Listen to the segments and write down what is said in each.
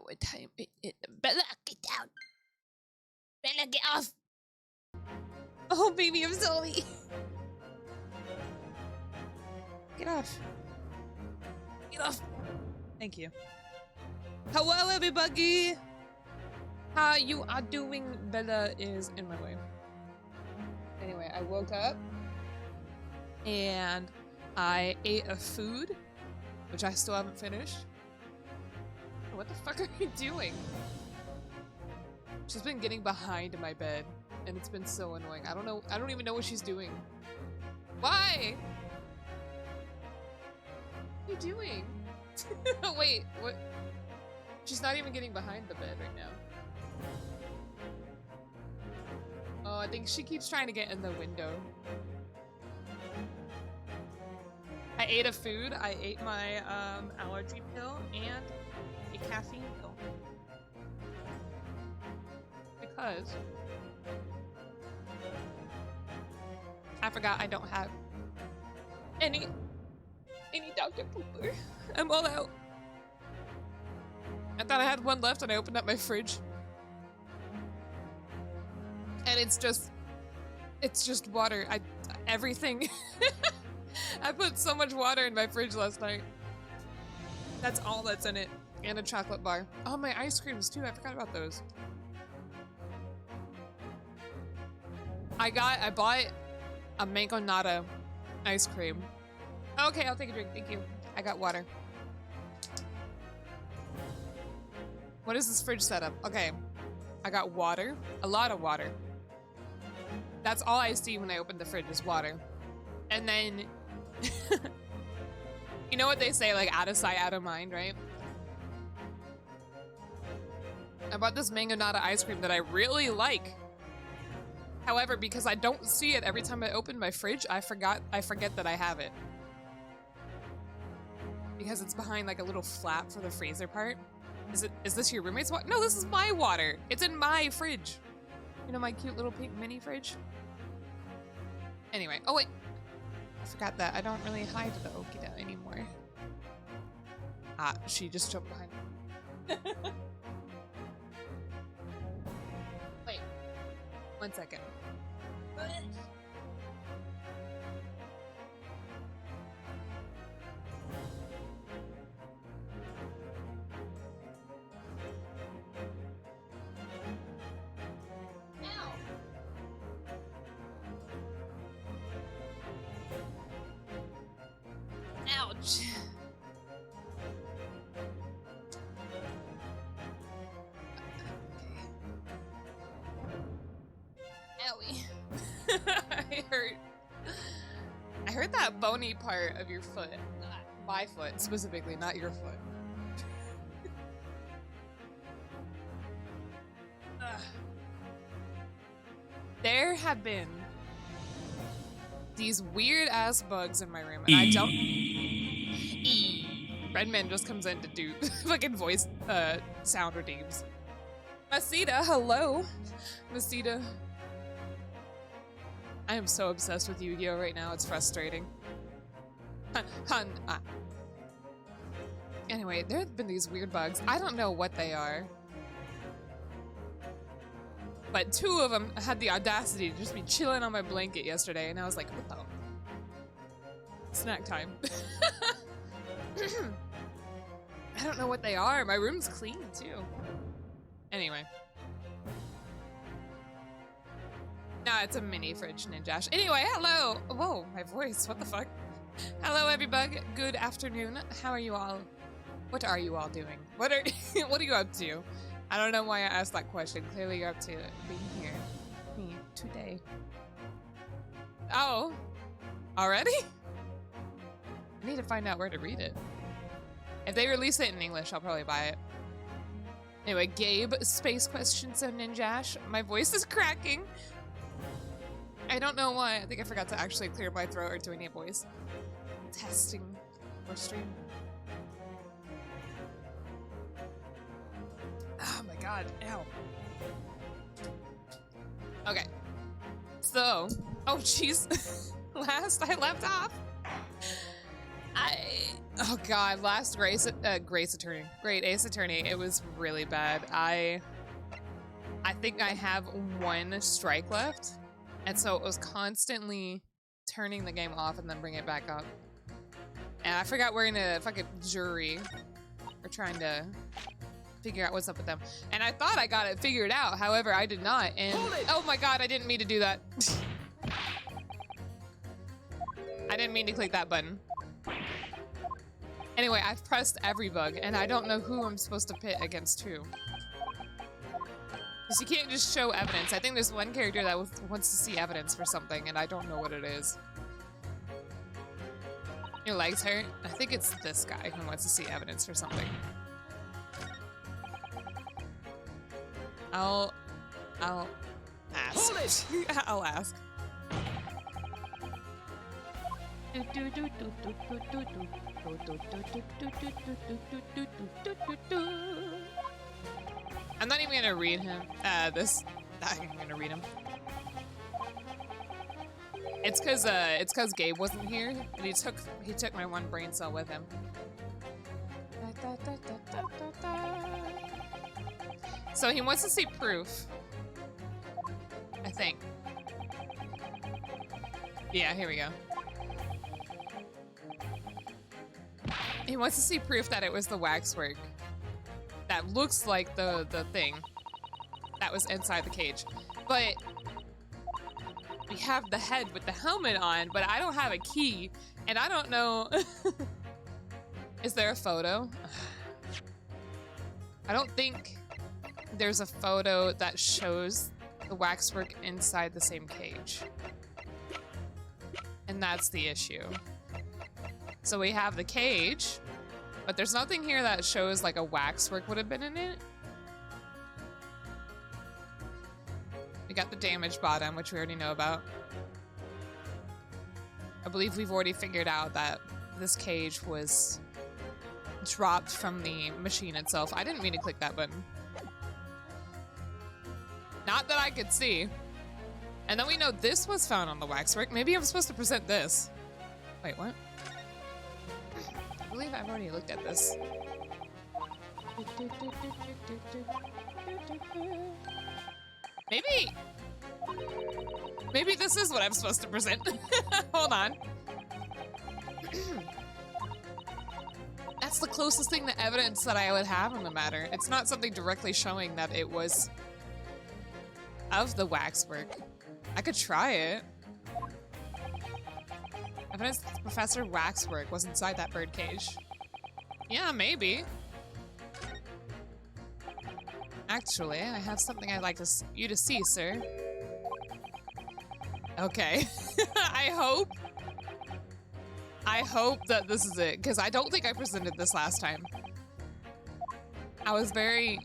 what time it is. Bella, get down. Bella, get off. Oh, baby, I'm sorry. Get off. Get off. Thank you. Hello, everybody. How you are doing? Bella is in my way. Anyway, I woke up and I ate a food, which I still haven't finished. What the fuck are you doing? She's been getting behind my bed, and it's been so annoying. I don't even know what she's doing. Why? What are you doing? Wait, what? She's not even getting behind the bed right now. Oh, I think she keeps trying to get in the window. I ate a food. I ate my allergy pill and a caffeine pill. Because I forgot I don't have any Dr. Pooper. I'm all out. I thought I had one left and I opened up my fridge. And it's just water. Everything. I put so much water in my fridge last night. That's all that's in it. And a chocolate bar. Oh, my ice creams too. I forgot about those. I bought a mango nata ice cream. Okay, I'll take a drink. Thank you. I got water. What is this fridge setup? Okay. I got water. A lot of water. That's all I see when I open the fridge is water. And then... you know what they say, like, out of sight, out of mind, right? I bought this mango nata ice cream that I really like. However, because I don't see it every time I open my fridge, I forget that I have it. Because it's behind like a little flap for the freezer part. Is this your roommate's water? No, this is my water. It's in my fridge. You know my cute little pink mini fridge? Anyway, oh wait. I forgot that I don't really hide the Okita anymore. Ah, she just jumped behind me. Wait. 1 second. Ouch. Owie. I heard that bony part of your foot. Not my foot, specifically, not your foot. There have been these weird ass bugs in my room, and I don't. Redman just comes in to do fucking voice sound redeems. Masita, hello. Masita. I am so obsessed with Yu-Gi-Oh right now, it's frustrating. Anyway, there have been these weird bugs. I don't know what they are. But 2 of them had the audacity to just be chilling on my blanket yesterday, and I was like, what the? Snack time. I don't know what they are. My room's clean, too. Anyway. Nah, it's a mini fridge, Ninjash. Anyway, hello! Whoa, my voice, what the fuck? Hello, everybody. Good afternoon. How are you all? What are you all doing? What are you up to? I don't know why I asked that question. Clearly you're up to being here. Me, today. Oh. Already? I need to find out where to read it. If they release it in English, I'll probably buy it. Anyway, Gabe, space questions and Ninjash. My voice is cracking. I don't know why. I think I forgot to actually clear my throat or do any voice testing for stream. Oh my god, ow. Okay. So, oh jeez. Last I left off. Oh god, last Great Ace Attorney, it was really bad. I think I have one strike left, and so it was constantly turning the game off and then bring it back up. And I forgot we're in a fucking jury. We're trying to figure out what's up with them. And I thought I got it figured out, however, I did not. And oh my god, I didn't mean to do that. I didn't mean to click that button. Anyway, I've pressed everybug, and I don't know who I'm supposed to pit against who. Because you can't just show evidence. I think there's one character that wants to see evidence for something, and I don't know what it is. Your legs hurt? I think it's this guy who wants to see evidence for something. I'll ask. I'll ask. I'm not even gonna read him. I'm gonna read him. It's cause Gabe wasn't here, and he took my one brain cell with him. So he wants to see proof. I think. Yeah, here we go. He wants to see proof that it was the waxwork that looks like the thing that was inside the cage. But we have the head with the helmet on, but I don't have a key, and I don't know. Is there a photo? I don't think there's a photo that shows the waxwork inside the same cage. And that's the issue. So we have the cage, but there's nothing here that shows like a waxwork would have been in it. We got the damaged bottom, which we already know about. I believe we've already figured out that this cage was dropped from the machine itself. I didn't mean to click that button. Not that I could see. And then we know this was found on the waxwork. Maybe I'm supposed to present this. Wait, what? I believe I've already looked at this. Maybe this is what I'm supposed to present. Hold on. That's the closest thing to evidence that I would have on the matter. It's not something directly showing that it was of the waxwork. I could try it. Evidence that Professor Waxwork was inside that bird cage. Yeah, maybe. Actually, I have something I'd like you to see, sir. Okay. I hope that this is it, because I don't think I presented this last time. I was very...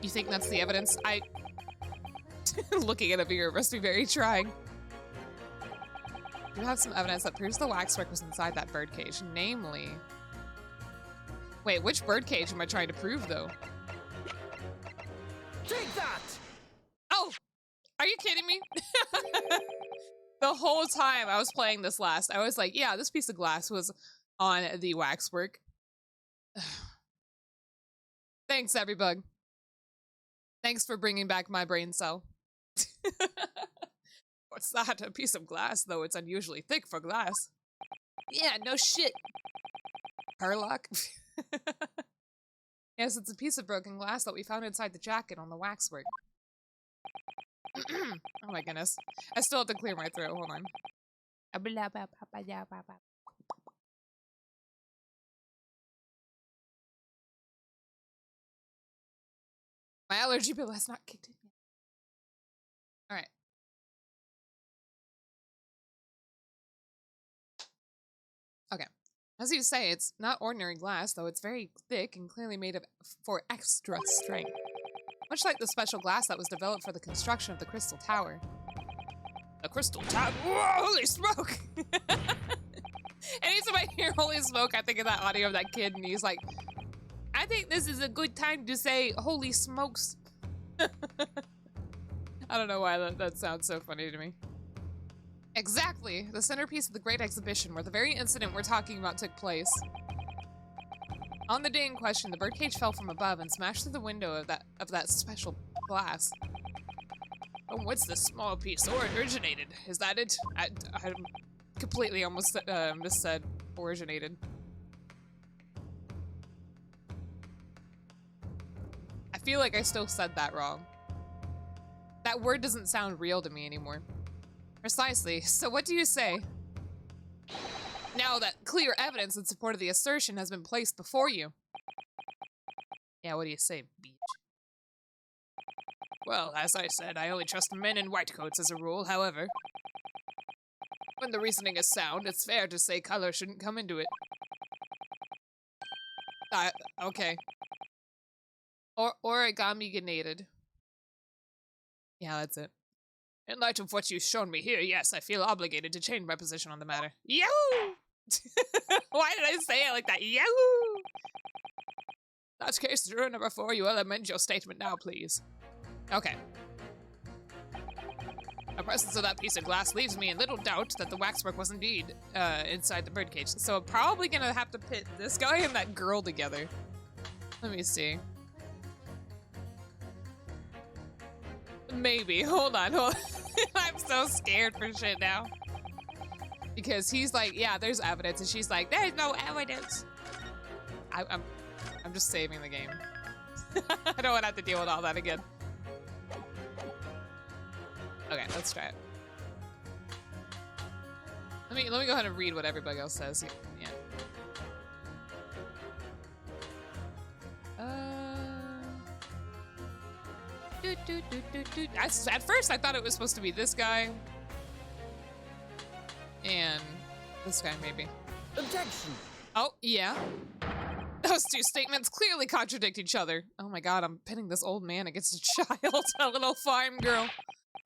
You think that's the evidence? Looking at a mirror must be very trying. You have some evidence that proves the waxwork was inside that birdcage, namely... Wait, which birdcage am I trying to prove, though? Take that! Oh! Are you kidding me? The whole time I was playing this last, I was like, yeah, this piece of glass was on the waxwork. Thanks, everybug. Thanks for bringing back my brain cell. What's that? A piece of glass, though. It's unusually thick for glass. Yeah, no shit. Herlock. Yes, it's a piece of broken glass that we found inside the jacket on the waxwork. Oh my goodness. I still have to clear my throat. Hold on. My allergy pill has not kicked in yet. Alright. Okay. As you say, it's not ordinary glass, though it's very thick and clearly made for extra strength. Much like the special glass that was developed for the construction of the Crystal Tower. The Crystal Tower? Whoa, holy smoke! Anytime I hear holy smoke, I think of that audio of that kid, and he's like, I think this is a good time to say holy smokes. I don't know why that sounds so funny to me. Exactly! The centerpiece of the Great Exhibition, where the very incident we're talking about took place. On the day in question, the birdcage fell from above and smashed through the window of that special glass. From whence this small piece originated? Is that it? I completely almost missaid originated. I feel like I still said that wrong. That word doesn't sound real to me anymore. Precisely. So what do you say? Now that clear evidence in support of the assertion has been placed before you. Yeah, what do you say, beach? Well, as I said, I only trust men in white coats as a rule, however. When the reasoning is sound, it's fair to say color shouldn't come into it. Okay. Or origami-ganated. Yeah, that's it. In light of what you've shown me here, yes, I feel obligated to change my position on the matter. Yahoo! Why did I say it like that? Yahoo! In that case, juror number 4, you will amend your statement now, please. Okay. The presence of that piece of glass leaves me in little doubt that the waxwork was indeed inside the birdcage. So I'm probably gonna have to pit this guy and that girl together. Let me see. Maybe. Hold on. I'm so scared for shit now. Because he's like, yeah, there's evidence, and she's like, there's no evidence. I'm just saving the game. I don't want to have to deal with all that again. Okay, let's try it. Let me go ahead and read what everybody else says. Yeah. At first, I thought it was supposed to be this guy. And this guy, maybe. Objection! Oh, yeah. Those two statements clearly contradict each other. Oh my god, I'm pitting this old man against a child, a little farm girl.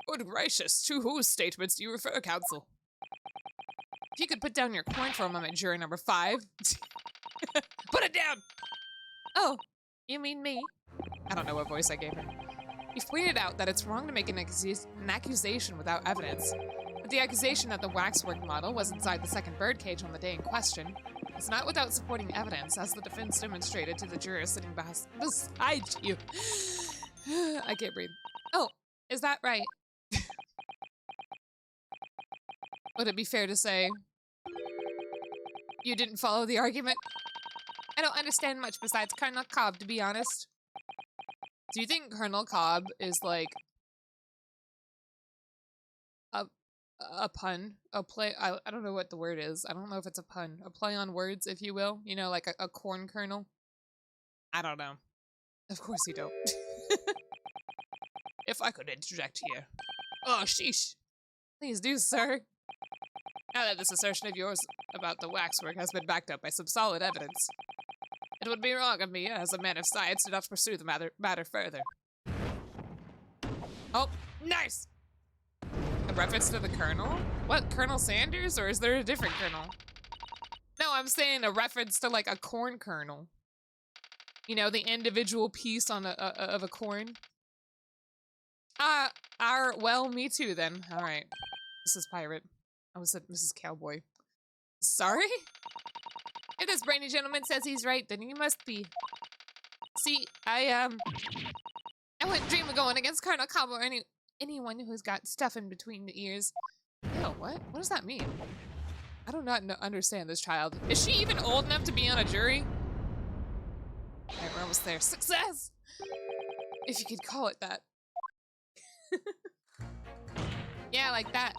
Good gracious, to whose statements do you refer, counsel? If you could put down your coin for a moment, juror number 5. Put it down! Oh, you mean me? I don't know what voice I gave him. You've pointed out that it's wrong to make an accusation without evidence. But the accusation that the waxwork model was inside the second birdcage on the day in question is not without supporting evidence, as the defense demonstrated to the jurors sitting beside you. I can't breathe. Oh, is that right? Would it be fair to say you didn't follow the argument? I don't understand much besides Colonel Cobb, to be honest. Do you think Colonel Cobb is like a pun? A play? I don't know what the word is. I don't know if it's a pun. A play on words, if you will. You know, like a corn kernel? I don't know. Of course you don't. If I could interject here. Oh, sheesh. Please do, sir. Now that this assertion of yours about the waxwork has been backed up by some solid evidence, it would be wrong of me, as a man of science, to not pursue the matter further. Oh, nice! A reference to the Colonel? What, Colonel Sanders, or is there a different Colonel? No, I'm saying a reference to, like, a corn kernel. You know, the individual piece on of a corn. Well, me too, then. Alright. Mrs. Pirate. I was at Mrs. Cowboy. Sorry? If this brainy gentleman says he's right, then he must be. See, I wouldn't dream of going against Colonel Cobb or anyone who's got stuff in between the ears. Ew, what? What does that mean? I do not understand this child. Is she even old enough to be on a jury? Alright, we're almost there. Success! If you could call it that. Yeah, like that.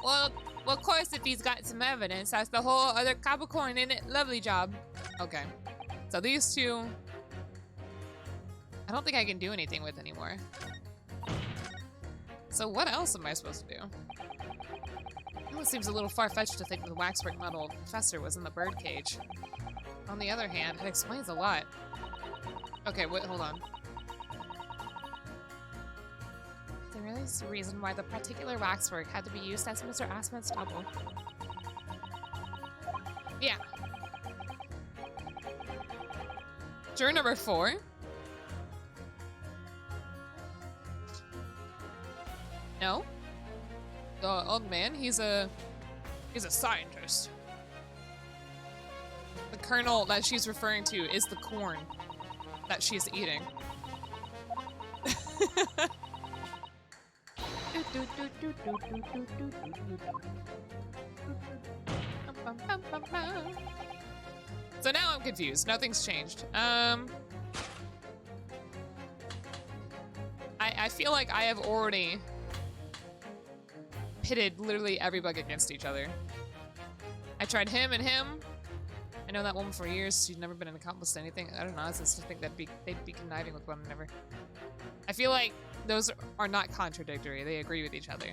Well, of course, if he's got some evidence, that's the whole other Capricorn in it. Lovely job. Okay. So these two, I don't think I can do anything with anymore. So what else am I supposed to do? It seems a little far-fetched to think the waxwork model professor was in the birdcage. On the other hand, it explains a lot. Okay, wait, hold on. There is a reason why the particular waxwork had to be used as Mr. Aspen's double. Yeah. Juror number 4? No? The old man, he's a scientist. The kernel that she's referring to is the corn that she's eating. So now I'm confused. Nothing's changed. I feel like I have already pitted literally every bug against each other. I tried him and him. I know that woman for years. She's never been an accomplice to anything. I don't know. I just think they'd be conniving with one another. I feel like those are not contradictory. They agree with each other.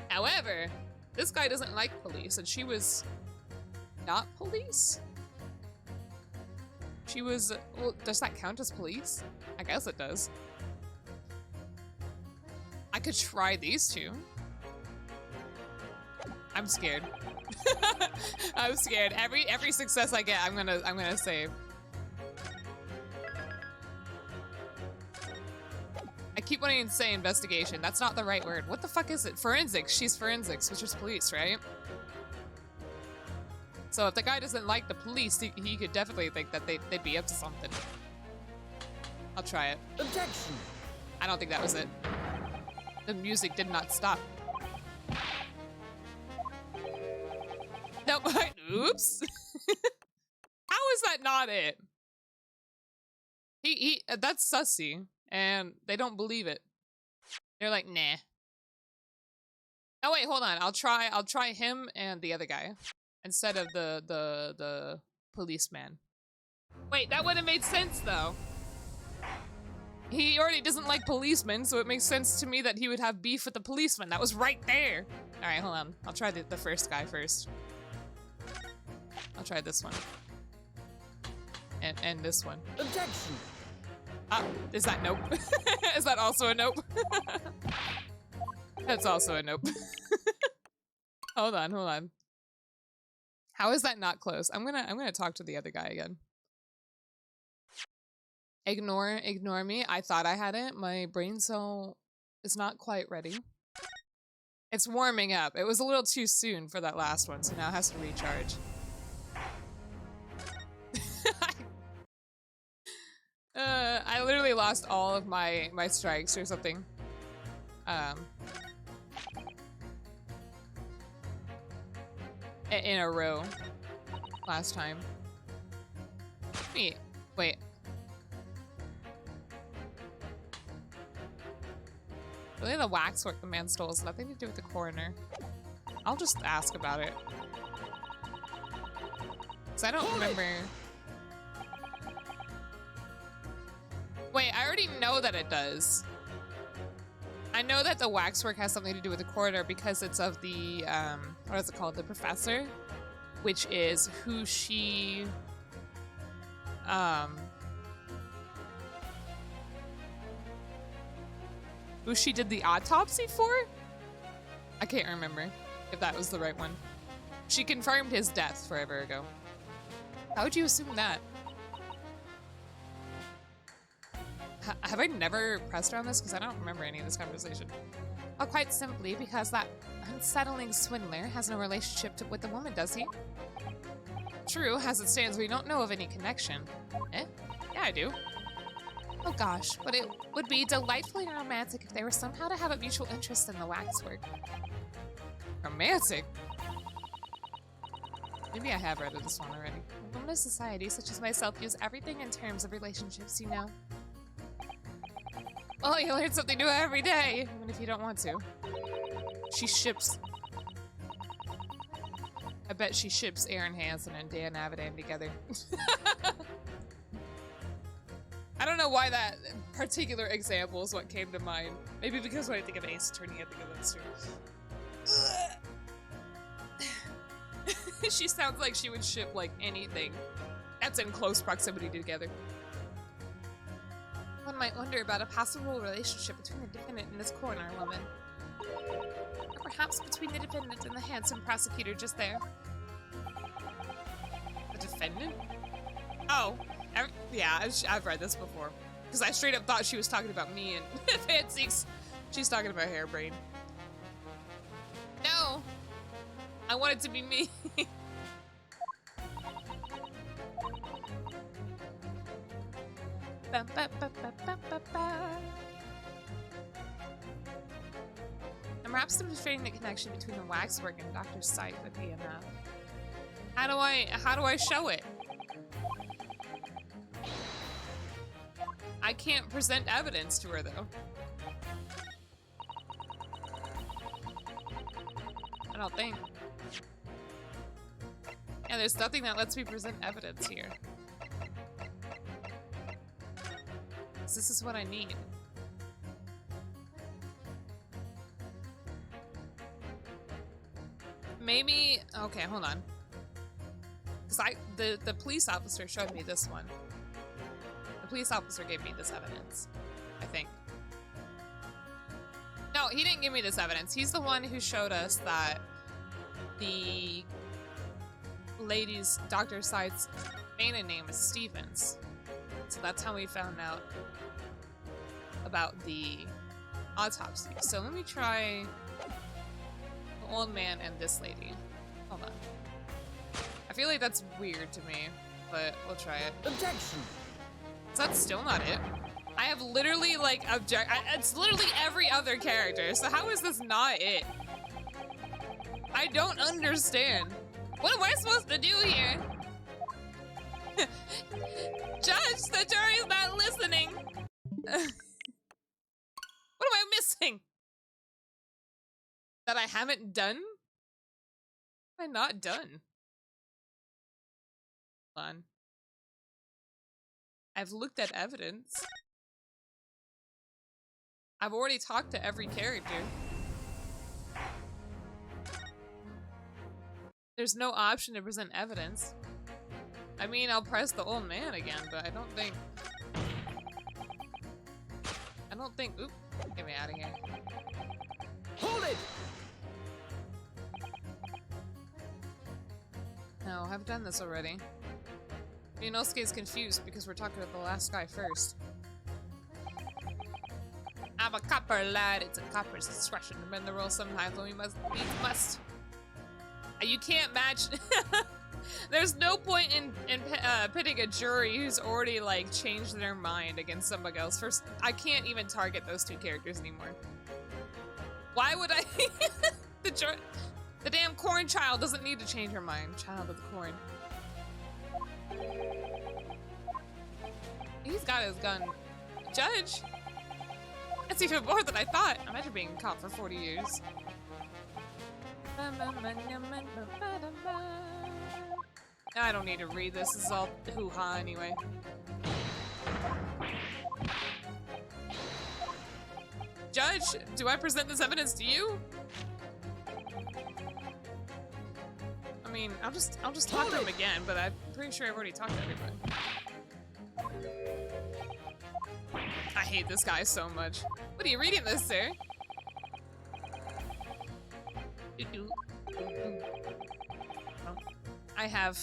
However, this guy doesn't like police, and she was not police? She was, well, does that count as police? I guess it does. I could try these two. I'm scared. I'm scared. Every success I get, I'm gonna save. I keep wanting to say investigation. That's not the right word. What the fuck is it? Forensics. She's forensics, which is police, right? So if the guy doesn't like the police, he could definitely think that they'd be up to something. I'll try it. Objection. I don't think that was it. The music did not stop. Nope. Oops. How is that not it? That's sussy, and they don't believe it. They're like, nah. Oh wait, hold on. I'll try him and the other guy instead of the policeman. Wait, that would have made sense though. He already doesn't like policemen, so it makes sense to me that he would have beef with the policeman. That was right there. All right, hold on. I'll try the first guy first. I'll try this one. And this one. Objection. Is that nope? Is that also a nope? That's also a nope. Hold on. How is that not close? I'm gonna talk to the other guy again. Ignore me. I thought I had it. My brain cell is not quite ready. It's warming up. It was a little too soon for that last one, so now it has to recharge. I literally lost all of my strikes or something. In a row last time. Wait. Really, the waxwork the man stole has nothing to do with the coroner. I'll just ask about it. Because I don't remember. Wait, I already know that it does. I know that the waxwork has something to do with the coroner because it's of the, what is it called? The professor? Which is who she, who she did the autopsy for? I can't remember if that was the right one. She confirmed his death forever ago. How would you assume that? Have I never pressed her on this? Because I don't remember any of this conversation. Well, quite simply because that unsettling swindler has no relationship with the woman, does he? True, as it stands, we don't know of any connection. Eh? Yeah, I do. Oh gosh, but it would be delightfully romantic if they were somehow to have a mutual interest in the waxwork. Romantic? Maybe I have read this one already. Women's society, such as myself, use everything in terms of relationships, you know. Well, you learn something new every day, even if you don't want to. She ships. I bet she ships Aaron Hansen and Dan Avidan together. I don't know why that particular example is what came to mind. Maybe because when I think of Ace Attorney, I think of those two. She sounds like she would ship, like, anything that's in close proximity together. One might wonder about a possible relationship between the defendant and this coroner woman. Or perhaps between the defendant and the handsome prosecutor just there. The defendant? Oh, yeah, I've read this before. Because I straight up thought she was talking about me and Fancy's. She's talking about Hairbrain. I want it to be me. Ba, ba, ba, ba, ba, ba, ba. I'm perhaps demonstrating the connection between the waxwork and Dr. Sight with EMF. How do I show it? I can't present evidence to her though. I don't think. Yeah, there's nothing that lets me present evidence here. This is what I need. Maybe, okay, hold on. Cause the police officer showed me this one. The police officer gave me this evidence, I think. No, he didn't give me this evidence. He's the one who showed us that the lady's Dr. Sight's maiden name is Stevens. So that's how we found out about the autopsy. So let me try the old man and this lady. Hold on. I feel like that's weird to me, but we'll try it. Objection! So that's still not it. I have literally like it's literally every other character, so how is this not it? I don't understand. What am I supposed to do here? Judge, the jury's not listening. What am I missing? That I haven't done? What have I not done? Hold on. I've looked at evidence. I've already talked to every character. There's no option to present evidence. I mean, I'll press the old man again, but I don't think... Oop, get me out of here. Hold it! No, I've done this already. Inosuke's confused because we're talking to the last guy first. I'm a copper, lad. It's a copper's discretion to bend the rules sometimes when we must. You can't match. There's no point in pitting a jury who's already like changed their mind against somebody else. First, I can't even target those two characters anymore. Why would I? The damn corn child doesn't need to change her mind. Child of the corn. He's got his gun. Judge? That's even more than I thought. Imagine being caught for 40 years. I don't need to read this. This is all hoo-ha anyway. Judge, do I present this evidence to you? I mean, I'll just talk to him again, but I'm pretty sure I've already talked to everybody. I hate this guy so much. What are you reading this, sir? I have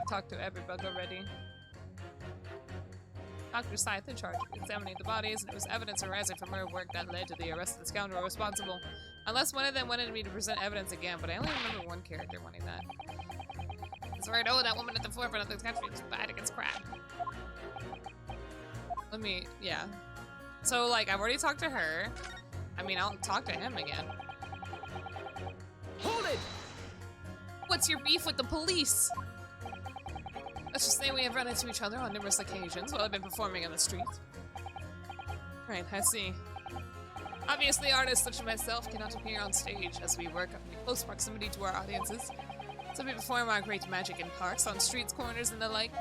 talked to everybug already. Dr. Scythe in charge of examining the bodies, and it was evidence arising from her work that led to the arrest of the scoundrel responsible. Unless one of them wanted me to present evidence again, but I only remember one character wanting that. That's right, oh, that woman at the forefront of the country was bad against crap. Let me, yeah. So, like, I've already talked to her. I mean, I'll talk to him again. Hold it! What's your beef with the police? Let's just say we have run into each other on numerous occasions while I've been performing on the street. Right, I see. Obviously, artists such as myself cannot appear on stage as we work in close proximity to our audiences. So we perform our great magic in parks, on streets, corners, and the like.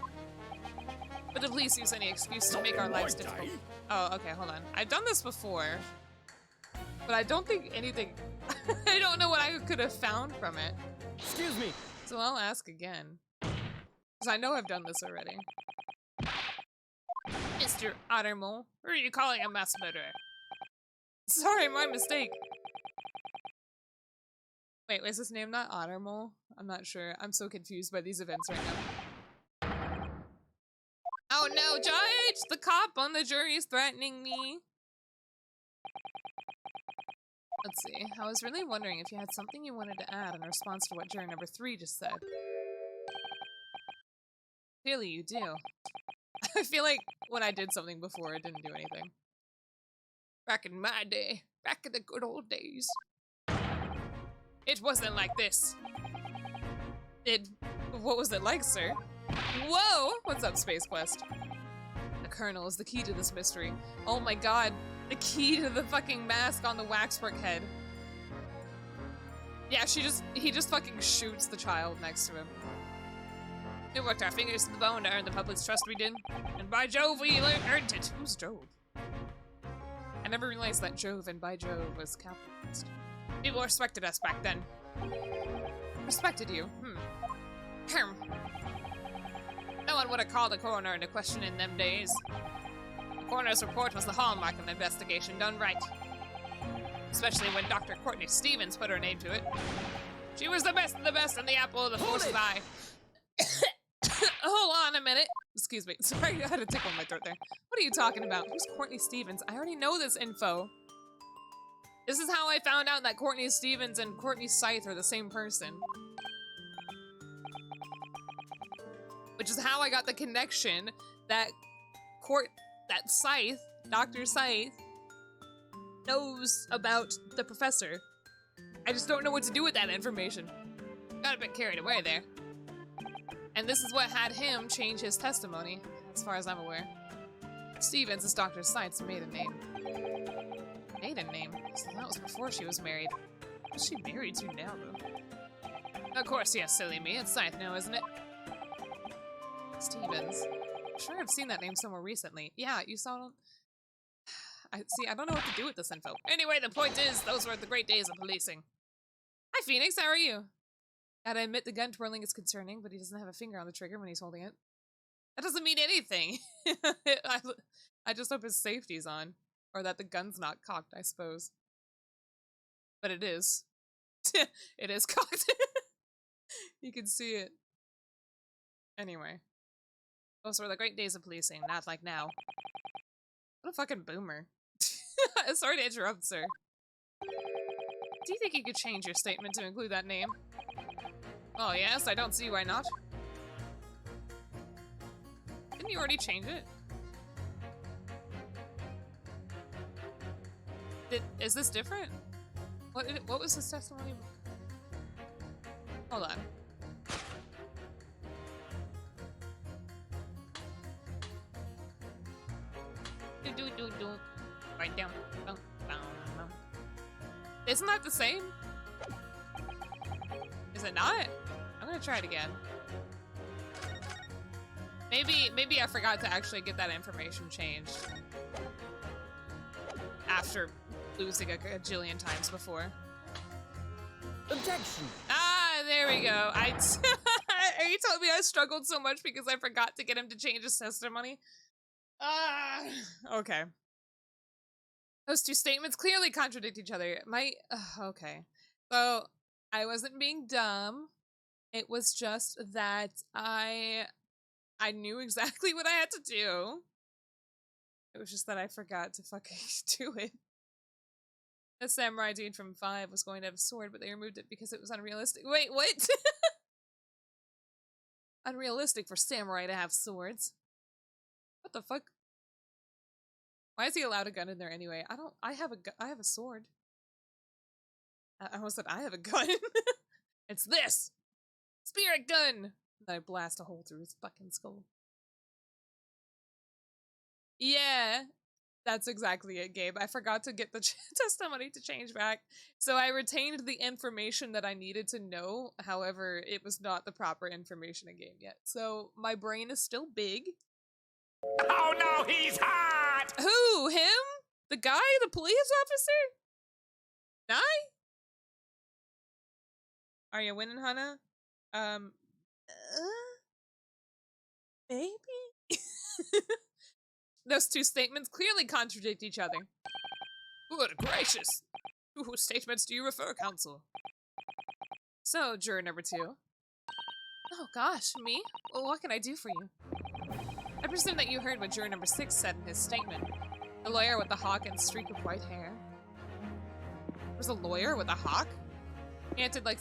But the police use any excuse to make our lives difficult. Oh, okay, hold on. I've done this before, but I don't think anything... I don't know what I could have found from it. Excuse me. So I'll ask again. Because I know I've done this already. Mr. Ottermole, who are you calling a mass murderer? Sorry, my mistake. Wait, is his name not Ottermole? I'm not sure. I'm so confused by these events right now. Oh no, Judge! The cop on the jury is threatening me. Let's see. I was really wondering if you had something you wanted to add in response to what juror number 3 just said. Clearly you do. I feel like when I did something before, it didn't do anything. Back in my day. Back in the good old days. It wasn't like this. What was it like, sir? Whoa! What's up, Space Quest? The Colonel is the key to this mystery. Oh my god. The key to the fucking mask on the waxwork head. Yeah, he just fucking shoots the child next to him. We worked our fingers to the bone to earn the public's trust, we did. And by Jove, we earned it. Who's Jove? I never realized that Jove and by Jove was capitalized. People respected us back then. Respected you? No one would have called a coroner into question in them days. The coroner's report was the hallmark of an investigation done right. Especially when Dr. Courtney Stevens put her name to it. She was the best of the best and the apple of the force's eye. Hold on a minute. Excuse me. Sorry, I had a tickle in my throat there. What are you talking about? Who's Courtney Stevens? I already know this info. This is how I found out that Courtney Stevens and Courtney Scythe are the same person. Which is how I got the connection that Scythe, Dr. Scythe, knows about the professor. I just don't know what to do with that information. Got a bit carried away there. And this is what had him change his testimony, as far as I'm aware. Stevens is Dr. Scythe's maiden name. Maiden name? So that was before she was married. Who's she married to now, though? Of course, yes, silly me. It's Scythe now, isn't it? Stevens. I'm sure I've seen that name somewhere recently. Yeah, you saw it. I don't know what to do with this info. Anyway, the point is, those were the great days of policing. Hi, Phoenix, how are you? Gotta admit, the gun twirling is concerning, but he doesn't have a finger on the trigger when he's holding it. That doesn't mean anything. I just hope his safety's on. Or that the gun's not cocked, I suppose. But it is. It is cocked. You can see it. Anyway. Those were the great days of policing, not like now. What a fucking boomer. Sorry to interrupt, sir. Do you think you could change your statement to include that name? Oh yes, I don't see why not. Didn't you already change it? Is this different? What was his testimony? Hold on. Right down. Isn't that the same? Is it not? I'm gonna try it again. Maybe I forgot to actually get that information changed after losing a gajillion times before. Objection! Ah, there we go. Are you telling me I struggled so much because I forgot to get him to change his testimony? Okay. Those two statements clearly contradict each other. Okay. So, I wasn't being dumb. It was just that I knew exactly what I had to do. It was just that I forgot to fucking do it. The samurai dude from 5 was going to have a sword, but they removed it because it was unrealistic. Wait, what? Unrealistic for samurai to have swords. What the fuck? Why is he allowed a gun in there anyway? I have a sword. I almost said I have a gun. It's this! Spirit gun! And I blast a hole through his fucking skull. Yeah, that's exactly it, Gabe. I forgot to get the testimony to change back. So I retained the information that I needed to know. However, it was not the proper information in game yet. So my brain is still big. Oh no, he's hot! Who? Him? The guy? The police officer? Nye? Are you winning, Hana? Maybe? Those two statements clearly contradict each other. Good gracious! To whose statements do you refer, counsel? So, juror number 2. Oh gosh, me? Well, what can I do for you? I presume that you heard what juror number 6 said in his statement. The lawyer with the hawk and streak of white hair. was a lawyer with a hawk. He acted like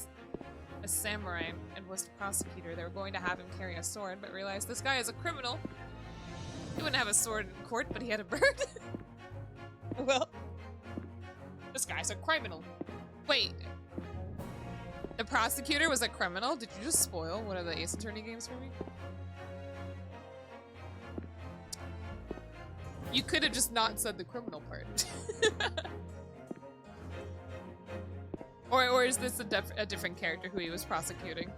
a samurai and was the prosecutor. They were going to have him carry a sword, but realized this guy is a criminal. He wouldn't have a sword in court, but he had a bird. Well, this guy's a criminal. Wait. The prosecutor was a criminal? Did you just spoil one of the Ace Attorney games for me? You could have just not said the criminal part. Or is this a different character who he was prosecuting?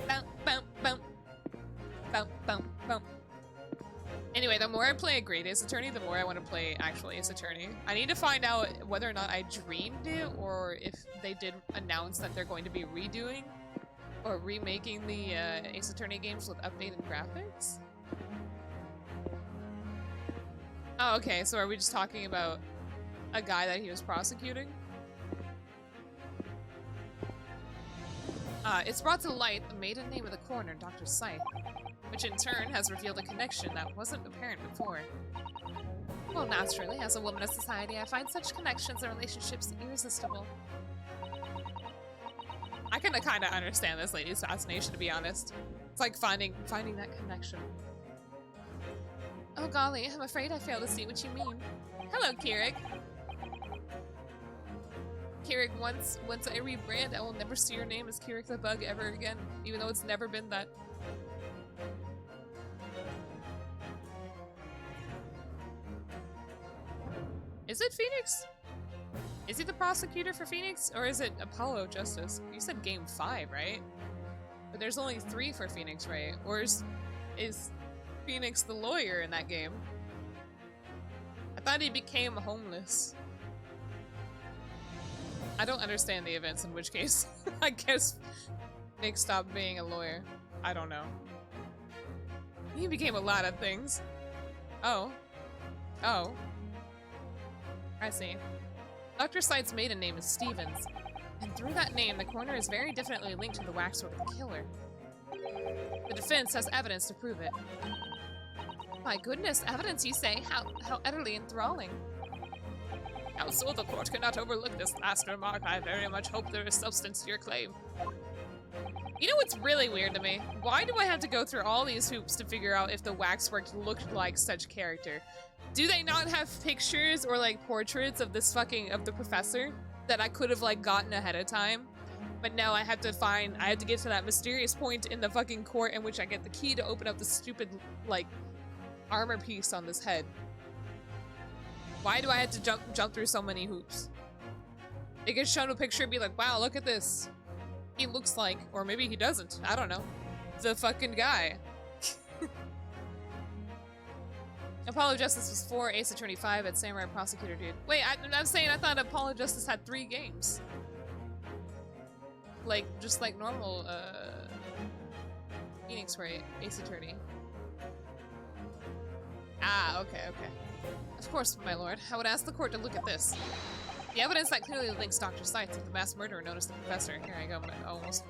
Boom, boom, boom. Boom, boom, boom. Anyway, the more I play a great Ace Attorney, the more I want to play actual Ace Attorney. I need to find out whether or not I dreamed it, or if they did announce that they're going to be redoing or remaking the Ace Attorney games with updated graphics. Oh, okay, so are we just talking about a guy that he was prosecuting? It's brought to light the maiden name of the coroner, Dr. Scythe, which in turn has revealed a connection that wasn't apparent before. Well, naturally, as a woman of society, I find such connections and relationships irresistible. I can kind of understand this lady's fascination, to be honest. It's like finding that connection. Oh golly, I'm afraid I fail to see what you mean. Hello, Kirik. Kirik, once I rebrand, I will never see your name as Kirik the Bug ever again, even though it's never been that. Is it Phoenix? Is he the prosecutor for Phoenix, or is it Apollo Justice? You said game 5, right? But there's only 3 for Phoenix, right? Or is Phoenix the lawyer in that game? I thought he became homeless. I don't understand the events, in which case I guess Nick stopped being a lawyer. I don't know. He became a lot of things. Oh. Oh. I see. Dr. Scythe's maiden name is Stevens, and through that name, the coroner is very definitely linked to the waxwork of the killer. The defense has evidence to prove it. My goodness, evidence, you say? How utterly enthralling. Counsel, the court cannot overlook this last remark. I very much hope there is substance to your claim. You know what's really weird to me? Why do I have to go through all these hoops to figure out if the waxwork looked like such character? Do they not have pictures or like portraits of this of the professor that I could have like gotten ahead of time? But no, I had to get to that mysterious point in the fucking court in which I get the key to open up the stupid like armor piece on this head. Why do I have to jump through so many hoops? They get shown a picture and be like, wow, look at this. He looks like, or maybe he doesn't, I don't know, the fucking guy. Apollo Justice was 4, Ace Attorney 5, at Samurai Prosecutor Dude. Wait, I'm saying I thought Apollo Justice had 3 games. Like, just like normal, Phoenix, right? Ace Attorney. Ah, okay. Of course, my lord. I would ask the court to look at this. The evidence that clearly links Dr. Scythe to the mass murderer known as the Professor. Here I go, I'm almost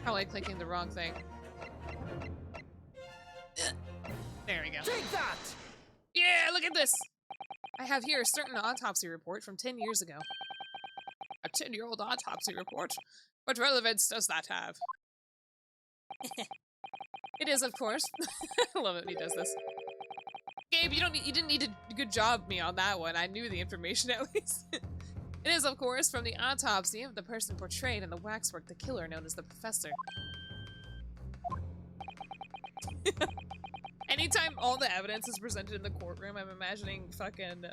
probably clicking the wrong thing. There we go. Take that! Yeah, look at this! I have here a certain autopsy report from 10 years ago. A 10-year-old autopsy report? What relevance does that have? It is, of course. I love it when he does this. Gabe, you didn't need to good job me on that one. I knew the information at least. It is, of course, from the autopsy of the person portrayed in the waxwork, the killer known as the Professor. Anytime all the evidence is presented in the courtroom, I'm imagining fucking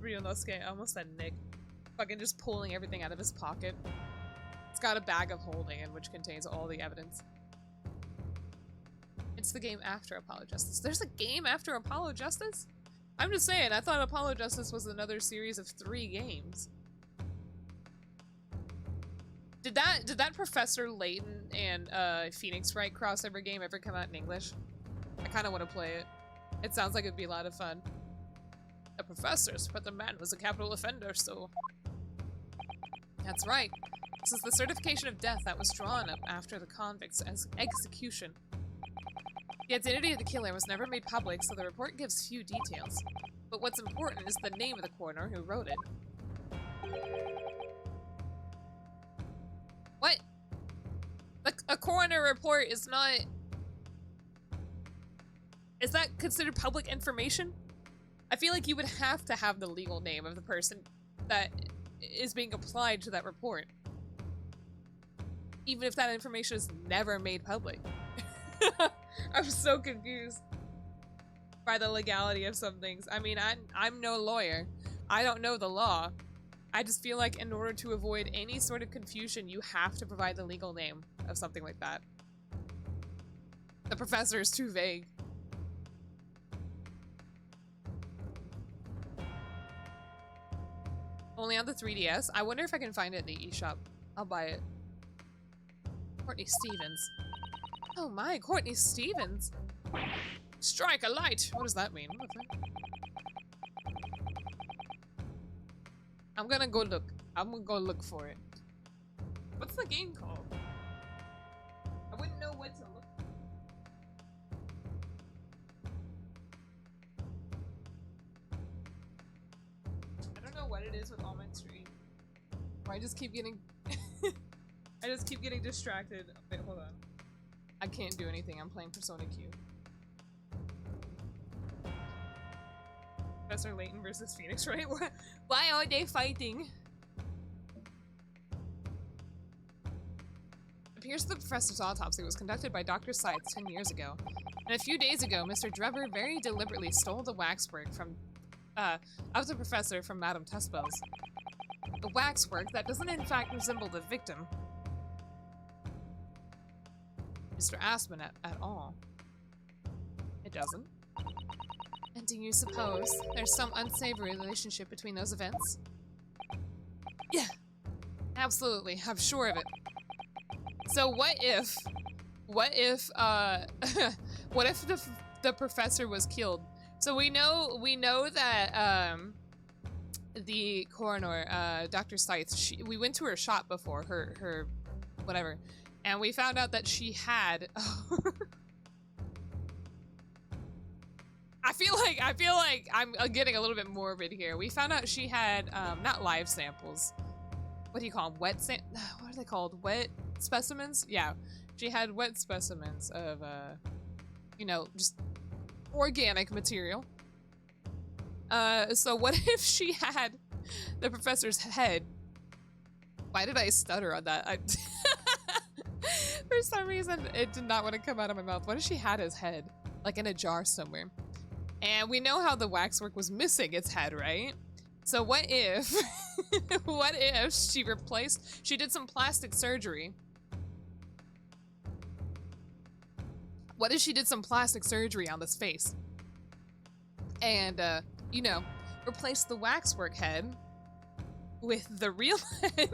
Ryunosuke, I almost said Nick, fucking just pulling everything out of his pocket. It's got a bag of holding in which contains all the evidence. It's the game after Apollo Justice. There's a game after Apollo Justice? I'm just saying, I thought Apollo Justice was another series of 3 games. Did that Professor Layton and Phoenix Wright crossover game ever come out in English? I kind of want to play it. It sounds like it'd be a lot of fun. The professors, but the man was a capital offender, so... That's right. This is the certification of death that was drawn up after the convict's execution. The identity of the killer was never made public, so the report gives few details. but what's important is the name of the coroner who wrote it. What? A coroner report is not... Is that considered public information? I feel like you would have to have the legal name of the person that is being applied to that report. Even if that information is never made public. I'm so confused by the legality of some things. I mean, I'm no lawyer. I don't know the law. I just feel like in order to avoid any sort of confusion, you have to provide the legal name of something like that. The professor is too vague. Only on the 3DS. I wonder if I can find it in the eShop. I'll buy it. Courtney Stevens. Oh my, Courtney Stevens. Strike a light. What does that mean? What the fuck? I'm gonna go look. I'm gonna go look for it. What's the game called? I wouldn't know what to look for. I don't know what it is with all my stream. Or I just keep getting I just keep getting distracted. Wait, hold on. I can't do anything. I'm playing Persona Q. Professor Layton versus Phoenix, right? Why are they fighting? It appears the professor's autopsy was conducted by Dr. Scythe 10 years ago. And a few days ago, Mr. Drever very deliberately stole the waxwork from, of the professor from Madame Tespel's. The waxwork that doesn't in fact resemble the victim, Mr. Aspen, at all. It doesn't. And do you suppose there's some unsavory relationship between those events? Yeah, absolutely. I'm sure of it. So what if what if the professor was killed? So we know that the coroner, Dr. Scythe, we went to her shop before, her whatever, and we found out that she had I feel like I'm getting a little bit morbid here. We found out she had not live samples. What do you call them? What are they called? Wet specimens? Yeah. She had wet specimens of you know, just organic material. So what if she had the professor's head? Why did I stutter on that? For some reason, it did not want to come out of my mouth. What if she had his head, like in a jar somewhere? And we know how the waxwork was missing its head, right? So what if, what if she did some plastic surgery? What if she did some plastic surgery on this face? And, you know, replaced the waxwork head with the real head?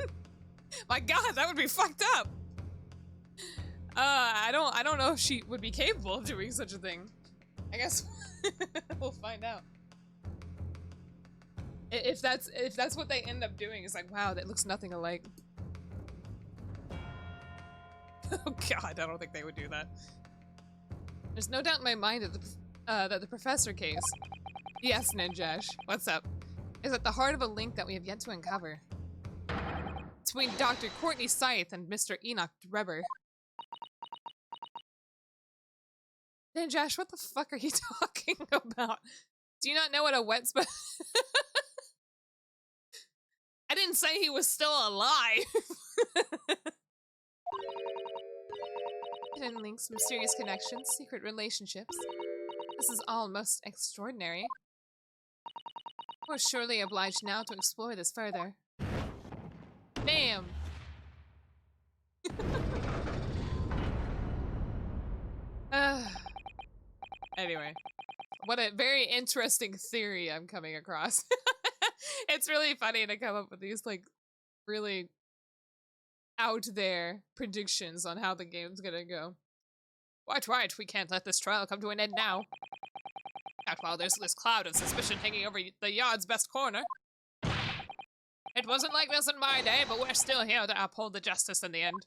My God, that would be fucked up. I don't know if she would be capable of doing such a thing. I guess we'll find out. If that's what they end up doing, it's like, wow, that looks nothing alike. Oh God, I don't think they would do that. There's no doubt in my mind that the professor case, yes, Ninjash, what's up, is at the heart of a link that we have yet to uncover between Dr. Courtney Scythe and Mr. Enoch Dreber. Ninjash, what the fuck are you talking about? Do you not know what a wet I didn't say he was still alive. Hidden links, mysterious connections, secret relationships. This is all most extraordinary. We're surely obliged now to explore this further. Damn! Anyway, what a very interesting theory I'm coming across. It's really funny to come up with these, like, really out there predictions on how the game's gonna go. Right, we can't let this trial come to an end now. Not while there's this cloud of suspicion hanging over the yard's best corner. It wasn't like this in my day, but we're still here to uphold the justice in the end.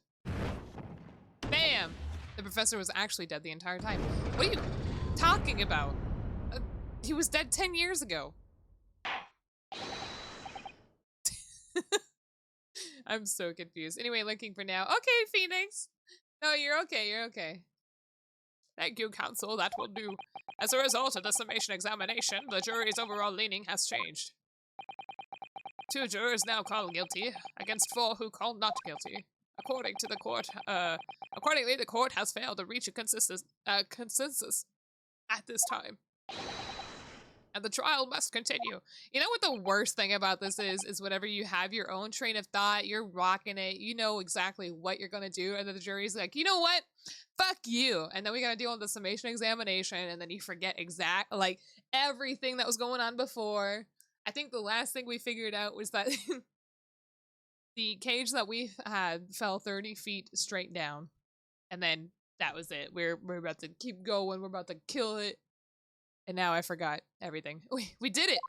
Bam! The professor was actually dead the entire time. What are you talking about? He was dead 10 years ago. I'm so confused. Anyway, looking for now. Okay, Phoenix. No, you're okay. You're okay. Thank you, counsel. That will do. As a result of the summation examination, the jury's overall leaning has changed. 2 jurors now call guilty, against 4 who call not guilty. According to the court, accordingly, the court has failed to reach a consensus at this time. And the trial must continue. You know what the worst thing about this is whenever you have your own train of thought, you're rocking it, you know exactly what you're gonna do, and then the jury's like, you know what? Fuck you. And then we gotta deal with the summation examination, and then you forget like everything that was going on before. I think the last thing we figured out was that the cage that we had fell 30 feet straight down. And then that was it. We're about to keep going, we're about to kill it. And now I forgot everything. We did it!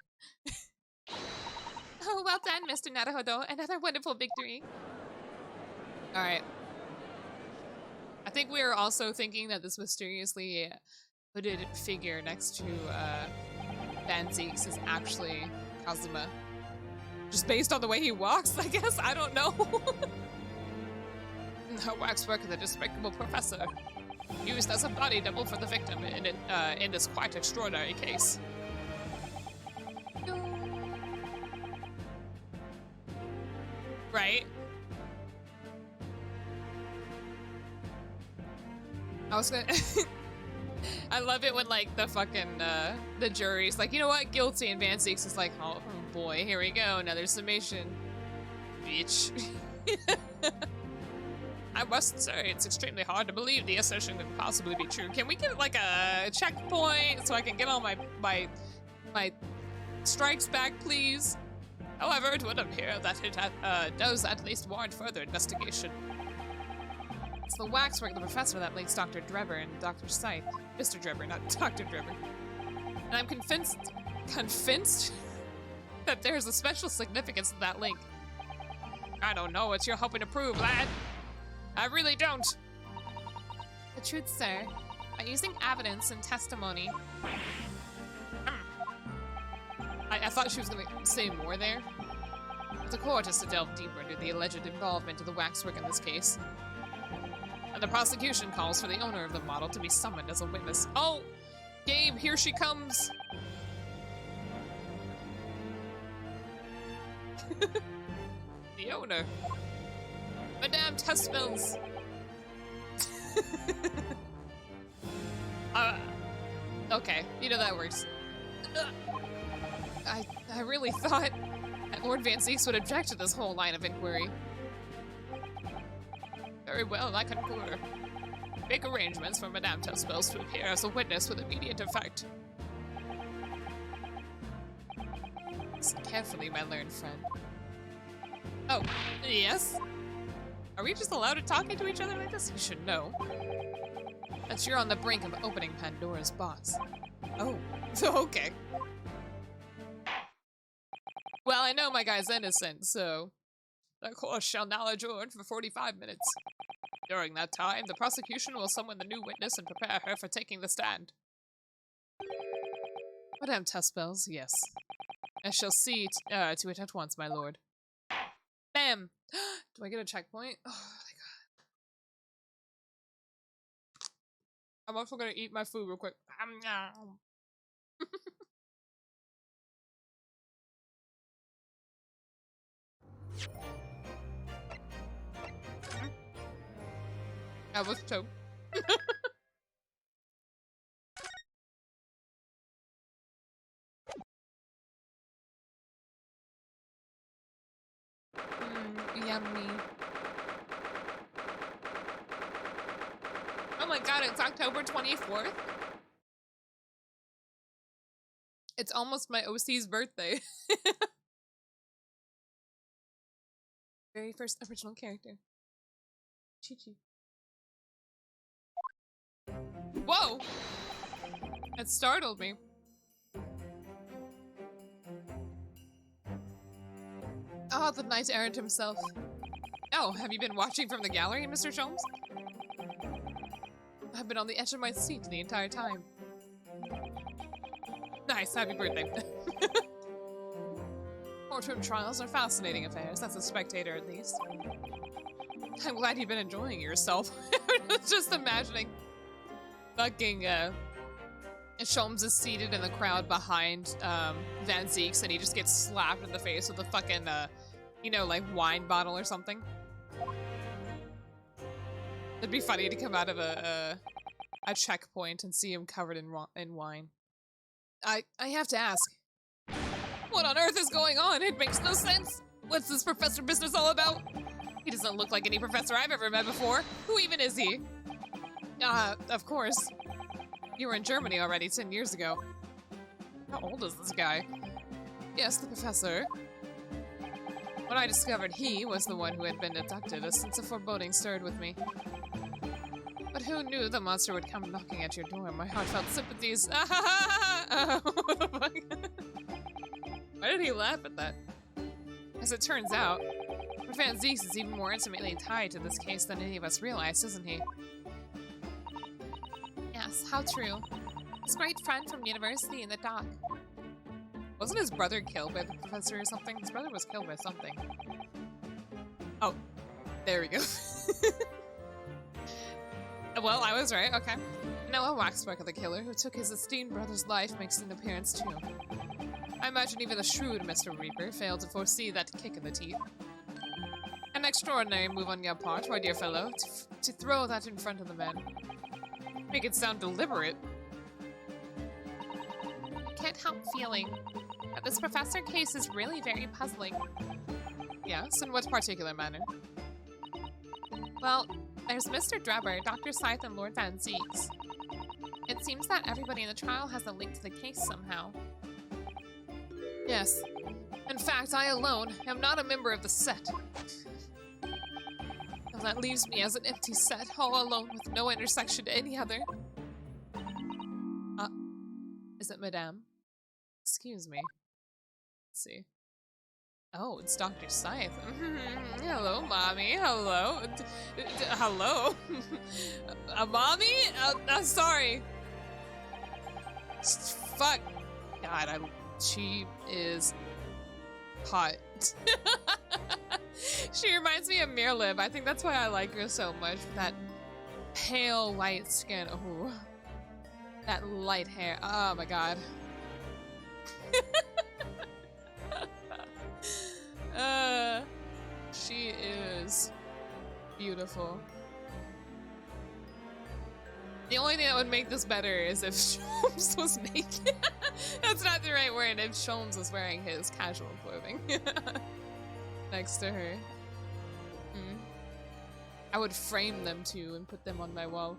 Oh, well done, Mr. Naruhodo. Another wonderful victory. Alright. I think we are also thinking that this mysteriously hooded figure next to Van Zeeks is actually Kazuma. Just based on the way he walks, I guess? I don't know. Her waxwork is a despicable professor. Used as a body double for the victim in this quite extraordinary case. Right? I was gonna... I love it when, like, the fucking, the jury's like, you know what, guilty, and Van Zeeks is like, oh boy, here we go, another summation. Bitch. I must say, it's extremely hard to believe the assertion could possibly be true. Can we get, like, a checkpoint so I can get all my strikes back, please? However, it would appear that it does at least warrant further investigation. It's the waxwork of the professor that links Dr. Drebber and Dr. Scythe. Mr. Drebber, not Dr. Drebber. And I'm convinced that there's a special significance to that link. I don't know what you're hoping to prove, lad. I really don't. The truth, sir, by using evidence and testimony. I thought she was gonna say more there. The court is to delve deeper into the alleged involvement of the waxwork in this case. And the prosecution calls for the owner of the model to be summoned as a witness. Oh, Gabe, here she comes. The owner. Madame Testmills. Okay, you know that works. I really thought that Lord Van Zeeks would object to this whole line of inquiry. Very well, I concur. Make arrangements for Madame Testmills to appear as a witness with immediate effect. Listen carefully, my learned friend. Oh, yes? Are we just allowed to talk to each other like this? You should know that you're on the brink of opening Pandora's box. Oh, okay. Well, I know my guy's innocent, so the court shall now adjourn for 45 minutes. During that time, the prosecution will summon the new witness and prepare her for taking the stand. Madame Testmills, yes. I shall see to it at once, my lord. Bam! Do I get a checkpoint? Oh my god. I'm also gonna eat my food real quick. I was choked. Yummy. Oh my god, it's October 24th. It's almost my OC's birthday. Very first original character. Chi-Chi. Whoa! It startled me. Oh, the knight errant himself. Oh, have you been watching from the gallery, Mr. Sholmes? I've been on the edge of my seat the entire time. Nice, happy birthday. Courtroom trials are fascinating affairs. That's a spectator, at least. I'm glad you've been enjoying yourself. I was just imagining fucking, Sholmes is seated in the crowd behind, Van Zeeks, and he just gets slapped in the face with a fucking, you know, like, wine bottle or something. It'd be funny to come out of a checkpoint and see him covered in wine. I have to ask, what on earth is going on? It makes no sense. What's this professor business all about? He doesn't look like any professor I've ever met before. Who even is he? Of course. You were in Germany already 10 years ago. How old is this guy? Yes, the professor. When I discovered he was the one who had been abducted, a sense of foreboding stirred with me. But who knew the monster would come knocking at your door? My heartfelt sympathies. What the fuck? Why did he laugh at that? As it turns out, Van Zeeks is even more intimately tied to this case than any of us realize, isn't he? Yes, how true. His great friend from university in the dock. Wasn't his brother killed by the professor or something? His brother was killed by something. Oh, there we go. Well, I was right, okay. Now a waxwork of the killer who took his esteemed brother's life makes an appearance too. I imagine even the shrewd Mr. Reaper failed to foresee that kick in the teeth. An extraordinary move on your part, my dear fellow, to throw that in front of the men. Make it sound deliberate. I can't help feeling that this professor case is really very puzzling. Yes, in what particular manner? Well, there's Mr. Drebber, Dr. Scythe, and Lord Van Zeeks. It seems that everybody in the trial has a link to the case somehow. Yes. In fact, I alone am not a member of the set. And that leaves me as an empty set, all alone with no intersection to any other. Is it Madame? Excuse me. Let's see. Oh, it's Dr. Scythe. Hello, Mommy. Hello. Hello? Mommy? Sorry. Fuck. God, she is hot. She reminds me of Mirlib. I think that's why I like her so much. That pale, light skin. Ooh. That light hair. Oh my god. She is beautiful. The only thing that would make this better is if Sholmes was naked. That's not the right word. If Sholmes was wearing his casual clothing next to her. I would frame them too and put them on my wall.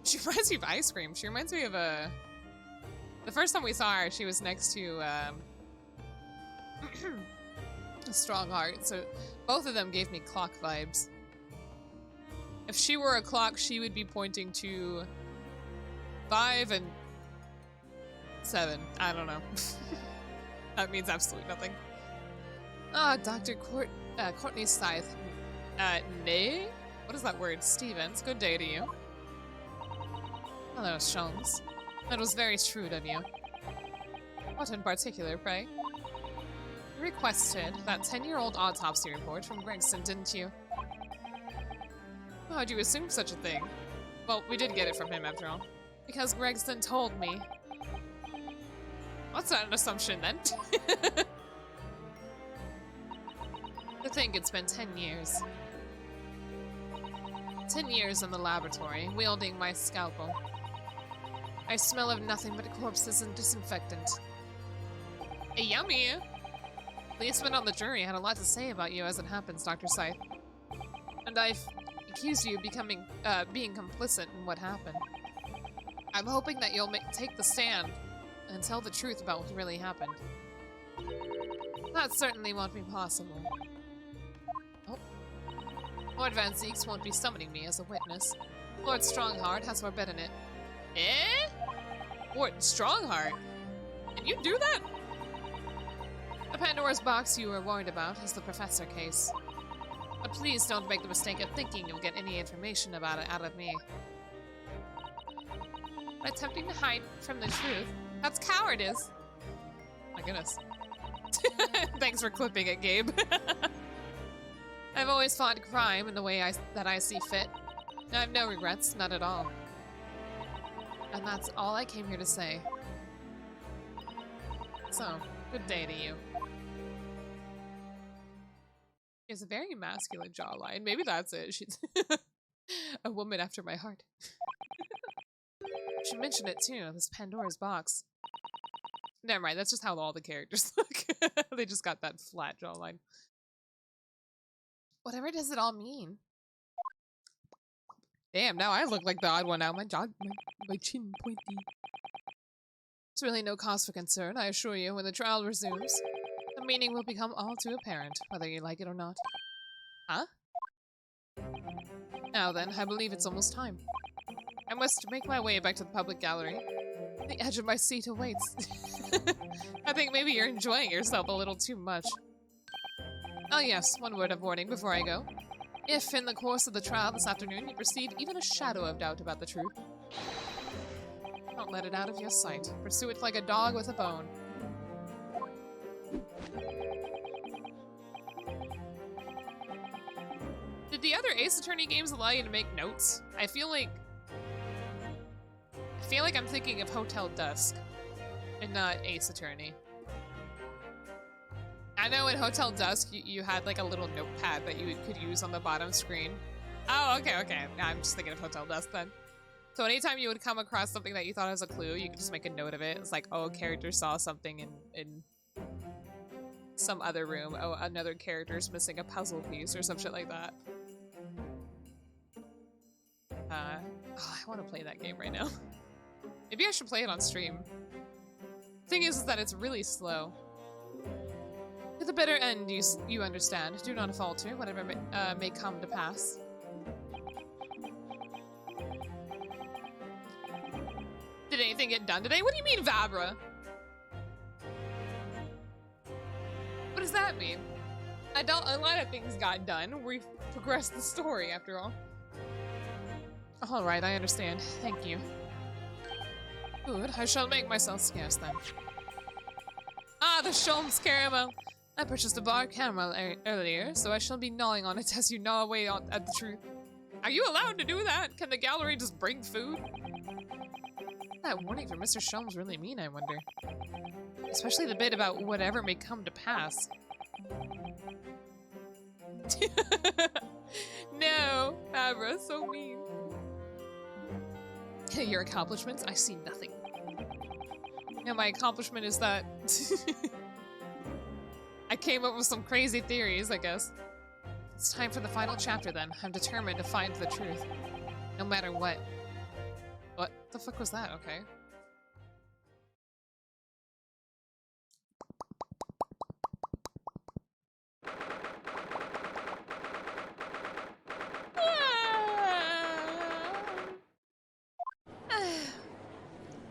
She reminds me of ice cream. She reminds me of the first time we saw her, she was next to a Strong Heart. So both of them gave me clock vibes. If she were a clock, she would be pointing to 5 and 7. I don't know. That means absolutely nothing. Dr. Courtney Scythe. Nay? What is that word? Stevens. Good day to you. Hello, Sholmes. That was very shrewd of you. What in particular, pray? You requested that 10-year-old autopsy report from Gregson, didn't you? How'd you assume such a thing? Well, we did get it from him after all. Because Gregson told me. What's that an assumption then? To think it's been 10 years. 10 years in the laboratory, wielding my scalpel. I smell of nothing but corpses and disinfectant. Yummy! Policeman on the jury had a lot to say about you as it happens, Dr. Scythe. And I've accused you of being complicit in what happened. I'm hoping that you'll take the stand and tell the truth about what really happened. That certainly won't be possible. Oh. Lord Van Zeeks won't be summoning me as a witness. Lord Strongheart has forbidden it. Eh? Lord Strongheart? Can you do that? The Pandora's box you were warned about is the professor case. But please don't make the mistake of thinking you'll get any information about it out of me. By attempting to hide from the truth, that's cowardice. My goodness. Thanks for clipping it, Gabe. I've always fought crime in the way that I see fit. I have no regrets, not at all. And that's all I came here to say. So, good day to you. She has a very masculine jawline. Maybe that's it. She's a woman after my heart. She mentioned it too, this Pandora's box. Never mind, that's just how all the characters look. They just got that flat jawline. Whatever does it all mean? Damn, now I look like the odd one out. My chin pointy. It's really no cause for concern, I assure you. When the trial resumes, the meaning will become all too apparent, whether you like it or not. Huh? Now then, I believe it's almost time. I must make my way back to the public gallery. The edge of my seat awaits. I think maybe you're enjoying yourself a little too much. Oh yes, one word of warning before I go. If, in the course of the trial this afternoon, you perceive even a shadow of doubt about the truth, don't let it out of your sight. Pursue it like a dog with a bone. Did the other Ace Attorney games allow you to make notes? I feel like I'm thinking of Hotel Dusk and not Ace Attorney. I know in Hotel Dusk you had like a little notepad that you could use on the bottom screen. Oh, okay. Now I'm just thinking of Hotel Dusk then. So anytime you would come across something that you thought was a clue, you could just make a note of it. It's like, oh, a character saw something in some other room. Oh, another character's missing a puzzle piece or some shit like that. I want to play that game right now. Maybe I should play it on stream. Thing is that it's really slow. To the bitter end, you understand. Do not falter, whatever may come to pass. Did anything get done today? What do you mean, Vabra? What does that mean? A lot of things got done. We've progressed the story, after all. Alright, I understand. Thank you. Good, I shall make myself scarce then. Ah, the Sholmes caramel! I purchased a bar caramel earlier, so I shall be gnawing on it as you gnaw away at the truth. Are you allowed to do that? Can the gallery just bring food? What that warning from Mr. Sholmes really mean, I wonder? Especially the bit about whatever may come to pass. No, Abra, so mean. Your accomplishments? I see nothing. Yeah, my accomplishment is that I came up with some crazy theories, I guess. It's time for the final chapter then. I'm determined to find the truth. No matter what. What the fuck was that? Okay.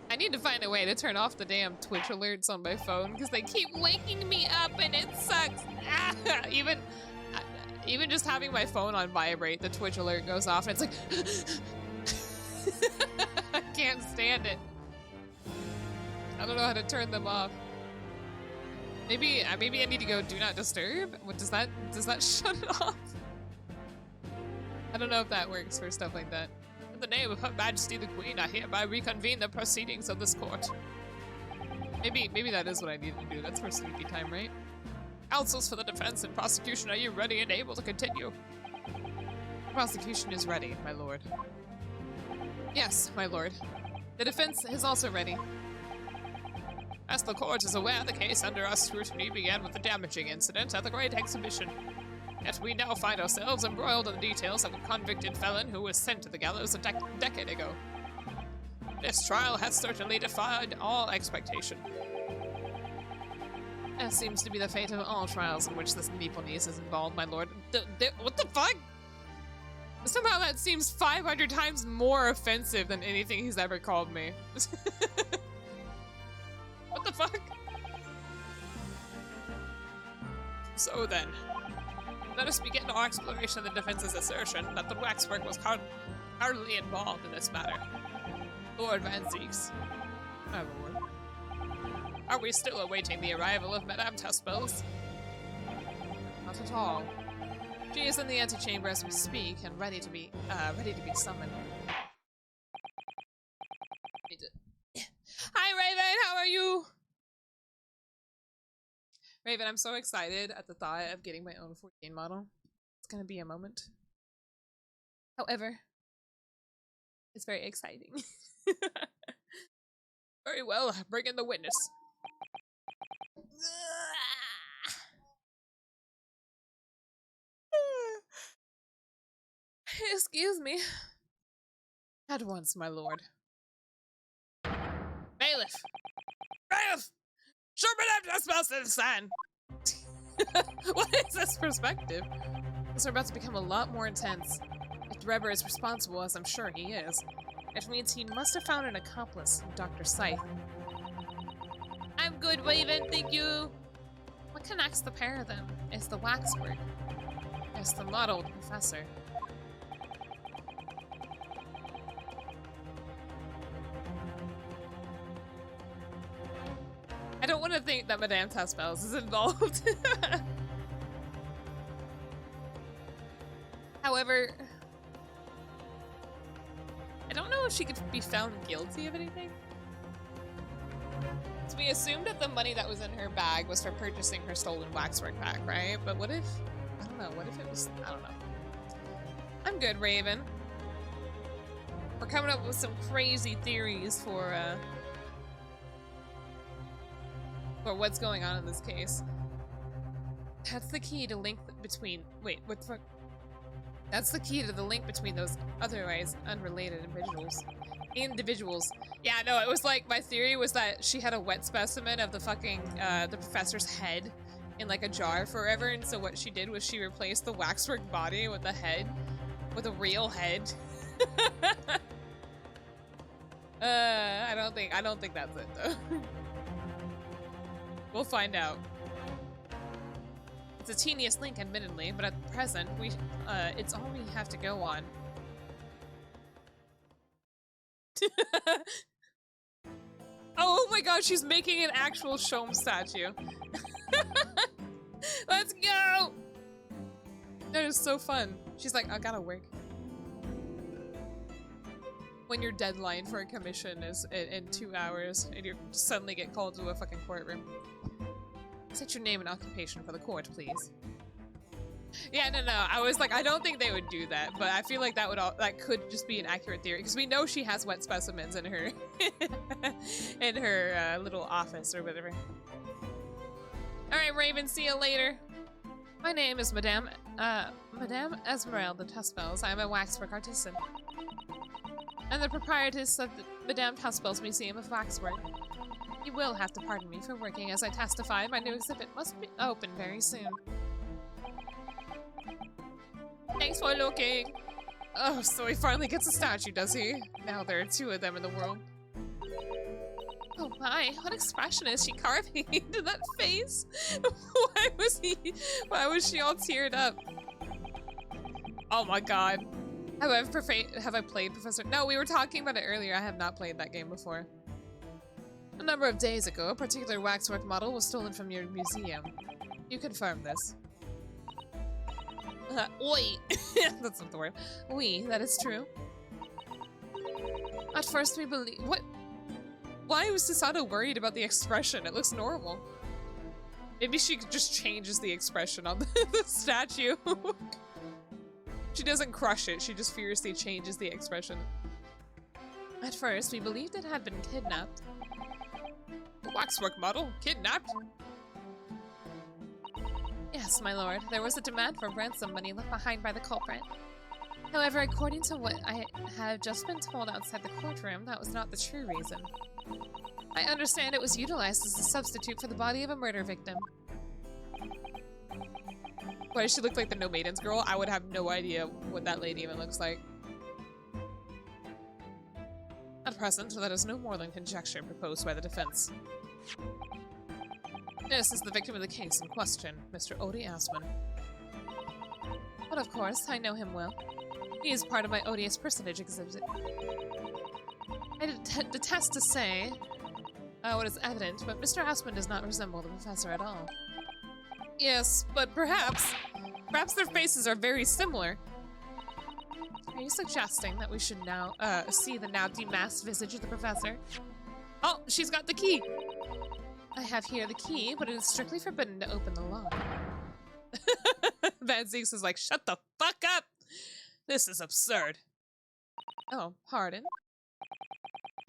I need to find a way to turn off the damn Twitch alerts on my phone because they keep waking me up and it sucks. Even just having my phone on vibrate, the Twitch alert goes off and it's like I can't stand it. I don't know how to turn them off. Maybe I need to go do not disturb. What does that shut it off? I don't know if that works for stuff like that. In the name of Her Majesty the Queen, I hereby reconvene the proceedings of this court. Maybe that is what I need to do. That's for sleepy time, right? Counsels for the defense and prosecution, are you ready and able to continue? Prosecution is ready, my lord. Yes, my lord. The defense is also ready. As the court is aware, the case under our scrutiny began with the damaging incident at the Great Exhibition. Yet we now find ourselves embroiled in the details of a convicted felon who was sent to the gallows a decade ago. This trial has certainly defied all expectation. That seems to be the fate of all trials in which this Nipponese is involved, my lord. What the fuck? Somehow that seems 500 times more offensive than anything he's ever called me. What the fuck? So then, let us begin our exploration of the defense's assertion that the waxwork was hardly involved in this matter. Lord Van Zieks. My lord. Are we still awaiting the arrival of Madame Tuspels? Not at all. She is in the antechamber as we speak and ready to be summoned. Hi, Raven. How are you? Raven, I'm so excited at the thought of getting my own 14 model. It's gonna be a moment. However, it's very exciting. Very well, bring in the witness. Excuse me. At once, my lord. Bailiff! Bailiff! Show Madame Tuspels to the sun! What is this perspective? Things are about to become a lot more intense. If Drebber is responsible, as I'm sure he is, it means he must have found an accomplice in Dr. Scythe. I'm good, Raven, thank you! What connects the pair of them is the waxwork. Yes, the mottled professor. I don't want to think that Madame Tuspels is involved. However, I don't know if she could be found guilty of anything. So we assumed that the money that was in her bag was for purchasing her stolen waxwork pack, right? But what if, I don't know, what if it was, I don't know. I'm good, Raven. We're coming up with some crazy theories for what's going on in this case. That's the key to link between, wait, what the fuck? That's the key to the link between those otherwise unrelated individuals. Yeah, no, it was like, my theory was that she had a wet specimen of the fucking, the professor's head in like a jar forever, and so what she did was she replaced the waxwork body with a head, with a real head. I don't think that's it though. We'll find out. It's a teeniest link, admittedly, but at present, it's all we have to go on. Oh my god, she's making an actual Shom statue. Let's go! That is so fun. She's like, I gotta work. When your deadline for a commission is in 2 hours, and you suddenly get called to a fucking courtroom. State your name and occupation for the court, please. Yeah, no, I was like, I don't think they would do that, but I feel like that could just be an accurate theory, because we know she has wet specimens in her in her little office or whatever. All right, Raven, see you later. My name is Madame Esmeralda Tuspels. I am a waxwork artisan. I'm the proprietress of the Madame Tuspels Museum of Waxwork. You will have to pardon me for working as I testify. My new exhibit must be open very soon. Thanks for looking. Oh, so he finally gets a statue, does he? Now there are 2 of them in the world. Oh my, what expression is she carving into that face? Why was she all teared up? Oh my god. Have I played Professor? No, we were talking about it earlier. I have not played that game before. A number of days ago, a particular waxwork model was stolen from your museum. You confirm this. Oi! That's not the word. Oui, that is true. At first we believe- what? Why was Susato worried about the expression? It looks normal. Maybe she just changes the expression on the statue. She doesn't crush it, she just furiously changes the expression. At first, we believed it had been kidnapped. The waxwork model? Kidnapped? Yes, my lord. There was a demand for ransom money left behind by the culprit. However, according to what I have just been told outside the courtroom, that was not the true reason. I understand it was utilized as a substitute for the body of a murder victim. Why does she look like the No Maidens girl? I would have no idea what that lady even looks like. At present, that is no more than conjecture proposed by the defense. This is the victim of the case in question, Mr. Odie Aspen. But of course, I know him well. He is part of my odious personage exhibit. I detest to say, what is evident, but Mr. Aspen does not resemble the professor at all. Yes, but perhaps their faces are very similar. Are you suggesting that we should now, see the now demasked visage of the professor? Oh, she's got the key! I have here the key, but it is strictly forbidden to open the lock. Van Zeeks is like, shut the fuck up! This is absurd. Oh, pardon?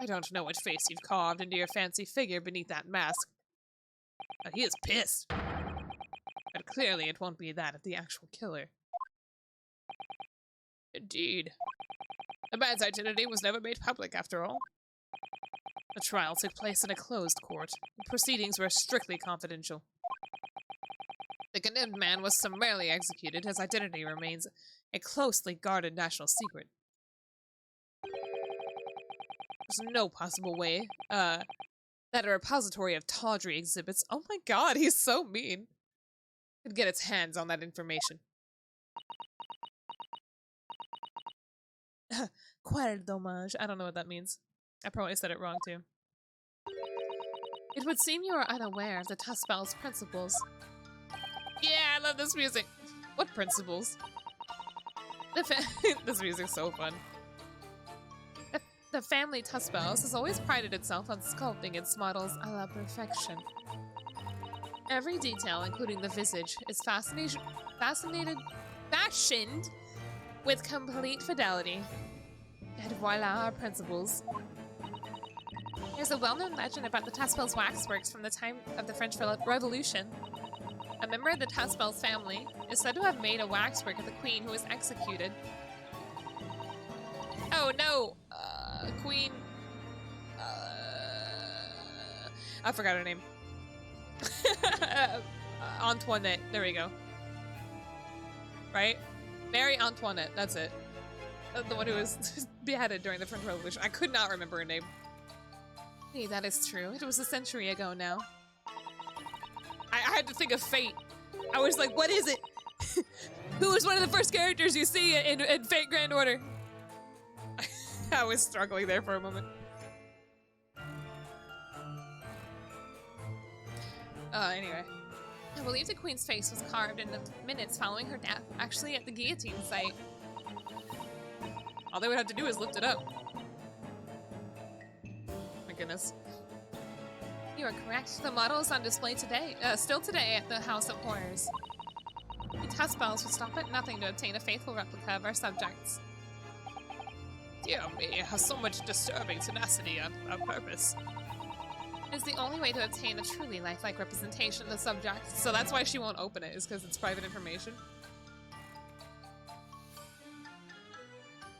I don't know what face you've carved into your fancy figure beneath that mask. But he is pissed. But clearly it won't be that of the actual killer. Indeed. The man's identity was never made public, after all. The trial took place in a closed court. The proceedings were strictly confidential. The condemned man was summarily executed. His identity remains a closely guarded national secret. There's no possible way that a repository of tawdry exhibits— oh my god, he's so mean— could get its hands on that information. Quel dommage. I don't know what that means. I probably said it wrong too. It would seem you are unaware of the Tuspel's principles. Yeah, I love this music. What principles? This music's so fun. The family Tuspels has always prided itself on sculpting its models a la perfection. Every detail, including the visage, is fashioned with complete fidelity. And voila, our principles. There's a well-known legend about the Tuspel's waxworks from the time of the French Revolution. A member of the Tuspel's family is said to have made a waxwork of the queen who was executed. Oh no! Queen... I forgot her name. Antoinette, there we go. Right? Mary Antoinette, that's it. The one who was beheaded during the French Revolution. I could not remember her name. Hey, that is true. It was a century ago now. I had to think of Fate. I was like, what is it? Who was one of the first characters you see in Fate Grand Order? I was struggling there for a moment. Anyway. I believe the queen's face was carved in the minutes following her death, actually at the guillotine site. All they would have to do is lift it up. My goodness. You are correct. The model is on display today, still today at the House of Horrors. The Tuspels would stop at nothing to obtain a faithful replica of our subjects. Dear me, has so much disturbing tenacity on purpose. It is the only way to obtain a truly lifelike representation of the subject, so that's why she won't open it, is because it's private information.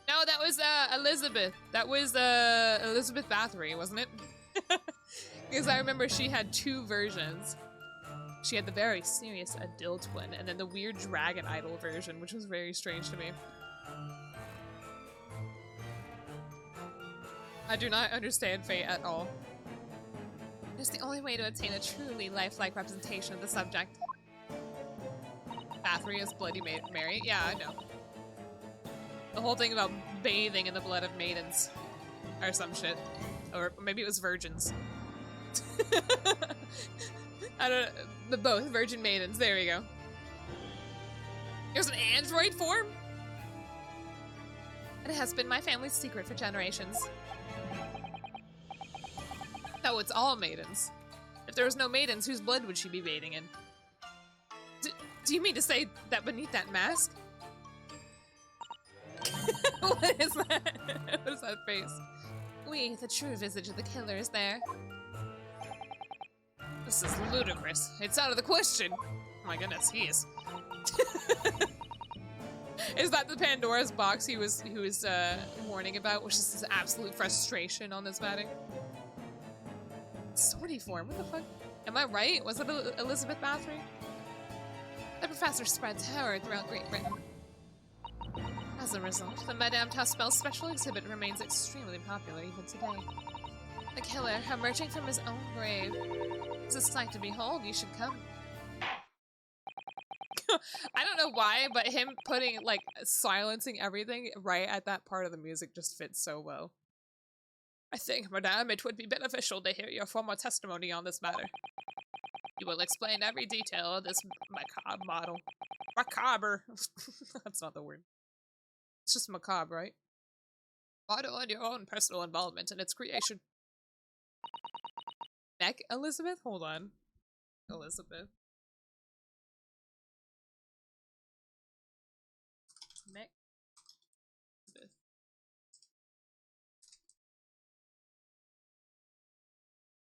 No, that was Elizabeth. That was Elizabeth Bathory, wasn't it? Because I remember she had two versions. She had the very serious adult one, and then the weird dragon idol version, which was very strange to me. I do not understand Fate at all. It's the only way to obtain a truly lifelike representation of the subject. Bathory is Bloody Mary? Yeah, I know. The whole thing about bathing in the blood of maidens. Or some shit. Or maybe it was virgins. I don't know. Both. Virgin maidens. There we go. There's an android form? It has been my family's secret for generations. No, it's all maidens. If there was no maidens, whose blood would she be bathing in? Do you mean to say that beneath that mask? What is that? What is that face? Oui, the true visage of the killer is there. This is ludicrous. It's out of the question. Oh my goodness, he is. Is that the Pandora's box he was warning about, which is his absolute frustration on this matter? Sortie form, what the fuck? Am I right? Was it Elizabeth Bathory? The professor spread terror throughout Great Britain. As a result, the Madame Tuspel special exhibit remains extremely popular even today. The killer, emerging from his own grave, is a sight to behold. You should come. I don't know why, but him putting, like, silencing everything right at that part of the music just fits so well. I think, madame, it would be beneficial to hear your formal testimony on this matter. You will explain every detail of this macabre model. Macabre! That's not the word. It's just macabre, right? Model and your own personal involvement in its creation. Neck Elizabeth? Hold on. Elizabeth. Neck Elizabeth.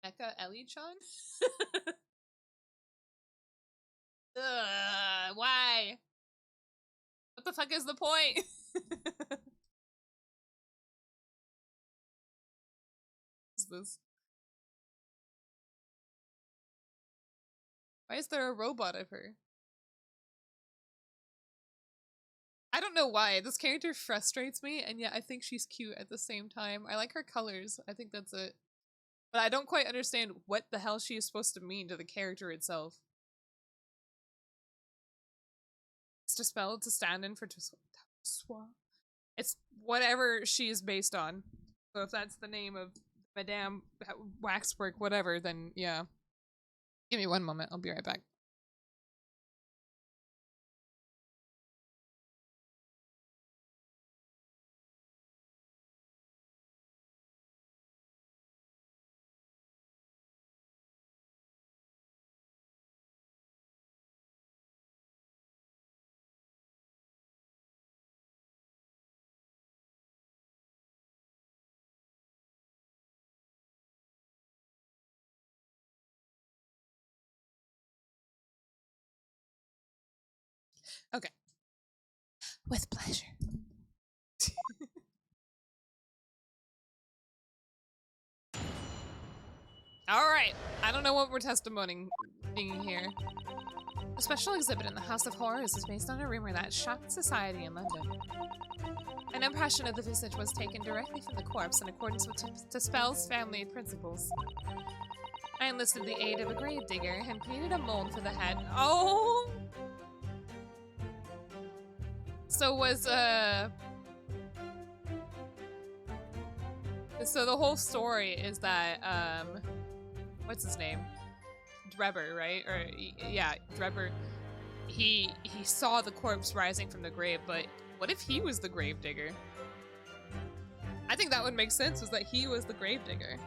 Mecca Ellie-chan? Why? What the fuck is the point? What's this? Why is there a robot of her? I don't know why. This character frustrates me, and yet I think she's cute at the same time. I like her colors. I think that's it. But I don't quite understand what the hell she is supposed to mean to the character itself. It's to spell to stand in for Swa. It's whatever she is based on. So if that's the name of Madame Waxwork, whatever, then yeah. Give me one moment. I'll be right back. Okay. With pleasure. Alright. I don't know what we're testimonying here. A special exhibit in the House of Horrors is based on a rumor that shocked society in London. An impression of the visage was taken directly from the corpse in accordance with Dispel's family principles. I enlisted the aid of a grave digger and created a mold for the head. Oh! So was, so the whole story is that, what's his name? Drebber, right? Or, yeah, Drebber. He saw the corpse rising from the grave, but what if he was the gravedigger? I think that would make sense, was that he was the gravedigger.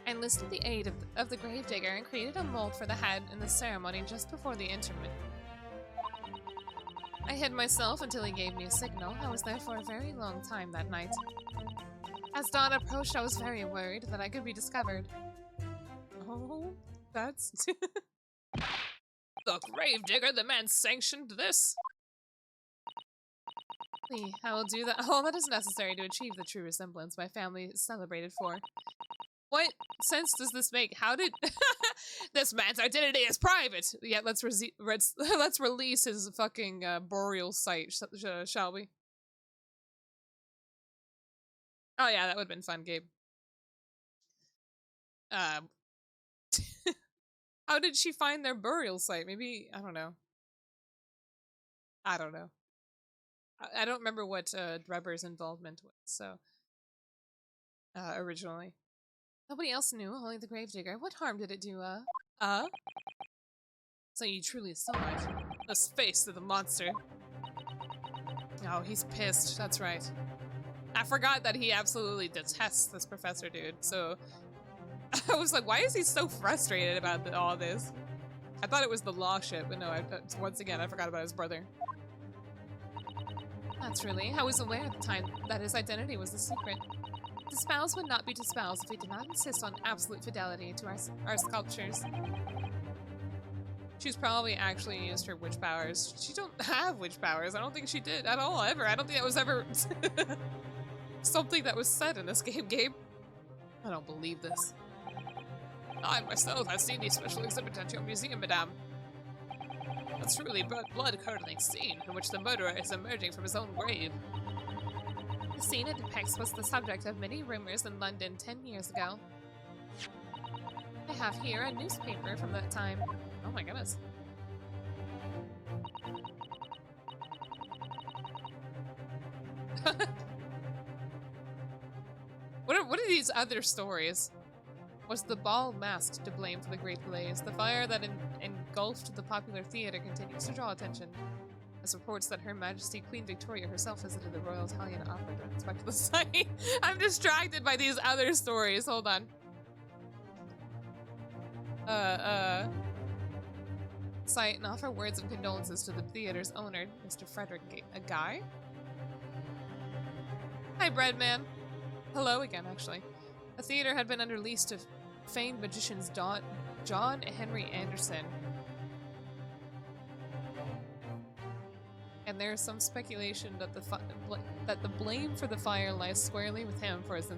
I enlisted the aid of the gravedigger and created a mold for the head in the ceremony just before the interment. I hid myself until he gave me a signal. I was there for a very long time that night. As dawn approached, I was very worried that I could be discovered. Oh, that's... The gravedigger, the man sanctioned this? I will do that. All that is necessary to achieve the true resemblance my family is celebrated for. What sense does this make? How did... This man's identity is private! Yeah, let's release his fucking burial site, shall we? Oh yeah, that would've been fun, Gabe. How did she find their burial site? Maybe, I don't know. I don't know. I don't remember what Drebber's involvement was, so... originally. Nobody else knew, only the gravedigger. What harm did it do, So you truly saw it. The face of the monster. Oh, he's pissed. That's right. I forgot that he absolutely detests this professor dude, so... I was like, why is he so frustrated about all this? I thought it was the law shit, but no, once again, I forgot about his brother. Naturally, I was aware at the time that his identity was a secret. Dispels would not be Dispels if we did not insist on absolute fidelity to our sculptures. She's probably actually used her witch powers. She don't have witch powers. I don't think she did at all, ever. I don't think that was ever something that was said in this game, Gabe. I don't believe this. I myself have seen the special exhibit at your museum, madame. A truly blood-curdling scene in which the murderer is emerging from his own grave. The scene it depicts was the subject of many rumors in London 10 years ago. I have here a newspaper from that time. Oh my goodness. What are these other stories? Was the bald mask to blame for the great blaze? The fire that engulfed the popular theater continues to draw attention, as reports that Her Majesty Queen Victoria herself visited the Royal Italian Opera to inspect the site. I'm distracted by these other stories. Hold on. Site and offer words of condolences to the theater's owner, Mr. Frederick Guy. Hi, Breadman. Hello again, actually. The theater had been under lease to famed magicians John Henry Anderson. And there's some speculation that the blame for the fire lies squarely with him for his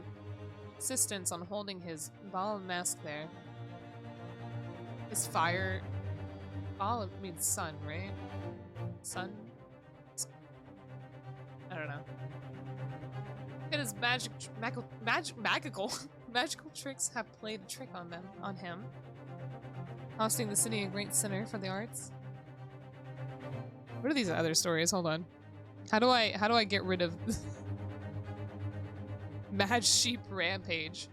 insistence on holding his bald mask there. His fire... Ball means sun, right? Sun? I don't know. And his magical tricks have played a trick on him, costing the city a great center for the arts. What are these other stories? Hold on. How do I get rid of Mad Sheep Rampage?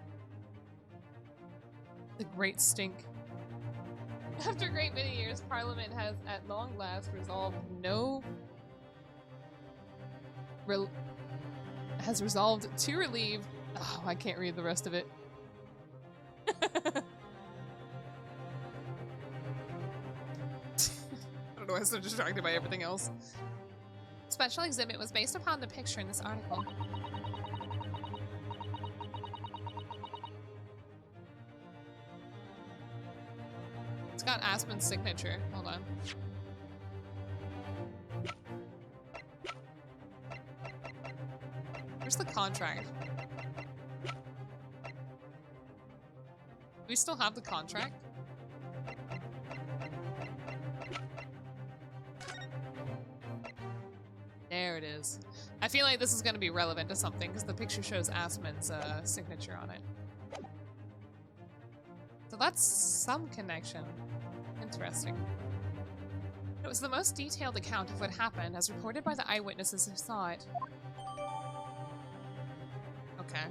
The Great Stink. After a great many years, Parliament has at long last resolved to relieve. Oh, I can't read the rest of it. I don't know, I'm so distracted by everything else. Special exhibit was based upon the picture in this article. It's got Aspen's signature. Hold on. Where's the contract? Do we still have the contract? There it is. I feel like this is going to be relevant to something because the picture shows Aspen's signature on it. So that's some connection. Interesting. It was the most detailed account of what happened as reported by the eyewitnesses who saw it. Okay.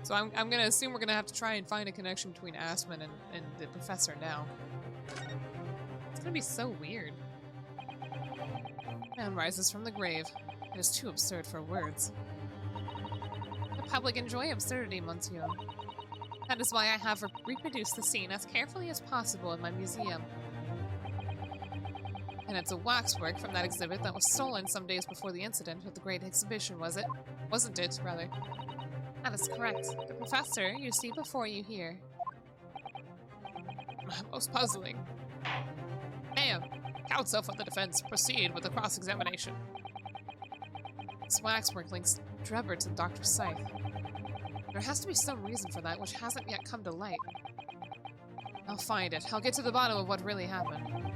So I'm gonna assume we're gonna have to try and find a connection between Aspen and the professor now. It's gonna be so weird. Man rises from the grave. It is too absurd for words. The public enjoy absurdity, Monsieur. That is why I have reproduced the scene as carefully as possible in my museum. And it's a waxwork from that exhibit that was stolen some days before the incident with the great exhibition, was it? Wasn't it, rather? That is correct. The professor you see before you here. Most puzzling. Ma'am, counsel for the defense, proceed with the cross-examination. This waxwork links Drebber to Dr. Scythe. There has to be some reason for that which hasn't yet come to light. I'll find it. I'll get to the bottom of what really happened.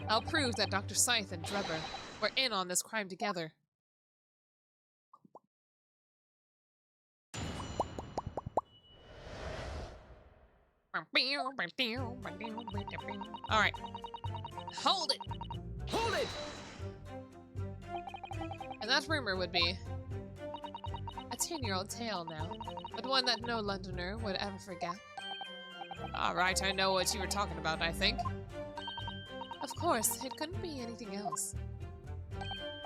I'll prove that Dr. Scythe and Drebber were in on this crime together. Alright. Hold it! Hold it! And that rumor would be a 10-year-old tale now, but one that no Londoner would ever forget. Alright, I know what you were talking about, I think. Of course, it couldn't be anything else.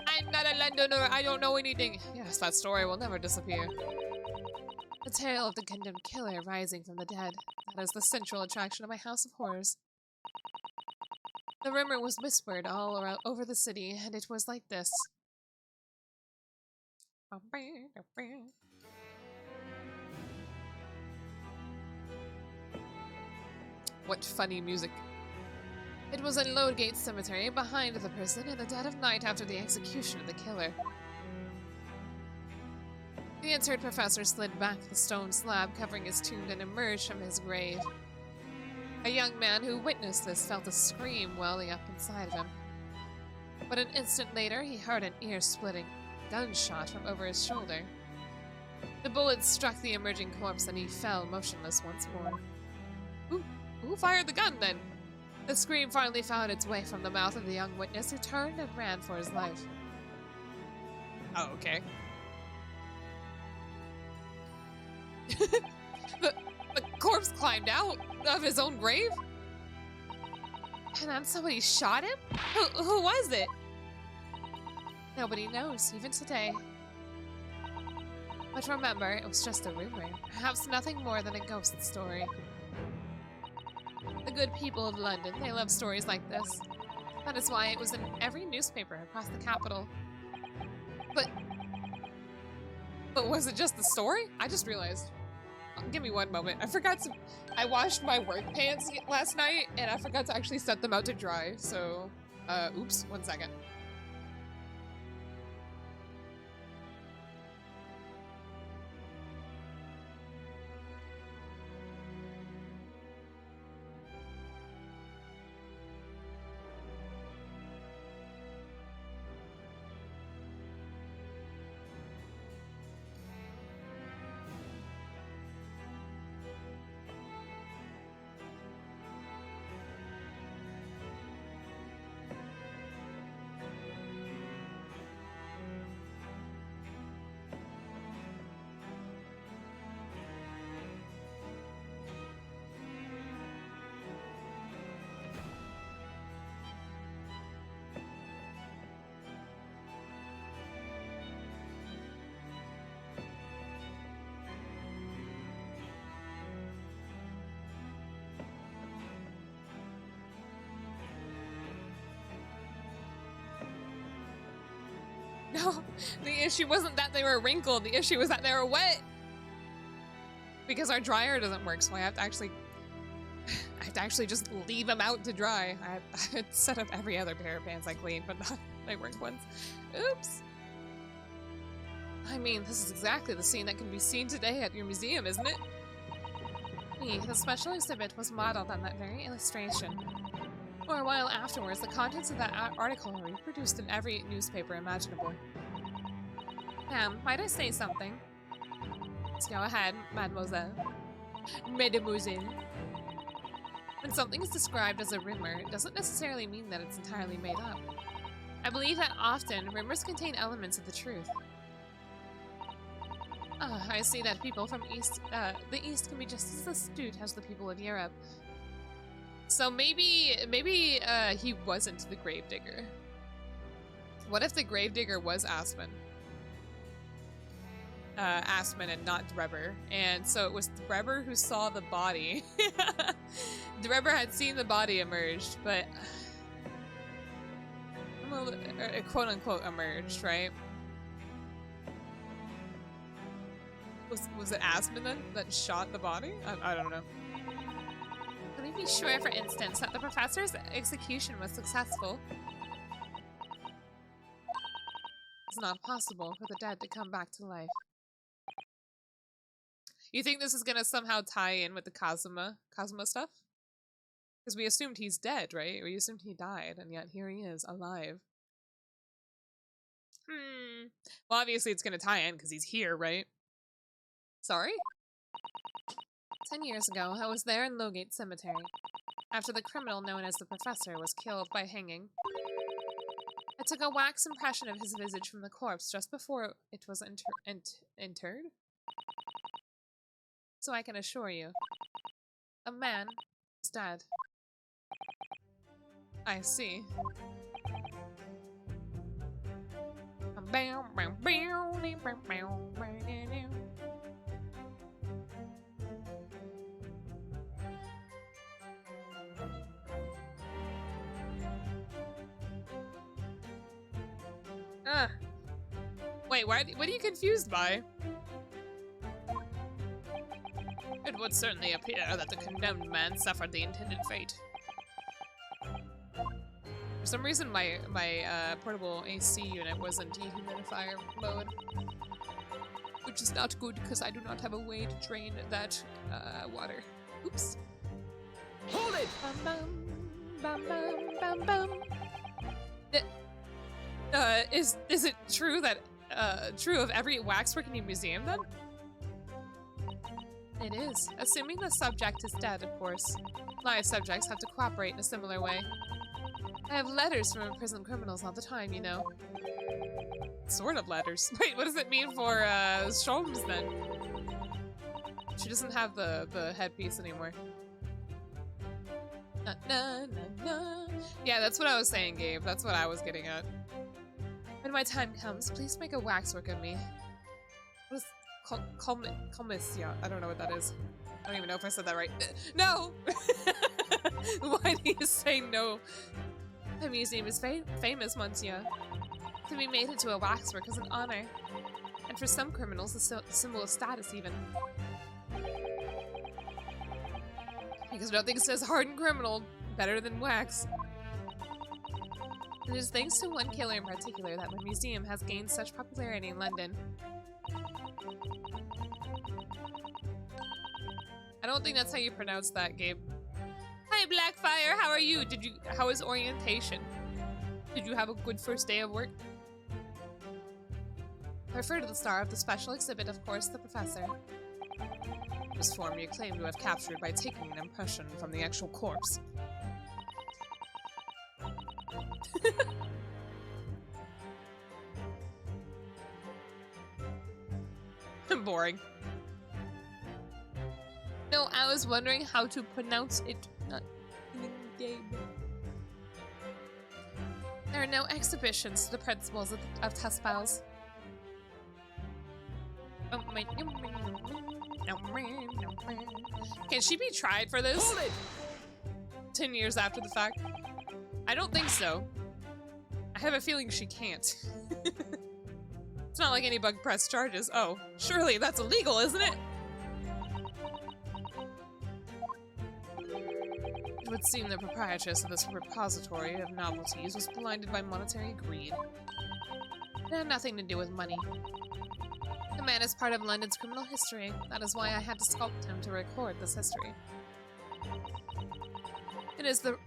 I'm not a Londoner, I don't know anything. Yes, that story will never disappear. The tale of the condemned killer rising from the dead. That is the central attraction of my house of horrors. The rumor was whispered all around over the city, and it was like this. What funny music. It was in Lodgate Cemetery, behind the prison, in the dead of night after the execution of the killer. The interred professor slid back the stone slab covering his tomb and emerged from his grave. A young man who witnessed this felt a scream welling up inside of him. But an instant later, he heard an ear-splitting gunshot from over his shoulder. The bullet struck the emerging corpse and he fell motionless once more. Who fired the gun, then? The scream finally found its way from the mouth of the young witness, who turned and ran for his life. Oh, okay. the corpse climbed out of his own grave? And then somebody shot him? Who was it? Nobody knows, even today. But remember, it was just a rumor. Perhaps nothing more than a ghost story. The good people of London, they love stories like this. That is why it was in every newspaper across the capital. But was it just the story? I just realized. Give me one moment. I washed my work pants last night and I forgot to actually set them out to dry. So, oops, 1 second. No, the issue wasn't that they were wrinkled, the issue was that they were wet. Because our dryer doesn't work, so I have to actually just leave them out to dry. I set up every other pair of pants I cleaned, but not my work ones. Oops. I mean, this is exactly the scene that can be seen today at your museum, isn't it? The special exhibit was modeled on that very illustration. For a while afterwards, the contents of that article were reproduced in every newspaper imaginable. Might I say something? Let's go ahead, mademoiselle. Mademoiselle. When something is described as a rumor, it doesn't necessarily mean that it's entirely made up. I believe that often, rumors contain elements of the truth. I see that people from the East can be just as astute as the people of Europe. So maybe he wasn't the gravedigger. What if the gravedigger was Aspen? Aspen and not Drebber. And so it was Drebber who saw the body. Drebber had seen the body emerged, but quote unquote emerged, right? Was it Aspen then that shot the body? I don't know. Let me be sure, for instance, that the professor's execution was successful. It's not possible for the dead to come back to life. You think this is gonna somehow tie in with the Kazuma stuff? Because we assumed he's dead, right? We assumed he died, and yet here he is, alive. Well, obviously it's gonna tie in because he's here, right? Sorry? 10 years ago, I was there in Lowgate Cemetery, after the criminal known as the Professor was killed by hanging. I took a wax impression of his visage from the corpse just before it was interred? So I can assure you, a man is dead. I see. Wait, what are you confused by? It would certainly appear that the condemned man suffered the intended fate. For some reason, my portable AC unit was in dehumidifier mode, which is not good because I do not have a way to drain that water. Oops. Hold it! Bum, bum, bum, bum, bum. Is it true that true of every waxwork in your museum then? It is, assuming the subject is dead, of course. Live subjects have to cooperate in a similar way. I have letters from imprisoned criminals all the time, you know. Sort of letters. Wait, what does it mean for Sholmes then? She doesn't have the headpiece anymore. Yeah, that's what I was saying, Gabe. That's what I was getting at. When my time comes, please make a waxwork of me. What is Comisia? I don't know what that is. I don't even know if I said that right. No! Why do you say no? The museum is famous, monsieur. To be made into a waxwork is an honor. And for some criminals, a symbol of status, even. Because nothing says hardened criminal better than wax. It is thanks to one killer in particular that my museum has gained such popularity in London. I don't think that's how you pronounce that, Gabe. Hi, Blackfire. How are you? How was orientation? Did you have a good first day of work? I refer to the star of the special exhibit, of course, the professor. This form you claim to have captured by taking an impression from the actual corpse. Boring. No, I was wondering how to pronounce it. Not Gabe. There are no exhibitions to the principles of test files. Can she be tried for this? 10 years after the fact? I don't think so. I have a feeling she can't. It's not like any bug press charges. Oh, surely that's illegal, isn't it? It would seem the proprietress of this repository of novelties was blinded by monetary greed. It had nothing to do with money. The man is part of London's criminal history. That is why I had to sculpt him to record this history. It is the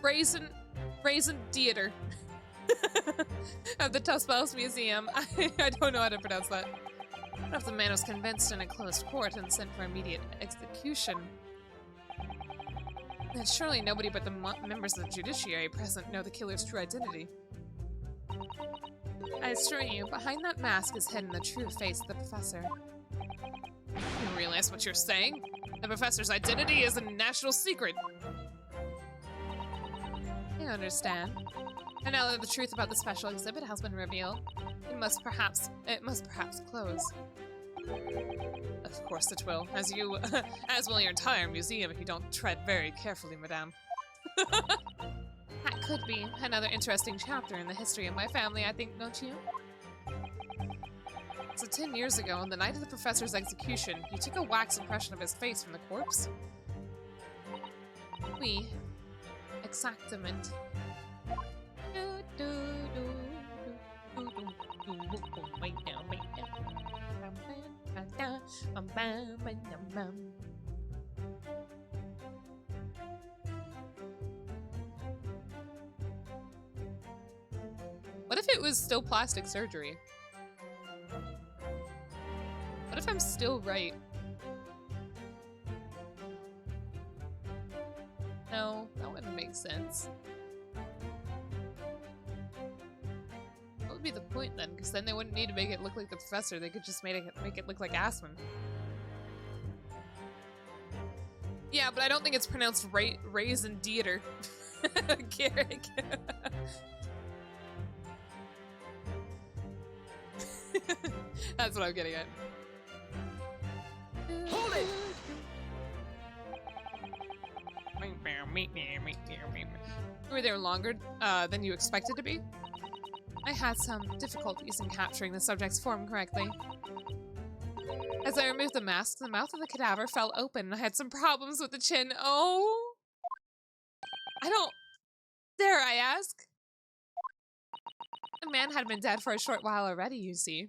brazen theater of the Tuspels Museum. I don't know how to pronounce that. But if the man was convinced in a closed court and sent for immediate execution, then surely nobody but the members of the judiciary present know the killer's true identity. I assure you, behind that mask is hidden the true face of the professor. You realize what you're saying? The professor's identity is a national secret. I understand. And now that the truth about the special exhibit has been revealed, it must perhaps close. Of course it will, as will your entire museum if you don't tread very carefully, madame. That could be another interesting chapter in the history of my family, I think, don't you? So 10 years ago, on the night of the professor's execution, you took a wax impression of his face from the corpse? Oui. Exactement. What if it was still plastic surgery? What if I'm still right? No, that wouldn't make sense. What would be the point then? Because then they wouldn't need to make it look like the professor. They could just make it look like Aspen. Yeah, but I don't think it's pronounced raisin theater. Garrick. That's what I'm getting at. Hold it! You were there longer than you expected to be? I had some difficulties in capturing the subject's form correctly. As I removed the mask, the mouth of the cadaver fell open and I had some problems with the chin. Oh! I don't dare I ask? The man had been dead for a short while already, you see.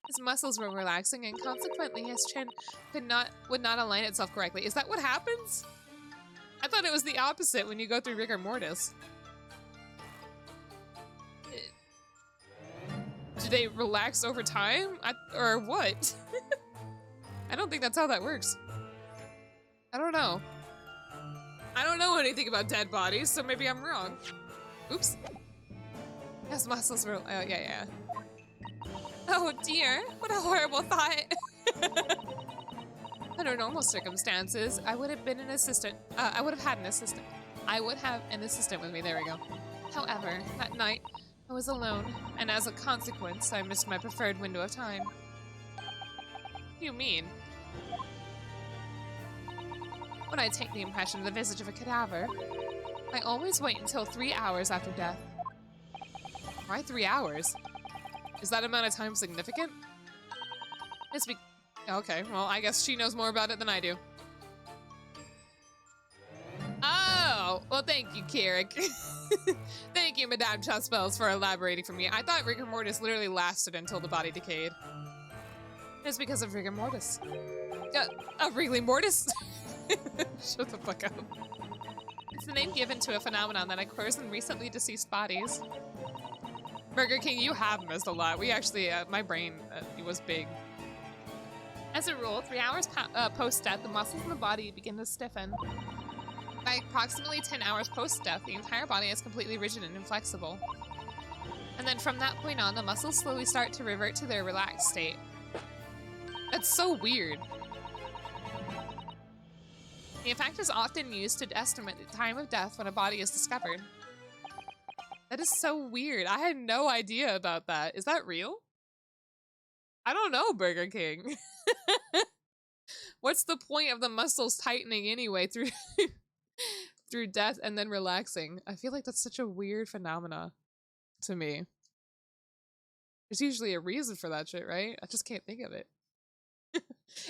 His muscles were relaxing and consequently his chin would not align itself correctly. Is that what happens? I thought it was the opposite when you go through Rigor Mortis. Do they relax over time? Or what? I don't think that's how that works. I don't know. I don't know anything about dead bodies, so maybe I'm wrong. Oops. His muscles were, yeah. Oh dear, what a horrible thought. Under normal circumstances, I would have been an assistant. I would have had an assistant. I would have an assistant with me, there we go. However, that night, I was alone, and as a consequence, I missed my preferred window of time. What do you mean? When I take the impression of the visage of a cadaver, I always wait until 3 hours after death. Why 3 hours? Is that amount of time significant? It's okay, well, I guess she knows more about it than I do. Oh, well, thank you, Kirik. Thank you, Madame Chespels, for elaborating for me. I thought Rigor Mortis literally lasted until the body decayed. It's because of Rigor Mortis. Rigor Mortis? Shut the fuck up. It's the name given to a phenomenon that occurs in recently deceased bodies. Burger King, you have missed a lot. We actually, my brain was big. As a rule, 3 hours post-death, the muscles in the body begin to stiffen. By approximately 10 hours post-death, the entire body is completely rigid and inflexible. And then from that point on, the muscles slowly start to revert to their relaxed state. That's so weird. The effect is often used to estimate the time of death when a body is discovered. That is so weird. I had no idea about that. Is that real? I don't know, Burger King. What's the point of the muscles tightening anyway through through death and then relaxing? I feel like that's such a weird phenomena to me. There's usually a reason for that shit, right? I just can't think of it.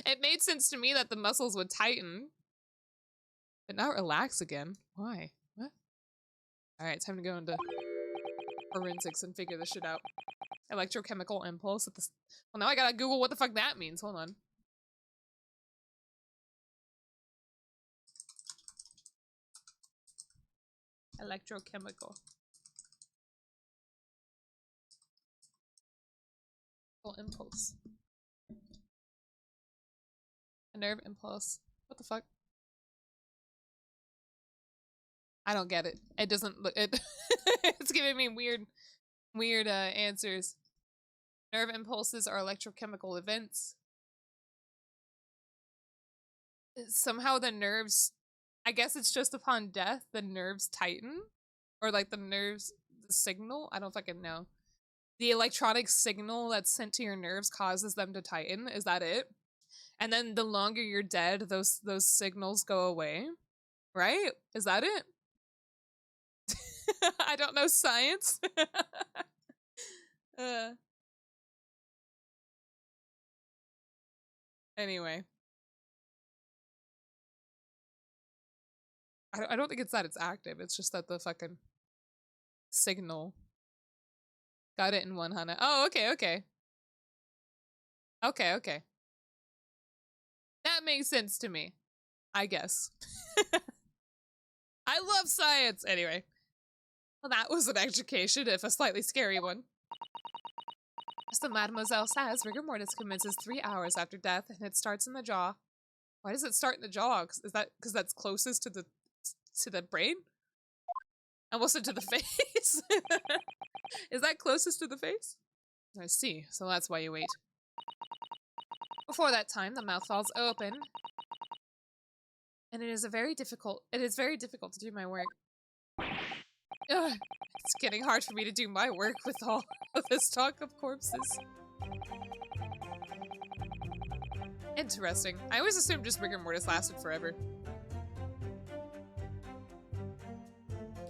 It made sense to me that the muscles would tighten, but not relax again. Why? What? Alright, time to go into forensics and figure this shit out. Electrochemical impulse at the... Well, now I gotta Google what the fuck that means. Hold on. Electrochemical. Impulse. A nerve impulse. What the fuck? I don't get it. It doesn't look it. It's giving me weird answers. Nerve impulses are electrochemical events. Somehow the nerves, I guess it's just upon death the nerves tighten, or like the nerves the signal. I don't fucking know. The electronic signal that's sent to your nerves causes them to tighten. Is that it? And then the longer you're dead, those signals go away, right? Is that it? I don't know science. Anyway. I don't think it's that it's active. It's just that the fucking signal. Got it in one, Hana. Oh, okay, okay. Okay, okay. That makes sense to me. I guess. I love science! Anyway. Well, that was an education, if a slightly scary one. As the Mademoiselle says, Rigor Mortis commences 3 hours after death, and it starts in the jaw. Why does it start in the jaw? Is that because that's closest to the brain? I almost said to the face. Is that closest to the face? I see. So that's why you wait. Before that time, the mouth falls open, and it is very difficult to do my work. Ugh, it's getting hard for me to do my work with all of this talk of corpses. Interesting. I always assumed just Rigor Mortis lasted forever.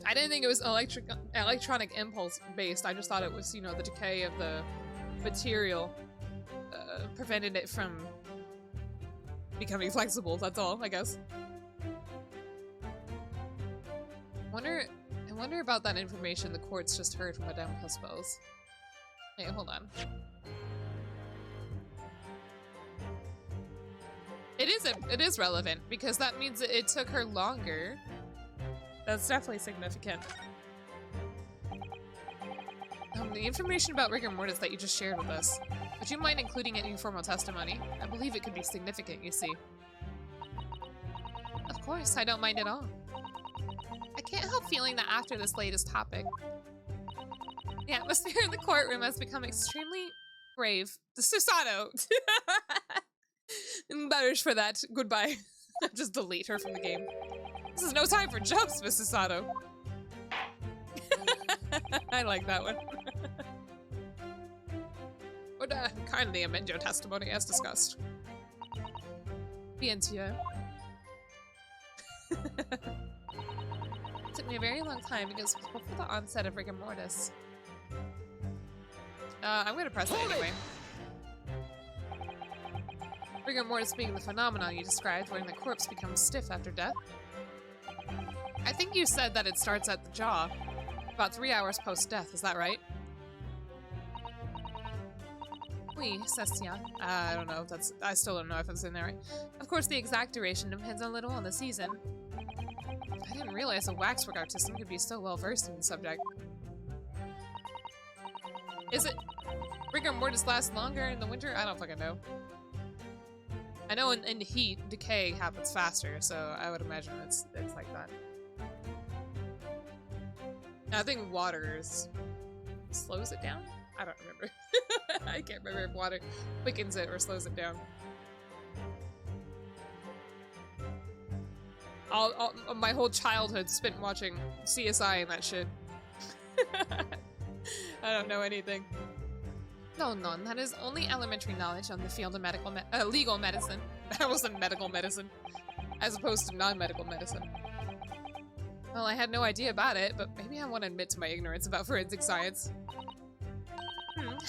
I didn't think it was electronic impulse based. I just thought it was, you know, the decay of the material prevented it from becoming flexible. That's all, I guess. I wonder about that information the courts just heard from Madame Chespels. Hey, hold on. It is relevant because that means that it took her longer. That's definitely significant. The information about Rigor Mortis that you just shared with us, would you mind including it in your formal testimony? I believe it could be significant, you see. Of course, I don't mind at all. I can't help feeling that after this latest topic, the atmosphere in the courtroom has become extremely Brave. The Susato. Betters for that. Goodbye. Just delete her from the game. This is no time for jokes, Miss Susato. I like that one. Would kindly amend your testimony as discussed. Bien sûr. Took me a very long time because before the onset of Rigor Mortis. I'm gonna press it anyway. Rigor Mortis being the phenomenon you described wherein the corpse becomes stiff after death. I think you said that it starts at the jaw, about 3 hours post-death, is that right? Oui, c'est ça. I don't know if that's, I still don't know if it's in there right. Of course, the exact duration depends a little on the season. I didn't realize a waxwork artisan could be so well versed in the subject. Is it Rigor Mortis lasts longer in the winter? I don't fucking know. I know in the heat, decay happens faster, so I would imagine it's like that. I think water slows it down? I don't remember. I can't remember if water quickens it or slows it down. My whole childhood spent watching CSI and that shit. I don't know anything. No, none. That is only elementary knowledge on the field of legal medicine. That wasn't medical medicine. As opposed to non-medical medicine. Well, I had no idea about it, but maybe I want to admit to my ignorance about forensic science.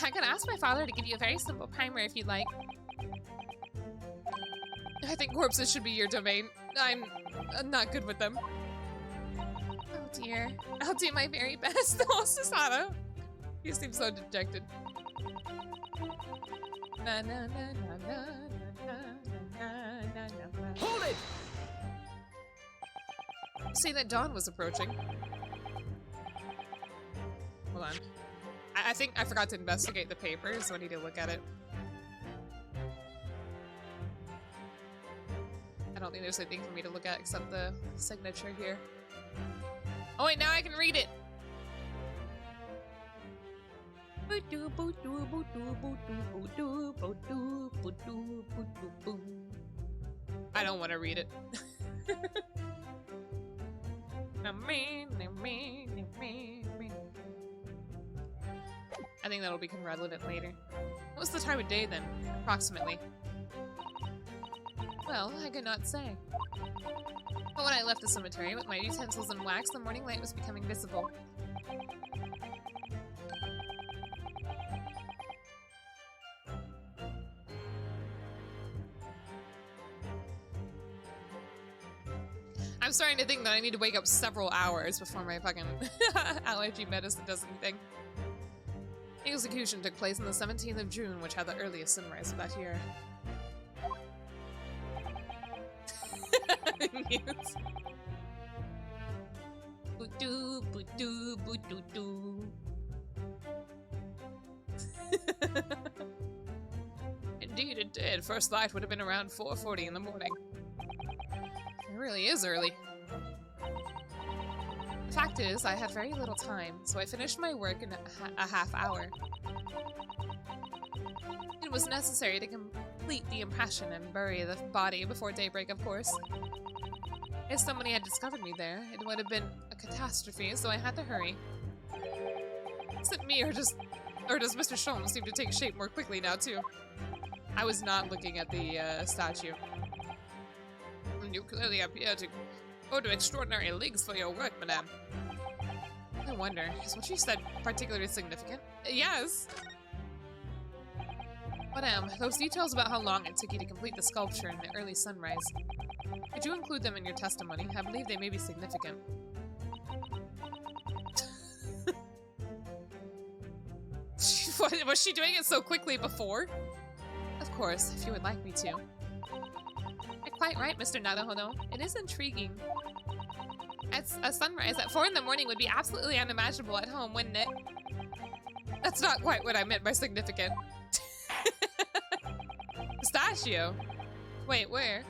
I could ask my father to give you a very simple primer if you'd like. I think corpses should be your domain. I'm not good with them. Oh dear. I'll do my very best. Oh, Susato. You seem so dejected. Na, na, na, na, na, na, na. Hold it! See that dawn was approaching. Hold on. I think I forgot to investigate the paper, so I need to look at it. I don't think there's anything for me to look at except the signature here. Oh wait, now I can read it! I don't want to read it. I think that'll become relevant later. What's the time of day then, approximately? Well, I could not say. But when I left the cemetery with my utensils and wax, the morning light was becoming visible. I'm starting to think that I need to wake up several hours before my fucking allergy medicine does anything. The execution took place on the 17th of June, which had the earliest sunrise of that year. Mute. Boo-doo, boo-doo, boo-doo-doo. Indeed it did. First light would have been around 4:40 in the morning. It really is early. The fact is, I had very little time, so I finished my work in a half hour. It was necessary to complete the impression and bury the body before daybreak, of course. If somebody had discovered me there, it would have been a catastrophe, so I had to hurry. Is it me, or does Mr. Sholmes seem to take shape more quickly now, too? I was not looking at the statue. You clearly appear to go to extraordinary lengths for your work, madame. I wonder, is what you said particularly significant? Yes! Madame, those details about how long it took you to complete the sculpture in the early sunrise, could you include them in your testimony? I believe they may be significant. Was she doing it so quickly before? Of course, if you would like me to. You're quite right, Mr. Naruhodo. It is intriguing. It's a sunrise at 4 in the morning would be absolutely unimaginable at home, wouldn't it? That's not quite what I meant by significant. Pistachio? Wait, where?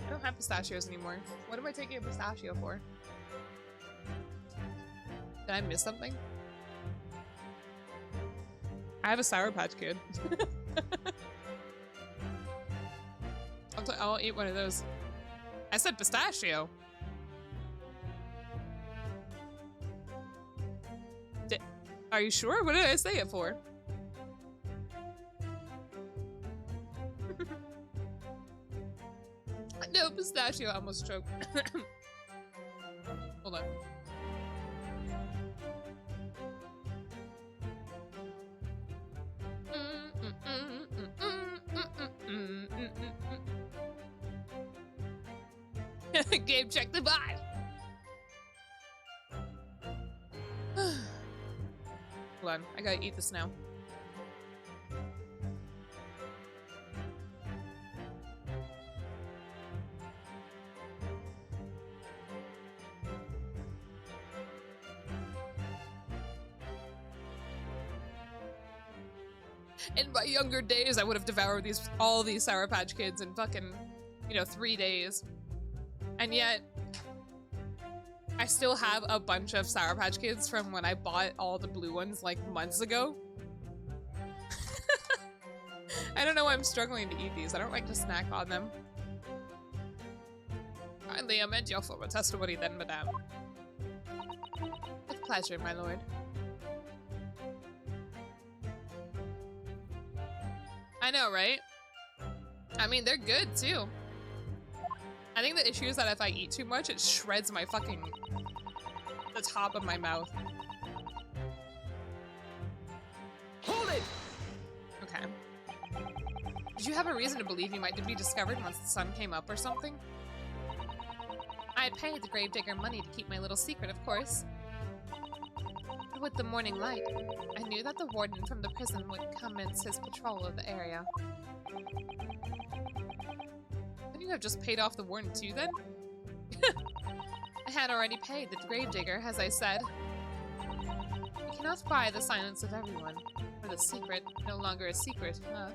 I don't have pistachios anymore. What am I taking a pistachio for? Did I miss something? I have a Sour Patch Kid. I'll eat one of those. I said pistachio. Are you sure? What did I say it for? No, pistachio. I almost choked. Hold on. Gabe, check the vibe. Hold on, I gotta eat this now. In my younger days, I would have devoured all these Sour Patch Kids in fucking, 3 days. And yet, I still have a bunch of Sour Patch Kids from when I bought all the blue ones like months ago. I don't know why I'm struggling to eat these. I don't like to snack on them. Kindly amend your formal testimony then, madame. With pleasure, my lord. I know, right? I mean, they're good, too. I think the issue is that if I eat too much, it shreds my fucking... the top of my mouth. Hold it! Okay. Did you have a reason to believe you might be discovered once the sun came up or something? I had paid the gravedigger money to keep my little secret, of course. But with the morning light, I knew that the warden from the prison would commence his patrol of the area. Couldn't you have just paid off the warden too, then? I had already paid the gravedigger, as I said. You cannot buy the silence of everyone, for the secret no longer a secret, huh?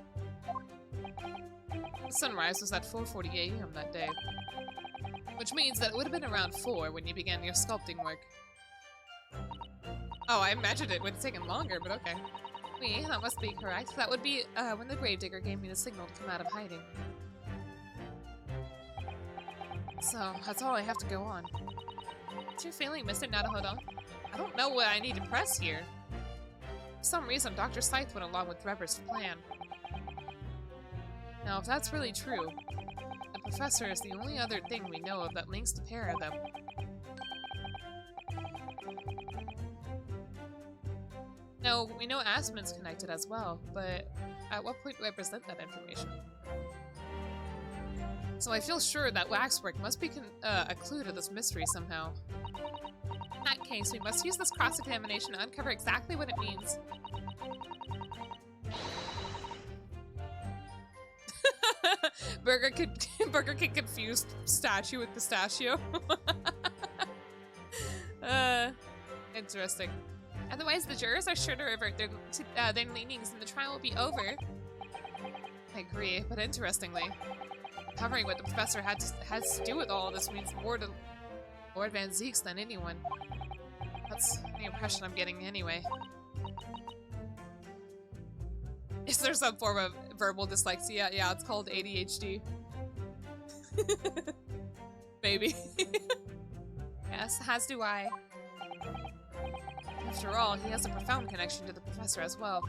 The sunrise was at 4:40 a.m. that day, which means that it would have been around 4 when you began your sculpting work. Oh, I imagined it would have taken longer, but okay. Oui, that must be correct. That would be when the gravedigger gave me the signal to come out of hiding. So, that's all I have to go on. What's your feeling, Mr. Naruhodo? I don't know what I need to press here. For some reason, Dr. Scythe went along with Rever's plan. Now, if that's really true, the professor is the only other thing we know of that links the pair of them. No, we know Aspen's connected as well, but at what point do I present that information? So I feel sure that waxwork must be a clue to this mystery somehow. In that case, we must use this cross-examination to uncover exactly what it means. Burger King confused statue with pistachio. Interesting. Otherwise, the jurors are sure to revert their leanings and the trial will be over. I agree, but interestingly, covering what the professor has to do with all of this means more to Lord Van Zeeks than anyone. That's the impression I'm getting anyway. Is there some form of verbal dyslexia? Yeah, it's called ADHD. Maybe. Yes, as do I. After all, he has a profound connection to the professor as well.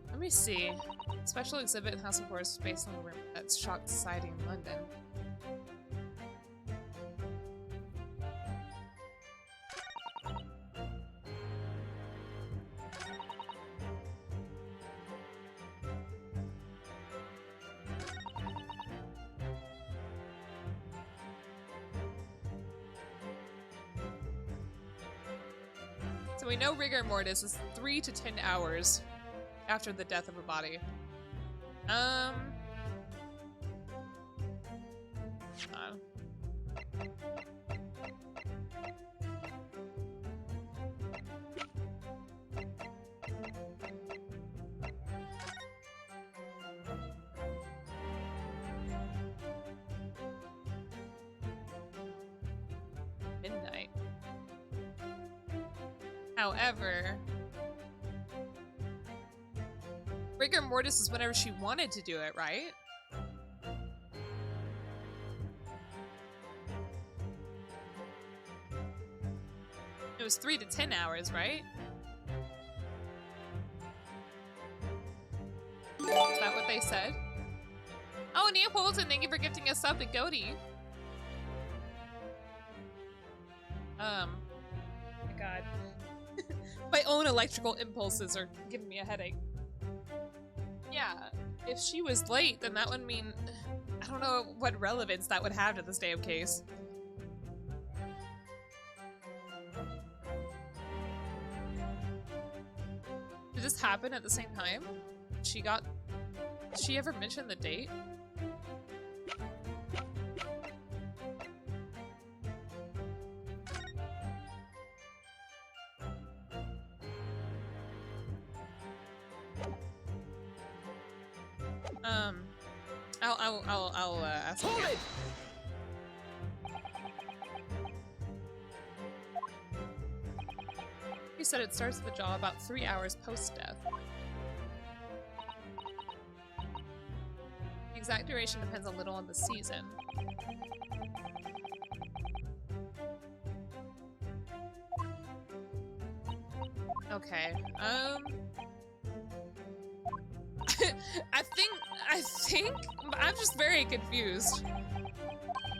Let me see. Special exhibit in House of Horrors based on a room that's shocked society in London. So we know Rigor Mortis is 3 to 10 hours after the death of a body. Midnight. However, Rigor Mortis is whenever she wanted to do it, right? It was 3 to 10 hours, right? Is that what they said? Oh, Neapolitan, thank you for gifting us sub to Goaty. My god. My own electrical impulses are giving me a headache. Yeah, if she was late, then that would mean... I don't know what relevance that would have to this damn case. Did this happen at the same time? Did she ever mention the date? I'll ask Hold again. it! He said it starts the jaw about 3 hours post-death. The exact duration depends a little on the season. Okay, I think I'm just very confused.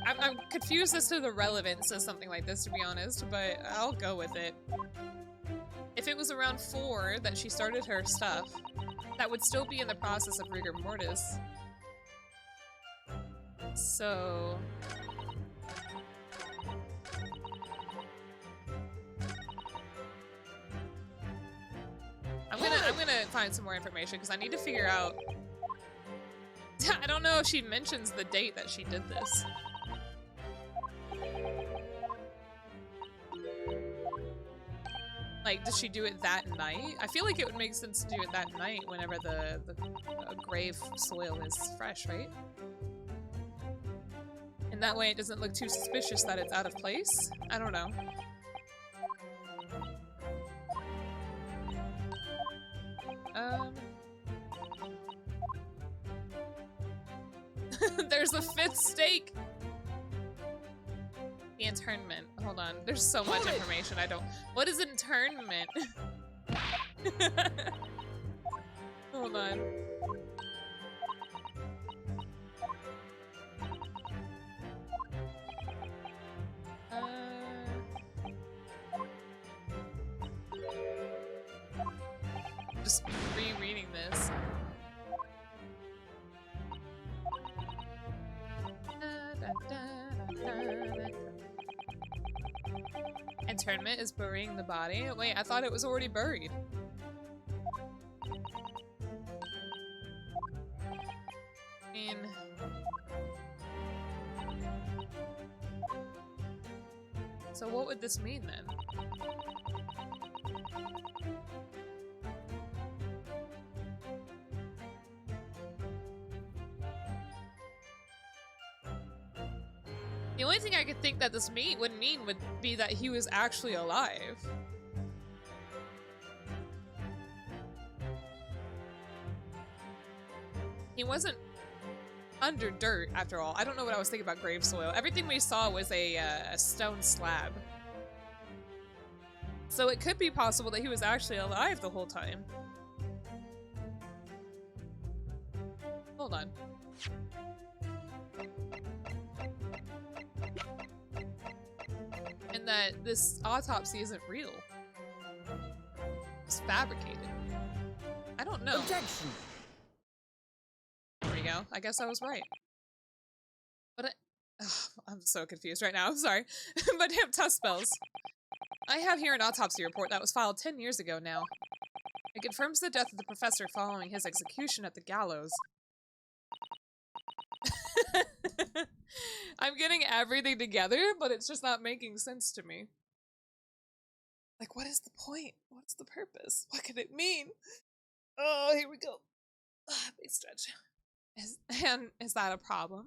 I'm confused as to the relevance of something like this, to be honest, but I'll go with it. If it was around 4 that she started her stuff, that would still be in the process of Rigor Mortis. So... I'm gonna find some more information because I need to figure out... I don't know if she mentions the date that she did this. Like, does she do it that night? I feel like it would make sense to do it that night whenever the grave soil is fresh, right? And that way it doesn't look too suspicious that it's out of place? I don't know. There's a 5th stake! The internment. Hold on. There's so much information I don't... What is internment? Hold on. Just rereading this. Internment is burying the body? Wait, I thought it was already buried. I mean... So what would this mean then? The only thing I could think that this would mean would be that he was actually alive. He wasn't under dirt, after all. I don't know what I was thinking about grave soil. Everything we saw was a stone slab. So it could be possible that he was actually alive the whole time. Hold on. And that this autopsy isn't real. It's fabricated. I don't know. Objection. There we go. I guess I was right. But I'm so confused right now. I'm sorry. But damn tough spells. I have here an autopsy report that was filed 10 years ago now. It confirms the death of the professor following his execution at the gallows. I'm getting everything together, but it's just not making sense to me. Like, what is the point? What's the purpose? What could it mean? Oh, here we go. Big stretch. Is that a problem?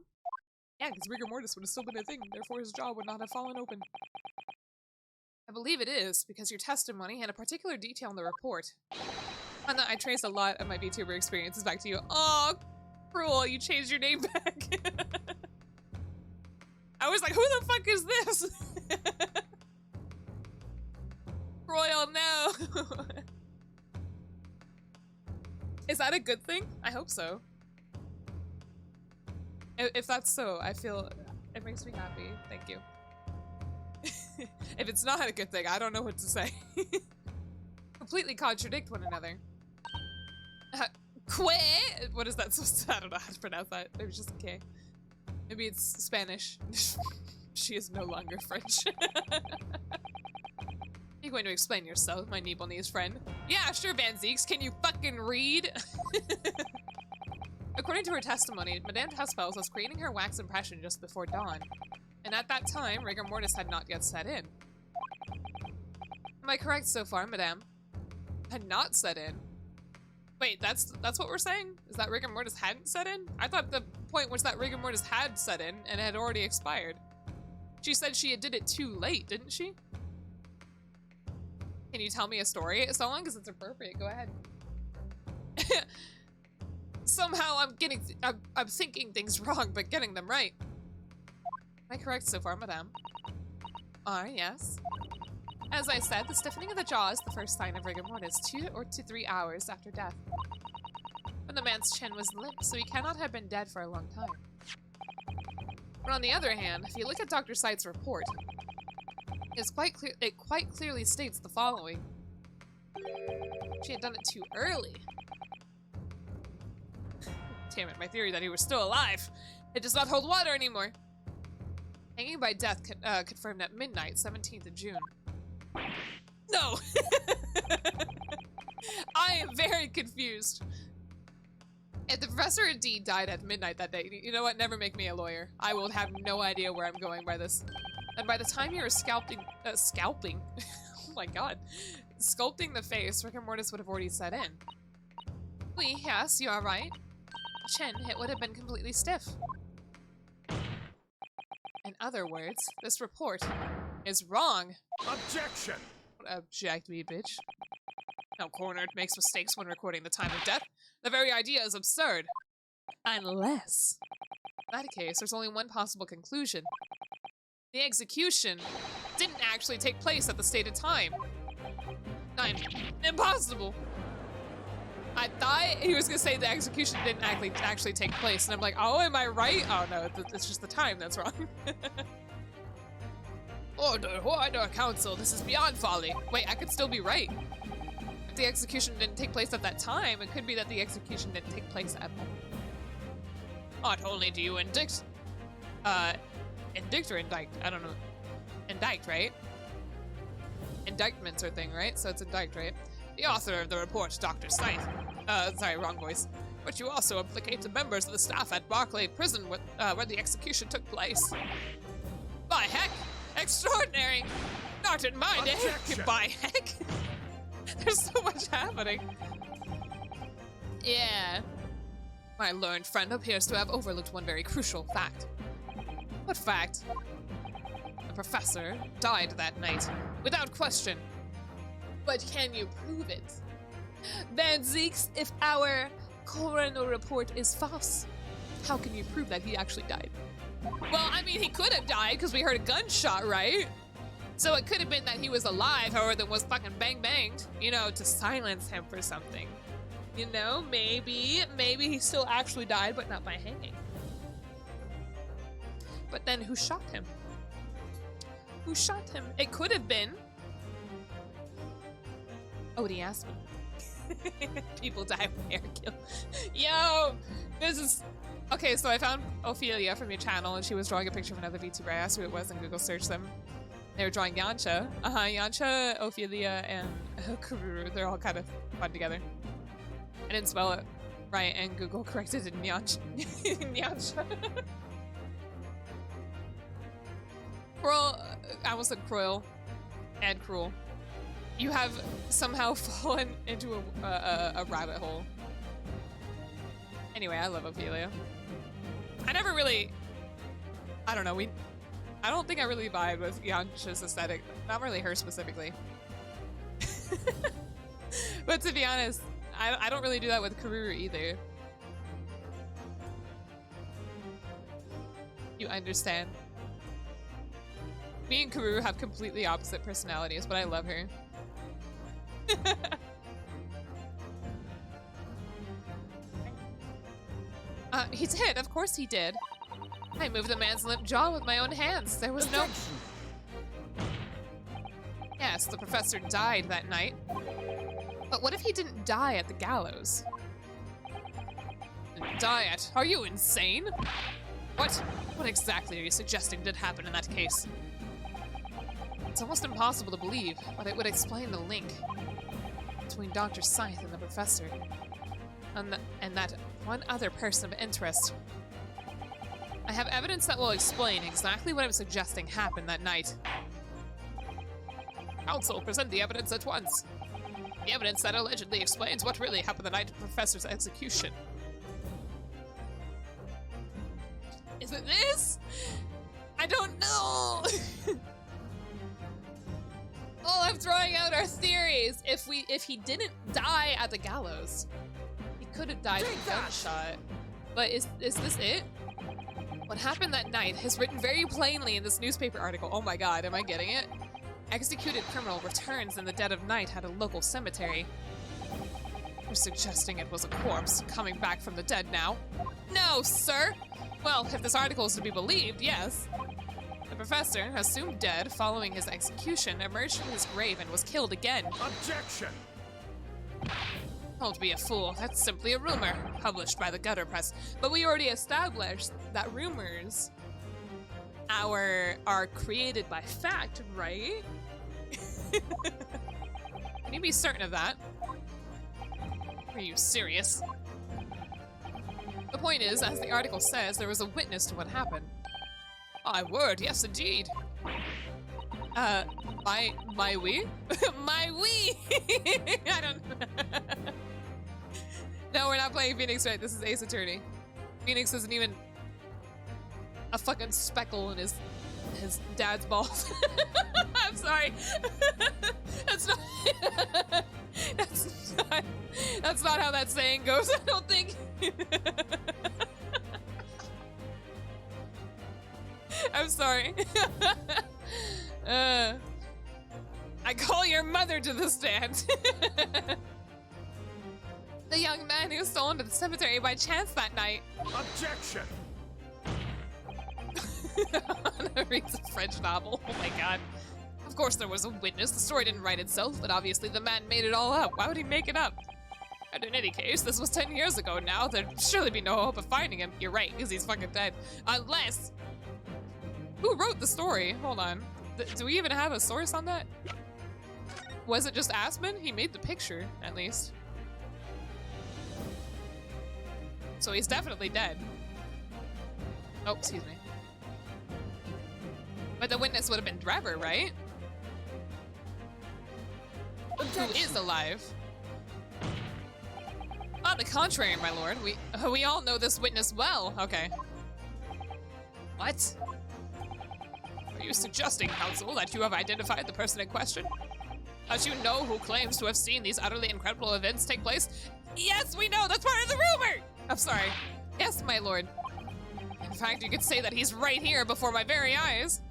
Yeah, because Rigor Mortis would have still been a thing, therefore his jaw would not have fallen open. I believe it is, because your testimony had a particular detail in the report. And I traced a lot of my VTuber experiences back to you. Oh, cruel, you changed your name back. I was like, who the fuck is this? Royal, no. Is that a good thing? I hope so. If that's so, I feel it makes me happy. Thank you. If it's not a good thing, I don't know what to say. Completely contradict one another. Que? What is that supposed to? I don't know how to pronounce that. Maybe just K. Maybe it's Spanish. She is no longer French. You're going to explain yourself, my Neeblenee's friend. Yeah, sure, Van Zeeks. Can you fucking read? According to her testimony, Madame Tuspels was creating her wax impression just before dawn. And at that time, Rigor Mortis had not yet set in. Am I correct so far, Madame? Had not set in? Wait, that's what we're saying? Is that Rigor Mortis hadn't set in? I thought the point was that Rigor Mortis had set in and had already expired. She said she did it too late, didn't she? Can you tell me a story? So long as it's appropriate, go ahead. Somehow I'm thinking things wrong, but getting them right. Am I correct so far, Madame? Yes. As I said, the stiffening of the jaw is the first sign of rigor mortis, 2 to 3 hours after death. But the man's chin was limp, so he cannot have been dead for a long time. But on the other hand, if you look at Dr. Sight's report, it quite clearly states the following. She had done it too early. Damn it, my theory that he was still alive. It does not hold water anymore. Hanging by death confirmed at midnight, 17th of June. No! I am very confused. If the professor indeed died at midnight that day, you know what? Never make me a lawyer. I will have no idea where I'm going by this. And by the time you were scalping? Oh my god. Sculpting the face, rigor mortis would have already set in. Oui, yes, you are right. Chin, it would have been completely stiff. In other words, this report is wrong. Objection! Object me, bitch. No coroner makes mistakes when recording the time of death. The very idea is absurd. Unless, in that case, there's only one possible conclusion. The execution didn't actually take place at the stated time. Impossible. I thought he was gonna say the execution didn't actually take place, and I'm like, oh, am I right? Oh no, it's just the time that's wrong. Order, counsel, this is beyond folly. Wait, I could still be right. If the execution didn't take place at that time, it could be that the execution didn't take place at all. Not only do you indict or indict? I don't know. Indict, right? Indictments are thing, right? So it's indict, right? The author of the report, Dr. Scythe. Sorry, wrong voice. But you also implicate the members of the staff at Barclay Prison where the execution took place. By heck! Extraordinary! Not in my day! By heck! There's so much happening. Yeah. My learned friend appears to have overlooked one very crucial fact. What fact? The professor died that night, without question. But can you prove it? Van Zeeks, if our coroner report is false, how can you prove that he actually died? Well, I mean, he could have died because we heard a gunshot, right? So it could have been that he was alive, however, that was fucking bang-banged, you know, to silence him for something. You know, maybe he still actually died, but not by hanging. But then who shot him? Who shot him? It could have been Odie Aspen. People die when they're killed. Yo, this is... Okay, so I found Ophelia from your channel, and she was drawing a picture of another VTuber. I asked who it was, and Google searched them. They were drawing Yancha. Yancha, Ophelia, and Kururu. They're all kind of fun together. I didn't spell it right, and Google corrected it in Yancha. Yancha. Cruel, I almost said cruel. And cruel. You have somehow fallen into a rabbit hole. Anyway, I love Ophelia. I never really... I don't know, I don't think I really vibe with Yancha's aesthetic. Not really her specifically. But to be honest, I don't really do that with Karuru either. You understand. Me and Karuru have completely opposite personalities, but I love her. He did. Of course he did. I moved the man's limp jaw with my own hands. There was no... Yes, the professor died that night. But what if he didn't die at the gallows? Didn't die at... Are you insane? What? What exactly are you suggesting did happen in that case? It's almost impossible to believe, but it would explain the link between Dr. Scythe and the professor. And that one other person of interest. I have evidence that will explain exactly what I'm suggesting happened that night. Council, present the evidence at once. The evidence that allegedly explains what really happened the night of the professor's execution. Is it this? I don't know. Oh, I'm throwing out our theories. If he didn't die at the gallows, he could have died from a gunshot. But is this it? What happened that night is written very plainly in this newspaper article. Oh my god, am I getting it? Executed criminal returns in the dead of night at a local cemetery. You're suggesting it was a corpse coming back from the dead now? No, sir! Well, if this article is to be believed, yes. The professor, assumed dead following his execution, emerged from his grave and was killed again. Objection! Don't be a fool. That's simply a rumor, published by the gutter press. But we already established that rumors are created by fact, right? Can you be certain of that? Are you serious? The point is, as the article says, there was a witness to what happened. My word, yes indeed. My we? My we! I don't... No, we're not playing Phoenix right, this is Ace Attorney. Phoenix isn't even a fucking speckle in his dad's balls. I'm sorry. That's not how that saying goes, I don't think. I'm sorry. I call your mother to the stand. The young man who was stolen to the cemetery by chance that night. Objection! Anna reads a French novel. Oh my god. Of course there was a witness. The story didn't write itself, but obviously the man made it all up. Why would he make it up? And in any case, this was 10 years ago now. There'd surely be no hope of finding him. You're right, because he's fucking dead. Unless... Who wrote the story? Hold on. Do we even have a source on that? Was it just Aspen? He made the picture, at least. So he's definitely dead. Oh, excuse me. But the witness would have been Trevor, right? Who is alive? On the contrary, my lord, we all know this witness well. Okay. What? Are you suggesting, counsel, that you have identified the person in question? That you know who claims to have seen these utterly incredible events take place? Yes, we know! That's part of the rumor! I'm sorry. Yes, my lord. In fact, you could say that he's right here before my very eyes.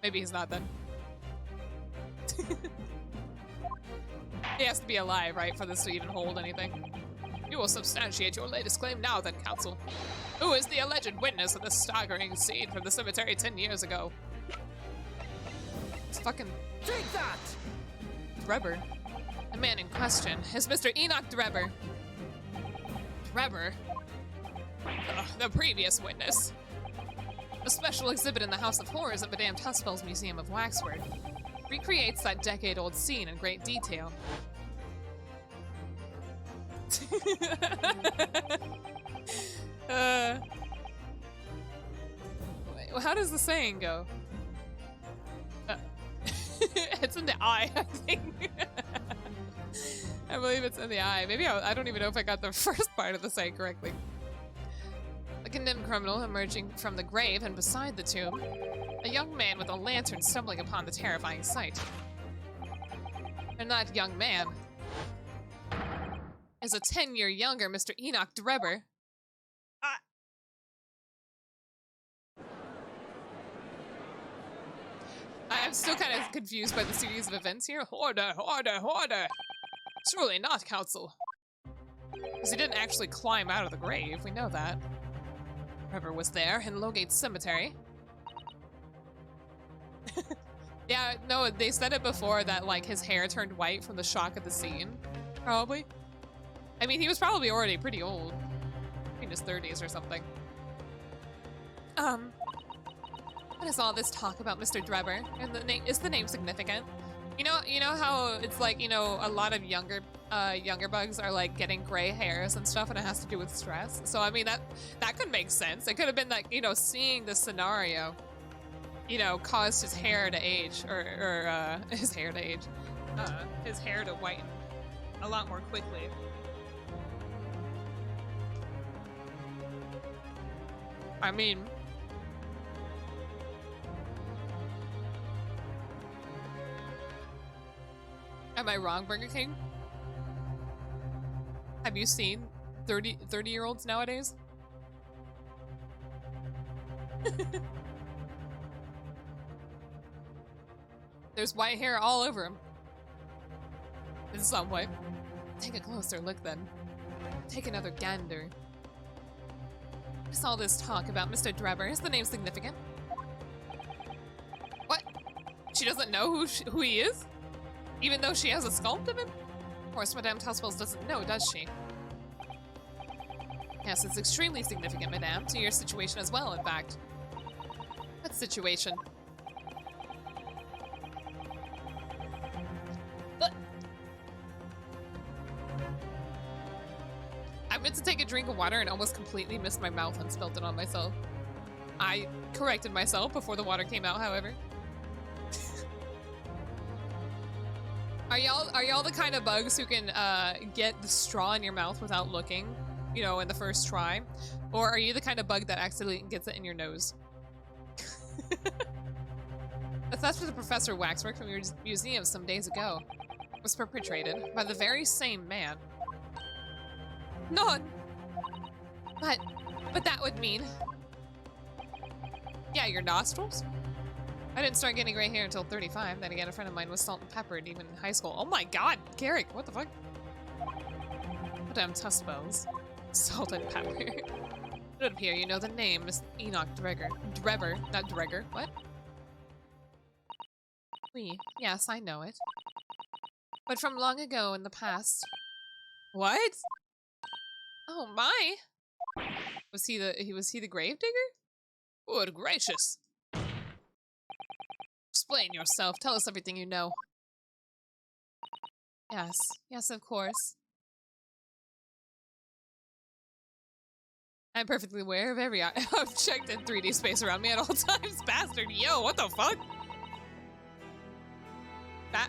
Maybe he's not then. He has to be alive, right, for this to even hold anything. You will substantiate your latest claim now then, counsel. Who is the alleged witness of the staggering scene from the cemetery 10 years ago? It's fucking... Take that! Drebber. The man in question is Mr. Enoch Drebber. Drebber? The previous witness. A special exhibit in the House of Horrors at Madame Tussfell's Museum of Waxwork recreates that decade-old scene in great detail. How does the saying go? It's in the eye, I think. I believe it's in the eye. Maybe I don't even know if I got the first part of the saying correctly. A condemned criminal emerging from the grave, and beside the tomb, a young man with a lantern stumbling upon the terrifying sight. And that young man is a 10-year younger Mr. Enoch Drebber. I'm still kind of confused by the series of events here. Order, order, order! Surely not, Council. Because he didn't actually climb out of the grave, we know that. Drebber was there in Lowgate Cemetery. Yeah, no, they said it before that, like, his hair turned white from the shock of the scene. Probably. I mean, he was probably already pretty old. In his 30s or something. What is all this talk about Mr. Drebber? And is the name significant? You know how it's like, you know, a lot of younger bugs are like getting gray hairs and stuff, and it has to do with stress. So I mean that could make sense. It could have been like, you know, seeing the scenario, you know, caused his hair to age, or his hair to whiten a lot more quickly. I mean, am I wrong, Burger King? Have you seen 30-year-olds nowadays? There's white hair all over him. In some way. Take a closer look then. Take another gander. What is all this talk about Mr. Drebber? Is the name significant? What? She doesn't know who he is? Even though she has a sculpt of him? Of course, Madame Tusswells doesn't know, does she? Yes, it's extremely significant, Madame, to your situation as well, in fact. What situation? I meant to take a drink of water and almost completely missed my mouth and spilled it on myself. I corrected myself before the water came out, however. Are y'all the kind of bugs who can get the straw in your mouth without looking, you know, in the first try? Or are you the kind of bug that accidentally gets it in your nose? The theft of the Professor waxwork from your museum some days ago was perpetrated by the very same man. None! But that would mean... Yeah, your nostrils? I didn't start getting gray hair until 35. Then again, a friend of mine was salt and peppered even in high school. Oh my god, Garrick, what the fuck? Madame Tusswells. Salt and pepper. It would appear you know the name, Miss Enoch Drebber. Drebber, not Dregger. What? Oui, yes, I know it. But from long ago in the past. What? Oh my! Was he the gravedigger? Good gracious! Explain yourself. Tell us everything you know. Yes. Yes, of course. I'm perfectly aware of every object in 3D space around me at all times. Bastard, yo, what the fuck?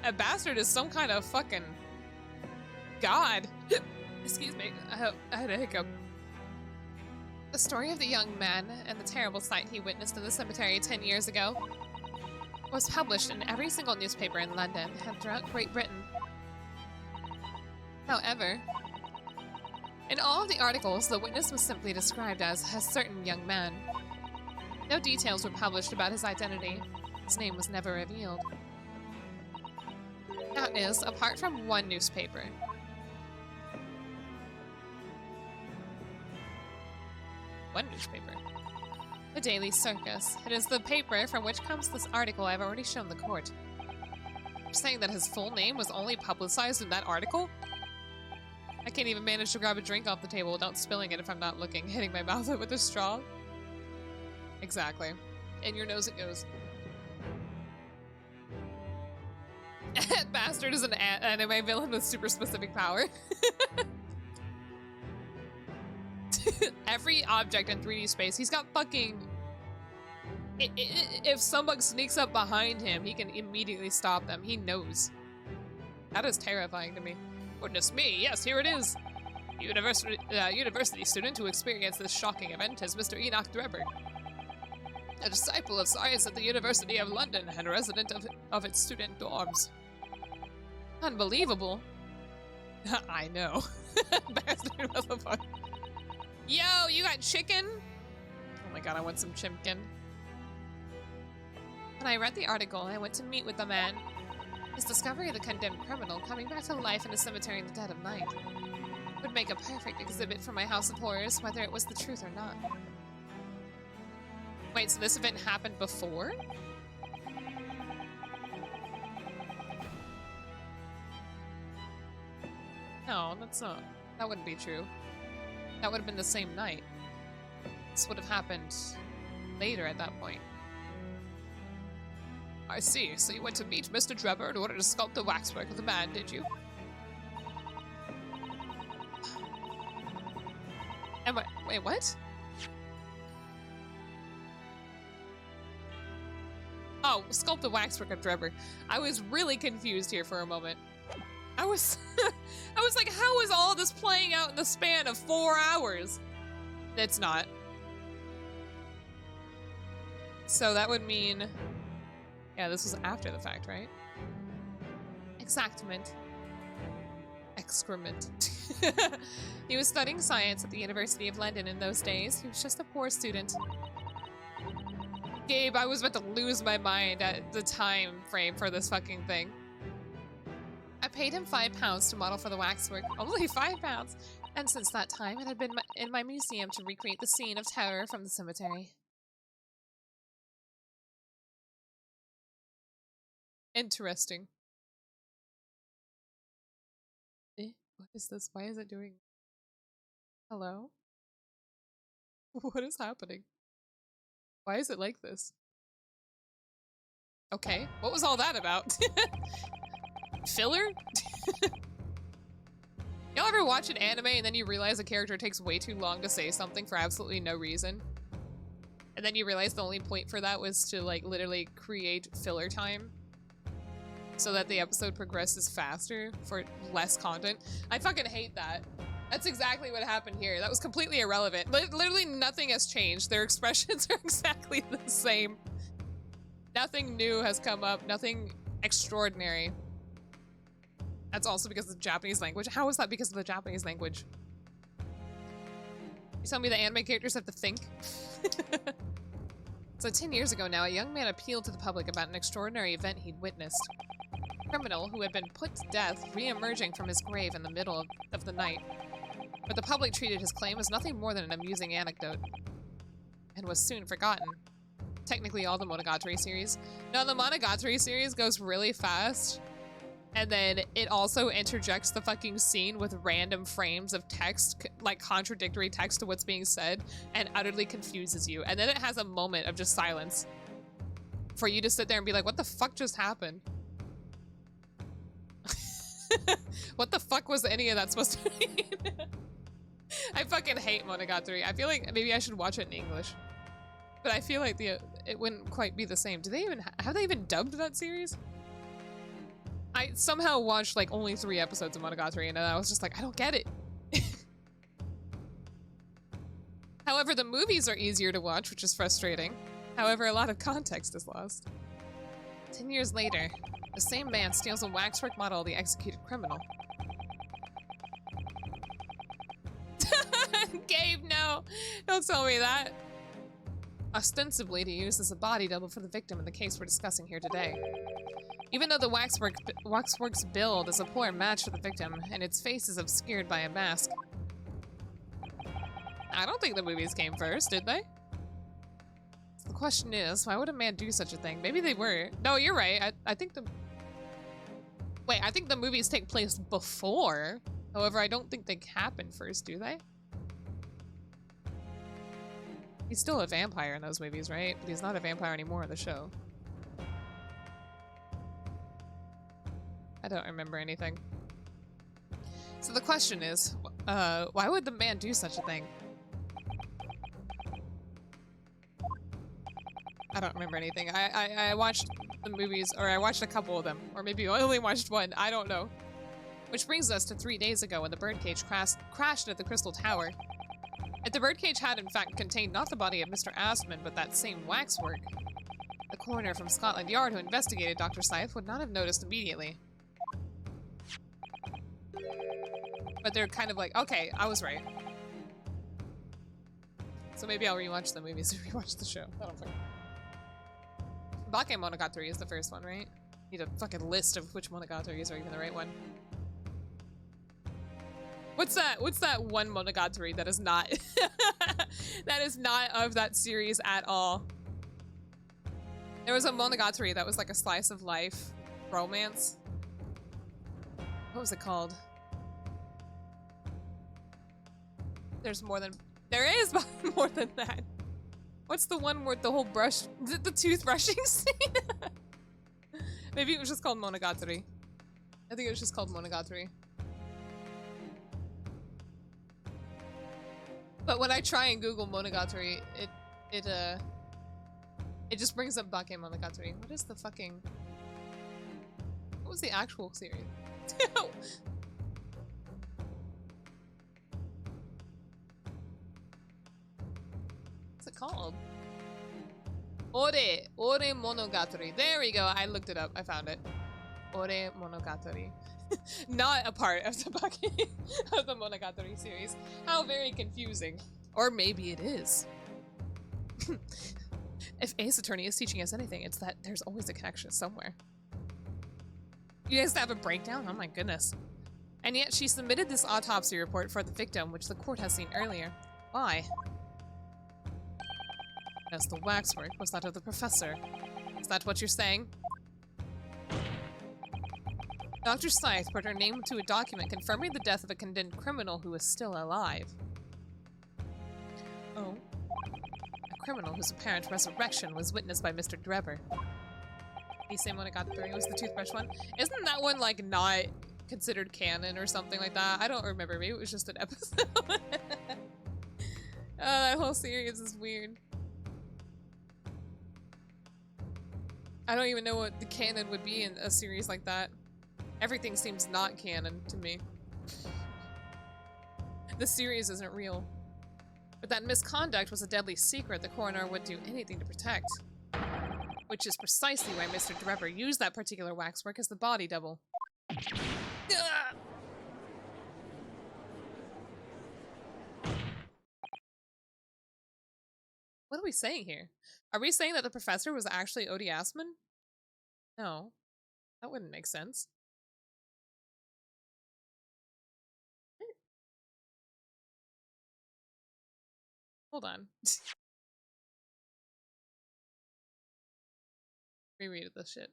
A bastard is some kind of fucking god. Excuse me, I had a hiccup. The story of the young man and the terrible sight he witnessed in the cemetery 10 years ago was published in every single newspaper in London and throughout Great Britain. However, in all of the articles, the witness was simply described as a certain young man. No details were published about his identity. His name was never revealed. That is, apart from one newspaper. One newspaper. The Daily Circus. It is the paper from which comes this article I've already shown the court. You're saying that his full name was only publicized in that article? I can't even manage to grab a drink off the table without spilling it if I'm not looking, hitting my mouth with a straw. Exactly. In your nose it goes. Bastard is an anime villain with super specific power. Every object in 3D space, he's got fucking... If some bug sneaks up behind him, he can immediately stop them. He knows. That is terrifying to me. Goodness me, yes, here it is. University student who experienced this shocking event is Mr. Enoch Drebber. A disciple of science at the University of London and a resident of its student dorms. Unbelievable. I know. Bastard motherfucker. Yo, you got chicken? Oh my god, I want some chimkin. When I read the article, I went to meet with the man. His discovery of the condemned criminal coming back to life in a cemetery in the dead of night would make a perfect exhibit for my house of horrors, whether it was the truth or not. Wait, so this event happened before? No, that's not. That wouldn't be true. That would have been the same night. This would have happened later at that point. I see. So you went to meet Mr. Drebber in order to sculpt the waxwork of the man, did you? Wait, what? Oh, sculpt the waxwork of Drebber. I was really confused here for a moment. I was like, how is all this playing out in the span of 4 hours? It's not. So that would mean, yeah, this was after the fact, right? Exactament. Excrement. He was studying science at the University of London in those days. He was just a poor student. Gabe, I was about to lose my mind at the time frame for this fucking thing. I paid him £5 to model for the waxwork. Only £5. And since that time, it had been in my museum to recreate the scene of terror from the cemetery. Interesting. What is this? Why is it doing? Hello? What is happening? Why is it like this? Okay, what was all that about? Filler? Y'all ever watch an anime and then you realize a character takes way too long to say something for absolutely no reason? And then you realize the only point for that was to, like, literally create filler time so that the episode progresses faster for less content. I fucking hate that. That's exactly what happened here. That was completely irrelevant. Literally nothing has changed. Their expressions are exactly the same. Nothing new has come up. Nothing extraordinary. That's also because of the Japanese language. How is that because of the Japanese language? You tell me the anime characters have to think? So 10 years ago now, a young man appealed to the public about an extraordinary event he'd witnessed. A criminal who had been put to death re-emerging from his grave in the middle of the night. But the public treated his claim as nothing more than an amusing anecdote. And was soon forgotten. Technically all the Monogatari series. No, the Monogatari series goes really fast. And then it also interjects the fucking scene with random frames of text, like contradictory text to what's being said, and utterly confuses you. And then it has a moment of just silence for you to sit there and be like, what the fuck just happened? What the fuck was any of that supposed to mean? I fucking hate Monogatari. I feel like maybe I should watch it in English. But I feel like it wouldn't quite be the same. Do they even have they even dubbed that series? I somehow watched like only 3 episodes of Monogatari and I was just like, I don't get it. However, the movies are easier to watch, which is frustrating. However, a lot of context is lost. 10 years later, the same man steals a waxwork model of the executed criminal. Gabe, no! Don't tell me that. Ostensibly to use as a body double for the victim in the case we're discussing here today. Even though the waxwork's build is a poor match for the victim, and its face is obscured by a mask. I don't think the movies came first, did they? The question is, why would a man do such a thing? Maybe they were. No, you're right. I think the... Wait, I think the movies take place before. However, I don't think they happen first, do they? He's still a vampire in those movies, right? But he's not a vampire anymore in the show. I don't remember anything. So the question is, why would the man do such a thing? I don't remember anything. I watched the movies, or I watched a couple of them, or maybe I only watched one, I don't know. Which brings us to 3 days ago when the birdcage crashed at the Crystal Tower. If the birdcage had in fact contained not the body of Mr. Aspen, but that same waxwork, the coroner from Scotland Yard who investigated Dr. Scythe would not have noticed immediately. But they're kind of like, okay, I was right. So maybe I'll rewatch the movies or rewatch the show. I don't fucking know. Bakemonogatari is the first one, right? Need a fucking list of which Monogatari are even the right one. What's that? What's that one Monogatari that is not that is not of that series at all? There was a Monogatari that was like a slice of life romance. What was it called? There's more than there is more than that. What's the one where the whole brush, the toothbrushing scene? Maybe it was just called Monogatari. I think it was just called Monogatari. But when I try and Google Monogatari, it just brings up Bakemonogatari. What is the fucking... What was the actual series? What's it called? Ore Monogatari. There we go. I looked it up. I found it. Ore Monogatari. Not a part of the of the Monogatari series. How very confusing. Or maybe it is. If Ace Attorney is teaching us anything, it's that there's always a connection somewhere. You guys have a breakdown? Oh my goodness. And yet she submitted this autopsy report for the victim, which the court has seen earlier. Why? As the waxwork was that of the professor. Is that what you're saying? Dr. Scythe put her name to a document confirming the death of a condemned criminal who is still alive. Oh. A criminal whose apparent resurrection was witnessed by Mr. Drebber. The same one I got through was the toothbrush one. Isn't that one like not considered canon or something like that? I don't remember. Maybe it was just an episode. That whole series is weird. I don't even know what the canon would be in a series like that. Everything seems not canon to me. The series isn't real. But that misconduct was a deadly secret the coroner would do anything to protect. Which is precisely why Mr. Drebber used that particular waxwork as the body double. Ugh! What are we saying here? Are we saying that the professor was actually Odie Aspen? No. That wouldn't make sense. Hold on. Reread this shit.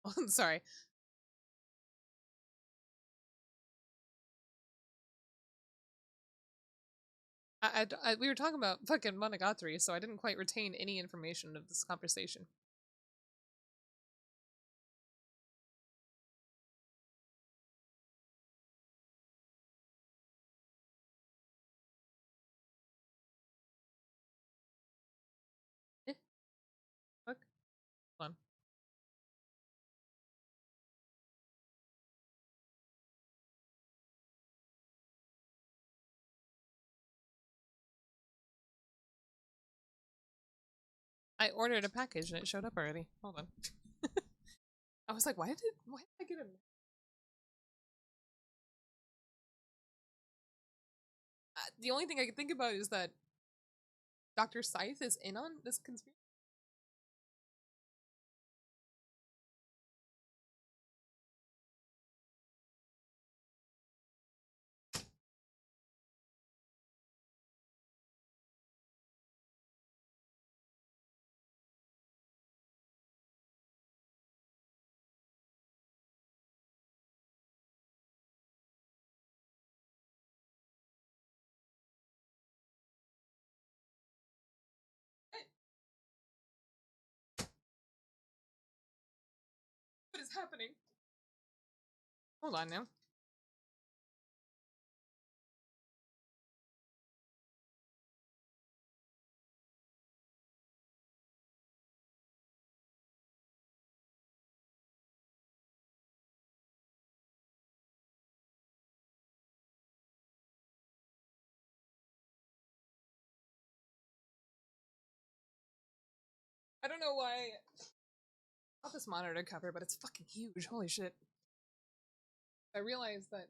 Oh, I'm sorry. We were talking about fucking Monogatari, so I didn't quite retain any information of this conversation. Eh? Fuck. Hold on. I ordered a package and it showed up already. Hold on. I was like, why did I get a... the only thing I can think about is that Dr. Scythe is in on this conspiracy. What is happening? Hold on now. I don't know why. Not this monitor cover, but it's fucking huge. Holy shit. I realized that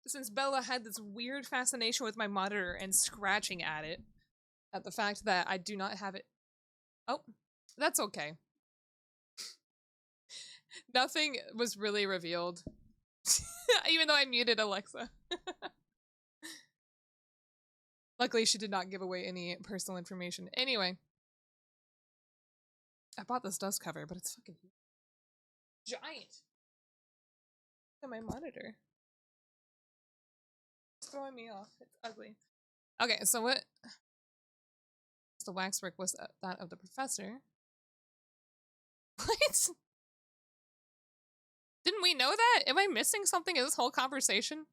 since Bella had this weird fascination with my monitor and scratching at it, at the fact that I do not have it. Oh, that's okay. Nothing was really revealed. Even though I muted Alexa. Luckily, she did not give away any personal information. Anyway. I bought this dust cover, but it's fucking giant. Look at my monitor. It's throwing me off. It's ugly. Okay, so what? The waxwork was that of the professor. What? Didn't we know that? Am I missing something in this whole conversation?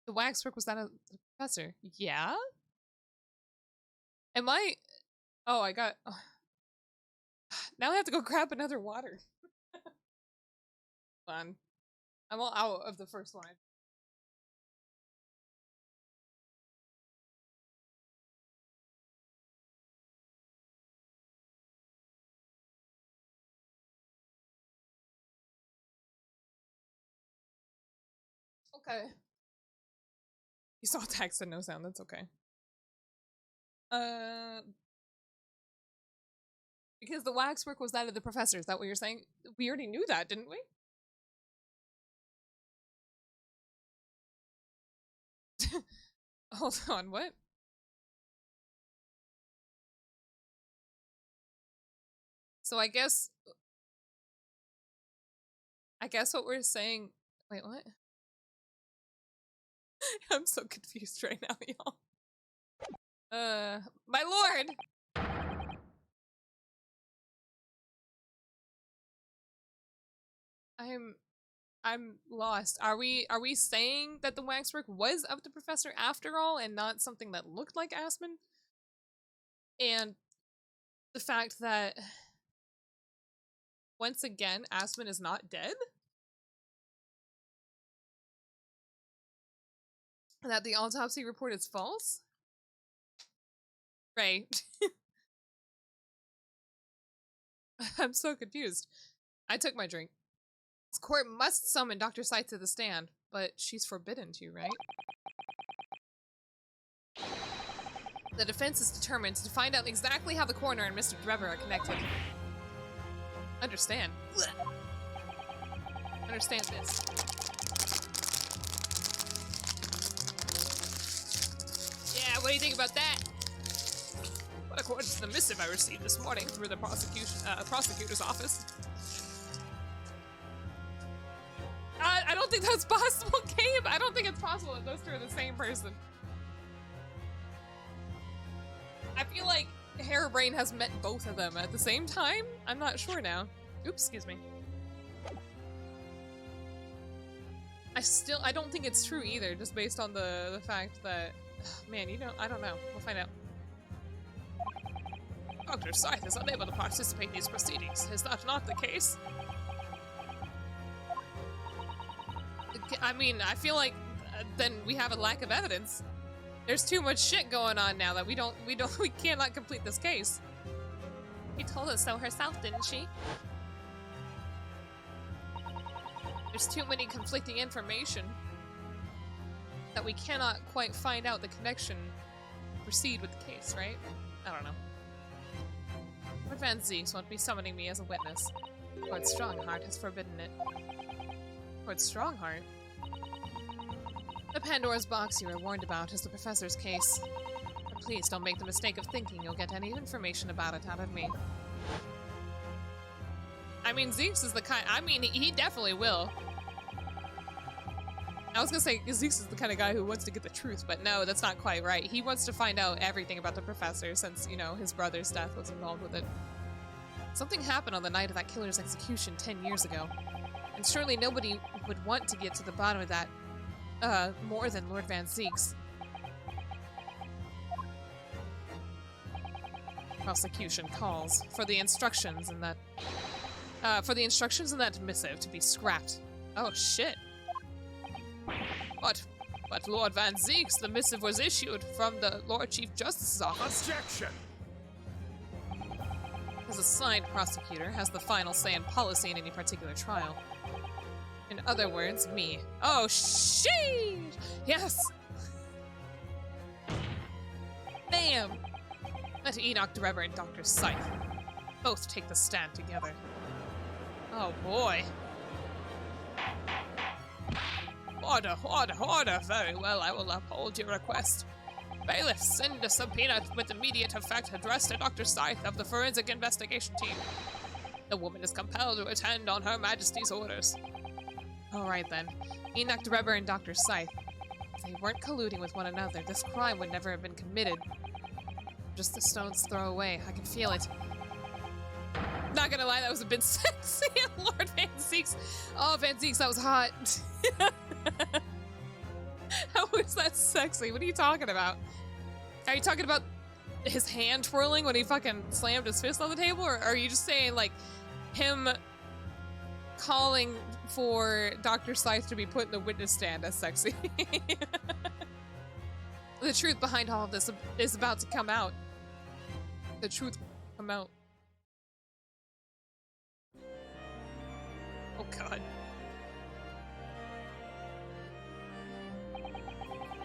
The waxwork was that of the professor. Yeah? Am I... Oh, I got... Oh. Now I have to go grab another water. Fun. I'm all out of the first one. Okay. You saw text and no sound, that's okay. Because the waxwork was that of the professor, is that what you're saying? We already knew that, didn't we? Hold on, what? So I guess what we're saying... Wait, what? I'm so confused right now, y'all. My lord! I'm lost. Are we saying that the waxwork was of the professor after all and not something that looked like Aspen? And the fact that once again Aspen is not dead? That the autopsy report is false? Right. I'm so confused. I took my drink. This court must summon Dr. Sight to the stand, but she's forbidden to, right? The defense is determined to find out exactly how the coroner and Mr. Drever are connected. Understand. Understand this. Yeah, what do you think about that? But according to the missive I received this morning through the prosecutor's office. I don't think that's possible, Gabe. I don't think it's possible that those two are the same person. I feel like Hairbrain has met both of them at the same time. I'm not sure now. Oops, excuse me. I don't think it's true either, just based on the fact that, man, you know, I don't know. We'll find out. Dr. Scythe is unable to participate in these proceedings. Is that not the case? I mean, I feel like then we have a lack of evidence. There's too much shit going on now that we cannot complete this case. She told us so herself, didn't she? There's too many conflicting information that we cannot quite find out the connection to proceed with the case, right? I don't know. Lord Van Zeeks won't be summoning me as a witness. Lord Strongheart has forbidden it. Lord Strongheart? The Pandora's box you were warned about is the professor's case. But please don't make the mistake of thinking you'll get any information about it out of me. I mean, Zeeks is the kind- I mean, he definitely will. I was gonna say, Zeeks is the kind of guy who wants to get the truth, but no, that's not quite right. He wants to find out everything about the professor since, you know, his brother's death was involved with it. Something happened on the night of that killer's execution 10 years ago. And surely nobody would want to get to the bottom of that, more than Lord Van Zeeks. Prosecution calls for the instructions in that, missive to be scrapped. Oh, shit. But Lord Van Zeeks, the missive was issued from the Lord Chief Justice's office. Objection! As assigned prosecutor has the final say in policy in any particular trial. In other words, me. Oh, shit! Yes! Bam! Let Enoch Drebber and Dr. Scythe both take the stand together. Oh, boy. Order, order, order. Very well, I will uphold your request. Bailiff, send a subpoena with immediate effect addressed to Dr. Scythe of the Forensic Investigation Team. The woman is compelled to attend on Her Majesty's orders. Alright then. Enoch Drebber and Dr. Scythe. If they weren't colluding with one another, this crime would never have been committed. Just a stone's throw away. I can feel it. Not gonna lie, that was a bit sexy. Lord Van Zeeks. Oh, Van Zeeks, that was hot. How was that sexy? What are you talking about? Are you talking about his hand twirling when he fucking slammed his fist on the table? Or are you just saying, like, him calling for Dr. Scythe to be put in the witness stand as sexy? The truth behind all of this is about to come out. The truth will come out. Oh god.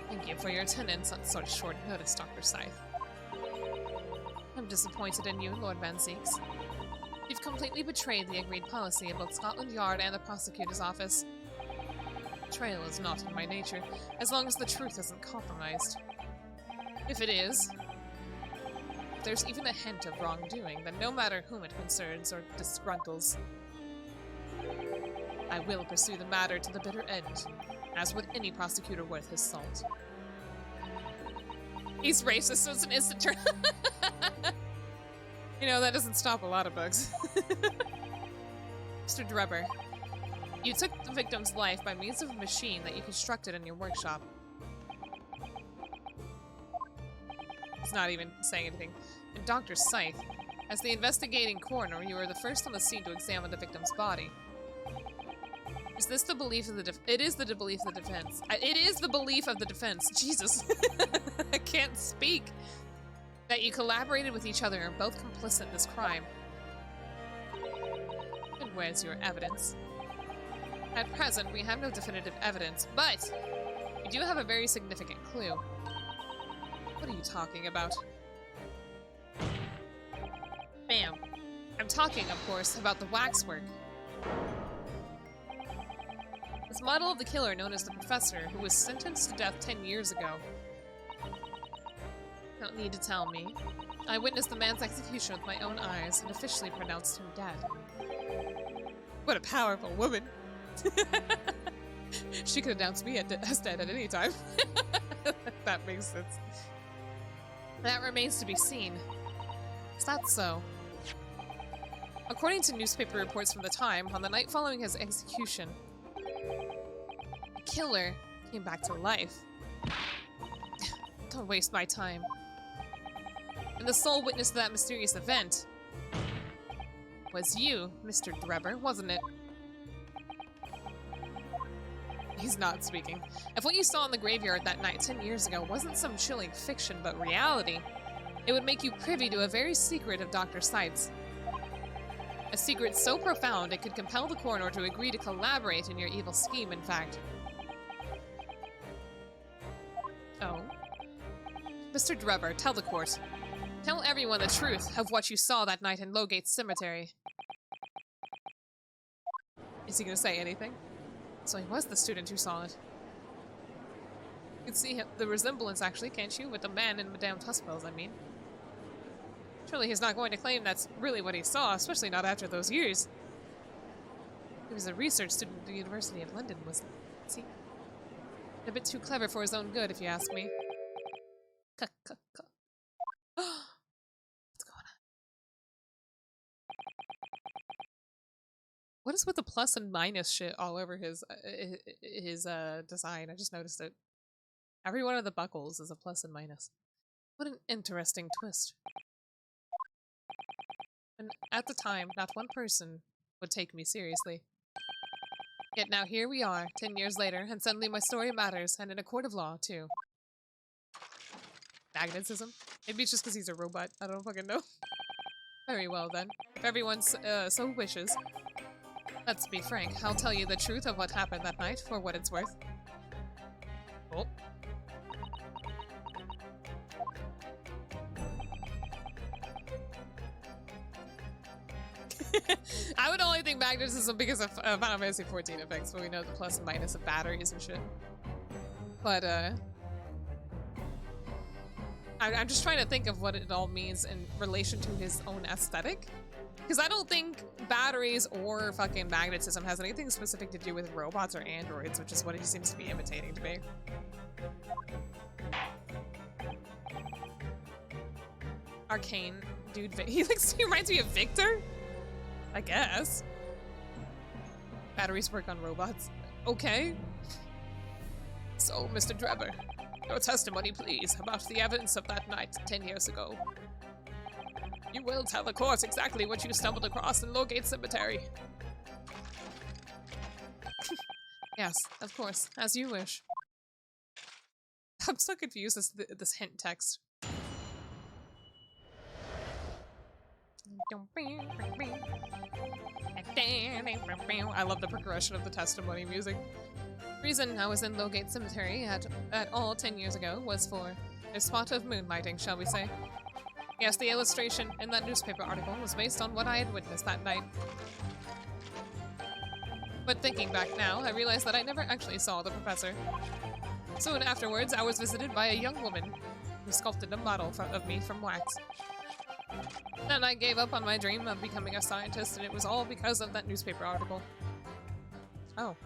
Thank you for your attendance on such short notice, Dr. Scythe. I'm disappointed in you, Lord Van Zeeks. You've completely betrayed the agreed policy of both Scotland Yard and the prosecutor's office. Betrayal is not in my nature, as long as the truth isn't compromised. If it is, if there's even a hint of wrongdoing, then no matter whom it concerns or disgruntles, I will pursue the matter to the bitter end, as would any prosecutor worth his salt. He's racist, so it's an instant turn. You know, that doesn't stop a lot of bugs. Mr. Drebber, you took the victim's life by means of a machine that you constructed in your workshop. He's not even saying anything. And Dr. Scythe, as the investigating coroner, you were the first on the scene to examine the victim's body. Is this the belief of the It is the belief of the defense. It is the belief of the defense. Jesus. I can't speak. That you collaborated with each other and are both complicit in this crime. And where's your evidence? At present, we have no definitive evidence, but we do have a very significant clue. What are you talking about? Bam. I'm talking, of course, about the waxwork. This model of the killer known as the Professor, who was sentenced to death 10 years ago. Don't need to tell me. I witnessed the man's execution with my own eyes and officially pronounced him dead. What a powerful woman. She could announce me as dead at any time. That makes sense. That remains to be seen. Is that so? According to newspaper reports from the time, on the night following his execution, the killer came back to life. Don't waste my time. And the sole witness to that mysterious event was you, Mr. Drebber, wasn't it? He's not speaking. If what you saw in the graveyard that night 10 years ago wasn't some chilling fiction but reality, it would make you privy to a very secret of Dr. Scythe's. A secret so profound it could compel the coroner to agree to collaborate in your evil scheme, in fact. Oh? Mr. Drebber, tell the court. Tell everyone the truth of what you saw that night in Lowgate Cemetery. Is he gonna say anything? So he was the student who saw it. You can see the resemblance, actually, can't you? With the man in Madame Tussauds, I mean. Surely he's not going to claim that's really what he saw, especially not after those years. He was a research student at the University of London, wasn't he? A bit too clever for his own good, if you ask me. What's going on? What is with the plus and minus shit all over his design? I just noticed it. Every one of the buckles is a plus and minus. What an interesting twist. And at the time, not one person would take me seriously. Yet now here we are, 10 years later, and suddenly my story matters, and in a court of law, too. Magnetism? Maybe it's just because he's a robot. I don't fucking know. Very well, then. If everyone so wishes. Let's be frank. I'll tell you the truth of what happened that night, for what it's worth. Oh. I would only think magnetism because of Final Fantasy 14 effects, but we know the plus and minus of batteries and shit. But, I'm just trying to think of what it all means in relation to his own aesthetic. Because I don't think batteries or fucking magnetism has anything specific to do with robots or androids, which is what he seems to be imitating to be. Arcane dude, he reminds me of Victor? I guess. Batteries work on robots. Okay. So, Mr. Drebber, your testimony, please, about the evidence of that night 10 years ago. You will tell the court exactly what you stumbled across in Lowgate Cemetery. Yes, of course, as you wish. I'm so confused as this hint text. I love the progression of the testimony music. Reason I was in Lowgate Cemetery at all 10 years ago was for a spot of moonlighting, shall we say. Yes, the illustration in that newspaper article was based on what I had witnessed that night. But thinking back now, I realized that I never actually saw the professor. Soon afterwards, I was visited by a young woman who sculpted a model of me from wax. Then I gave up on my dream of becoming a scientist, and it was all because of that newspaper article. Oh.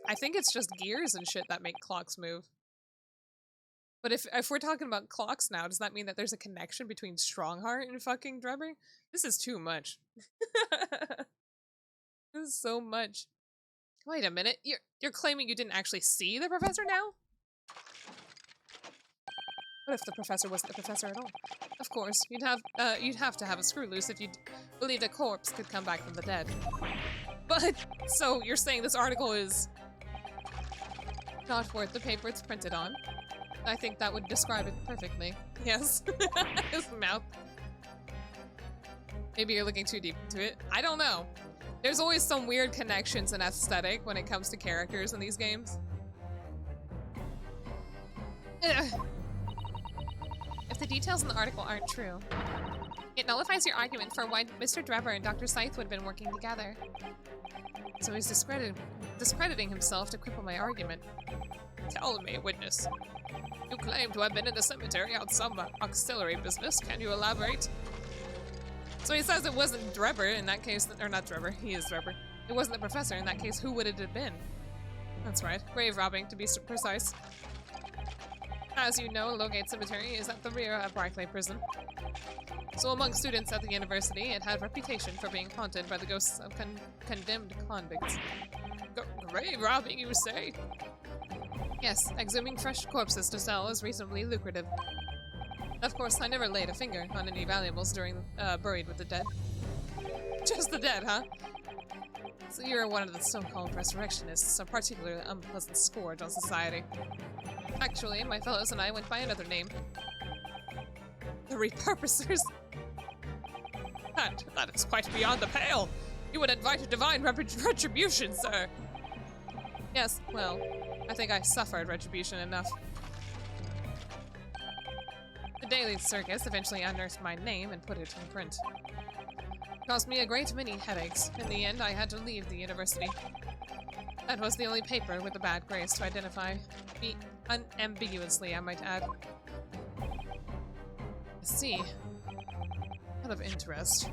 I think it's just gears and shit that make clocks move. But if we're talking about clocks now, does that mean that there's a connection between Strongheart and fucking Drebber? This is too much. This is so much. Wait a minute, you're claiming you didn't actually see the professor now? What if the professor wasn't the professor at all? Of course, you'd have to have a screw loose if you believed a corpse could come back from the dead. But, so you're saying this article is not worth the paper it's printed on? I think that would describe it perfectly. Yes. His mouth. Maybe you're looking too deep into it. I don't know. There's always some weird connections in aesthetic when it comes to characters in these games. Ugh. If the details in the article aren't true, it nullifies your argument for why Mr. Drebber and Dr. Scythe would have been working together. So he's discrediting himself to cripple my argument. Tell me, witness. You claim to have been in the cemetery on some auxiliary business. Can you elaborate? So he says it wasn't Drebber in that case, or not Drebber, he is Drebber. It wasn't the professor in that case, who would it have been? That's right, grave robbing to be precise. As you know, Lowgate Cemetery is at the rear of Barclay Prison. So among students at the university, it had reputation for being haunted by the ghosts of condemned convicts. Grave robbing, you say? Yes, exhuming fresh corpses to sell is reasonably lucrative. Of course, I never laid a finger on any valuables during buried with the dead. Just the dead, huh? So you're one of the so-called resurrectionists, a particularly unpleasant scourge on society. Actually, my fellows and I went by another name. The repurposers. That is quite beyond the pale. You would invite a divine retribution, sir. Yes, well, I think I suffered retribution enough. The Daily Circus eventually unearthed my name and put it in print. It caused me a great many headaches. In the end, I had to leave the university. That was the only paper with a bad grace to identify me unambiguously, I might add. I see. Out of interest.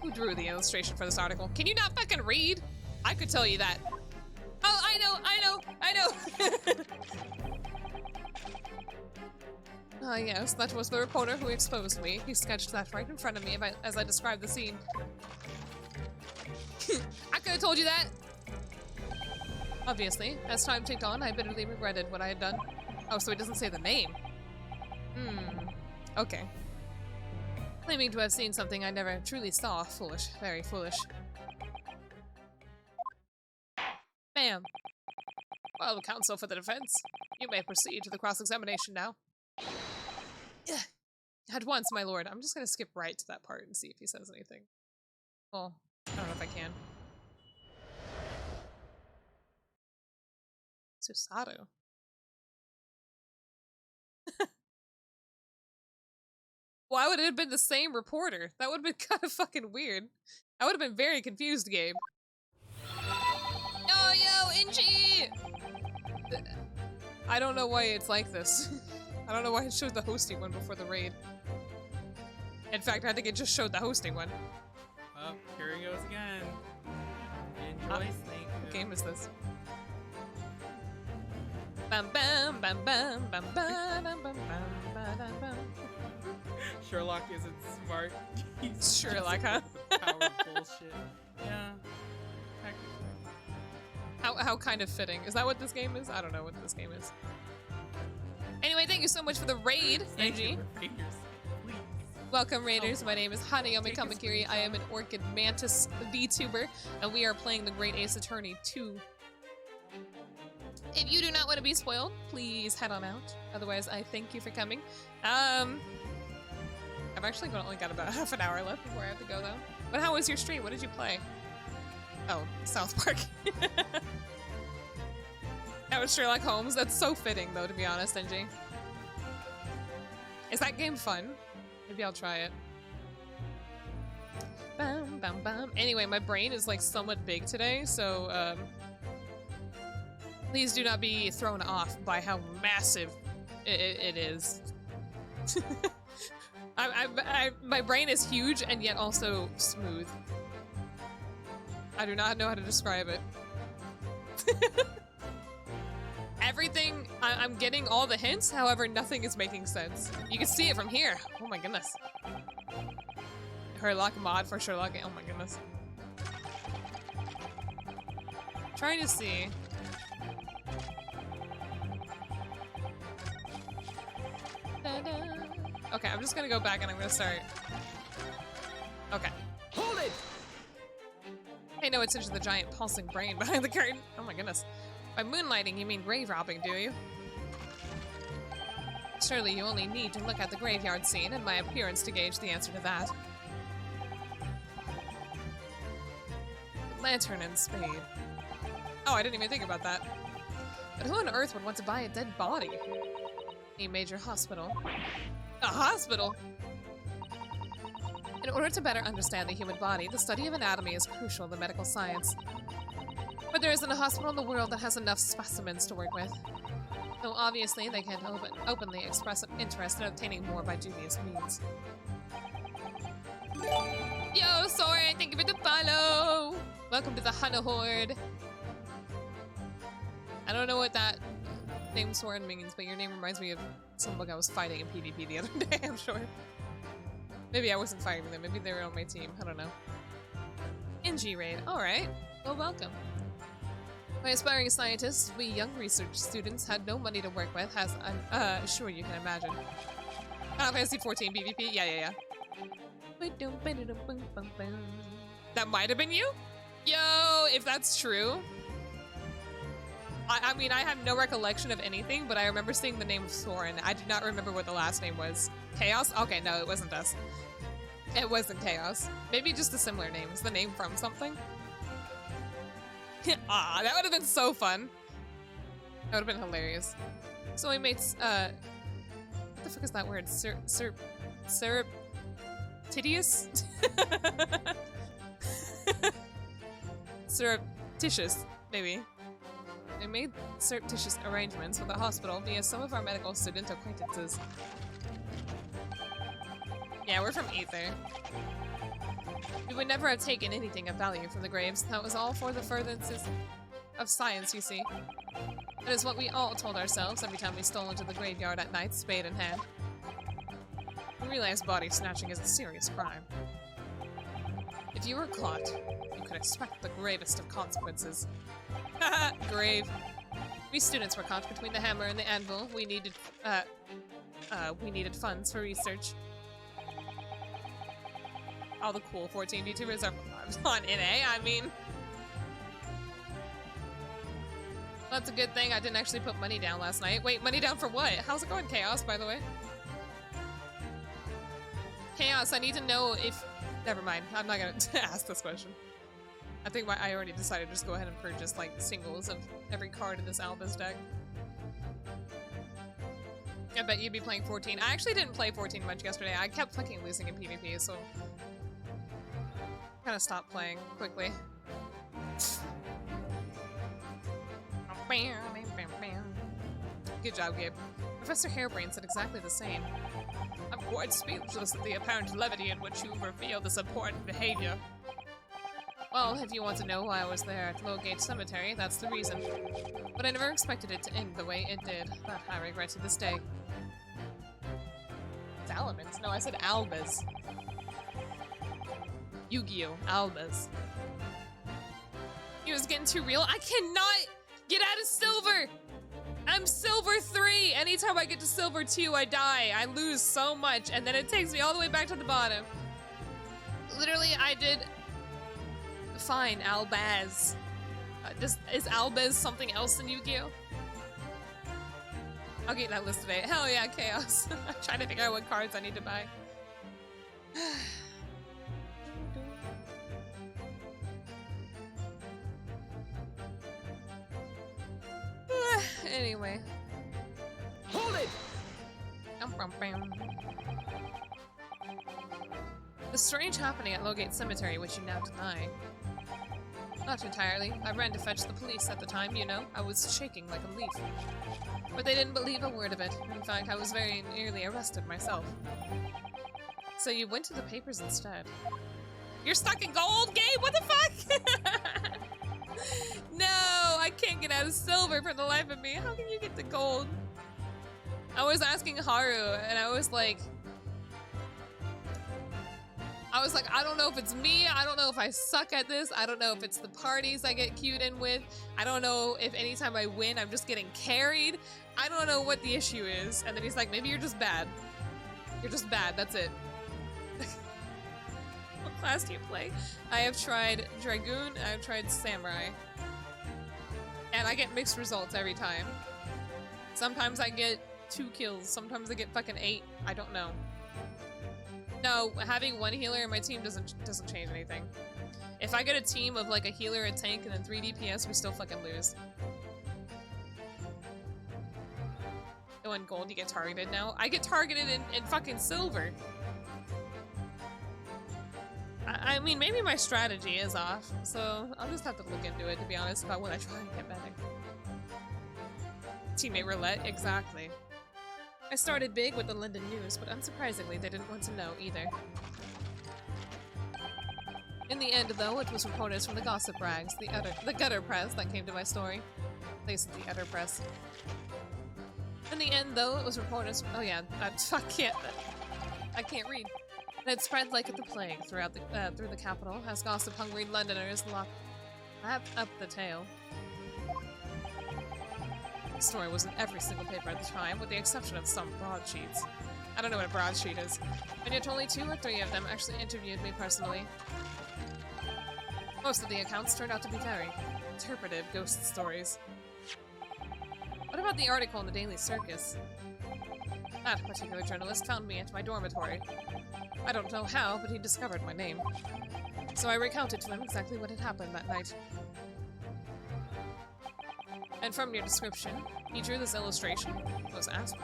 Who drew the illustration for this article? Can you not fucking read? I could tell you that. Oh, I know! Ah, yes, that was the reporter who exposed me. He sketched that right in front of me as I described the scene. I could have told you that! Obviously, as time ticked on, I bitterly regretted what I had done. Oh, so it doesn't say the name. Okay. Claiming to have seen something I never truly saw. Foolish. Very foolish. Bam. Well, counsel for the defense. You may proceed to the cross-examination now. At once, my lord. I'm just gonna skip right to that part and see if he says anything. Well, I don't know if I can. Susato. Why would it have been the same reporter? That would have been kind of fucking weird. I would have been very confused, Gabe. Yo, Inchi! I don't know why it's like this. I don't know why it showed the hosting one before the raid. In fact, I think it just showed the hosting one. Oh, here he goes again. Enjoy, Snake. What game is this? Bam bam bam bam bam bam bam bam bam bam. Sherlock isn't smart. He's Sherlock, huh? Power bullshit. Yeah. Technically. How kind of fitting. Is that what this game is? I don't know what this game is. Anyway, thank you so much for the raid, Angie. Welcome, Raiders. My name is Hanayome Kamakiri. I am an Orchid Mantis VTuber, and we are playing the Great Ace Attorney 2. If you do not want to be spoiled, please head on out. Otherwise, I thank you for coming. I've actually only got about half an hour left before I have to go, though. But how was your stream? What did you play? Oh, South Park. That was Sherlock Holmes. That's so fitting, though, to be honest, NG. Is that game fun? Maybe I'll try it. Bam, bam, bam. Anyway, my brain is like somewhat big today, so please do not be thrown off by how massive it is. My brain is huge and yet also smooth. I do not know how to describe it. Everything, I'm getting all the hints, however, nothing is making sense. You can see it from here. Oh my goodness. Sherlock mod for Sherlock. Oh my goodness. Trying to see. Okay, I'm just gonna go back and I'm gonna start. Okay. Hold it! Hey, no, it's into the giant pulsing brain behind the curtain. Oh my goodness. By moonlighting, you mean grave robbing, do you? Surely you only need to look at the graveyard scene and my appearance to gauge the answer to that. Lantern and spade. Oh, I didn't even think about that. But who on earth would want to buy a dead body? A major hospital. A hospital? In order to better understand the human body, the study of anatomy is crucial in the medical science. But there isn't a hospital in the world that has enough specimens to work with. Though obviously they can't openly express an interest in obtaining more by dubious means. Yo, Soren, thank you for the follow! Welcome to the Hana Horde. I don't know what that name Soren means, but your name reminds me of someone I was fighting in PvP the other day, I'm sure. Maybe I wasn't fighting them, maybe they were on my team, I don't know. NG raid, alright. Well, welcome. My aspiring scientists, we young research students, had no money to work with, sure you can imagine. Final Fantasy 14 PvP? Yeah. That might have been you? Yo, if that's true. I mean, I have no recollection of anything, but I remember seeing the name of Soren. I do not remember what the last name was. Chaos? Okay, no, it wasn't us. It wasn't Chaos. Maybe just a similar name. Is the name from something? Ah, that would have been so fun. That would have been hilarious. So we made, what the fuck is that word? Surreptitious? Surreptitious, maybe. We made surreptitious arrangements with the hospital via some of our medical student acquaintances. Yeah, we're from Aether. We would never have taken anything of value from the graves. That was all for the furtherance of science, you see. That is what we all told ourselves every time we stole into the graveyard at night, spade in hand. We realized body snatching is a serious crime. If you were caught, you could expect the gravest of consequences. Haha, grave. We students were caught between the hammer and the anvil. We needed funds for research. all the cool 14 VTubers are on NA. I mean, that's a good thing I didn't actually put money down last night. Wait, money down for what? How's it going, Chaos, by the way? Chaos, I need to know if... Never mind, I'm not gonna ask this question. I think I already decided to just go ahead and purchase, like, singles of every card in this Albus deck. I bet you'd be playing 14. I actually didn't play 14 much yesterday. I kept fucking losing in PvP, so... kind of stopped playing quickly. Good job, Gabe. Professor Hairbrain said exactly the same. I'm quite speechless at the apparent levity in which you reveal this important behavior. Well, if you want to know why I was there at Lowgate Cemetery, that's the reason. But I never expected it to end the way it did. That I regret to this day. It's Alamans. No, I said Albus. Yu-Gi-Oh! Albus. He was getting too real. I cannot get out of silver! I'm silver 3! Anytime I get to silver 2, I die. I lose so much, and then it takes me all the way back to the bottom. Literally, I did... Fine, Albaz. Is Albaz something else than Yu-Gi-Oh? I'll get that list today. Hell yeah, Chaos. I'm trying to figure out what cards I need to buy. Anyway. Hold it! The strange happening at Lowgate Cemetery, which you now deny. Not entirely. I ran to fetch the police at the time, you know. I was shaking like a leaf. But they didn't believe a word of it. In fact, I was very nearly arrested myself. So you went to the papers instead. You're stuck in gold, Gabe? What the fuck? No, I can't get out of silver for the life of me. How can you get to gold? I was asking Haru, and I was like, I don't know if it's me. I don't know if I suck at this. I don't know if it's the parties I get queued in with. I don't know if anytime I win, I'm just getting carried. I don't know what the issue is. And then he's like, maybe you're just bad. You're just bad. That's it. What class do you play? I have tried Dragoon. I've tried Samurai. And I get mixed results every time. Sometimes I get 2 kills. Sometimes I get fucking 8. I don't know. No, having 1 healer in my team doesn't change anything. If I get a team of like a healer, a tank, and then 3 DPS, we still fucking lose. Oh, in gold you get targeted now? I get targeted in fucking silver. I mean, maybe my strategy is off, so I'll just have to look into it, to be honest, about when I try and get better. Teammate roulette, exactly. I started big with the London News, but unsurprisingly, they didn't want to know either. In the end, though, it was reporters from the gossip rags, the gutter press, that came to my story. They said the gutter press. In the end, though, it was reporters. Oh yeah, I can't read. And it spread like the plague throughout through the capital as gossip-hungry Londoners lapped up the tale. The story was in every single paper at the time, with the exception of some broadsheets. I don't know what a broadsheet is. And yet only 2 or 3 of them actually interviewed me personally. Most of the accounts turned out to be very interpretive ghost stories. What about the article in the Daily Circus? That particular journalist found me at my dormitory. I don't know how, but he discovered my name. So I recounted to him exactly what had happened that night. And from your description, he drew this illustration. It was Aspen.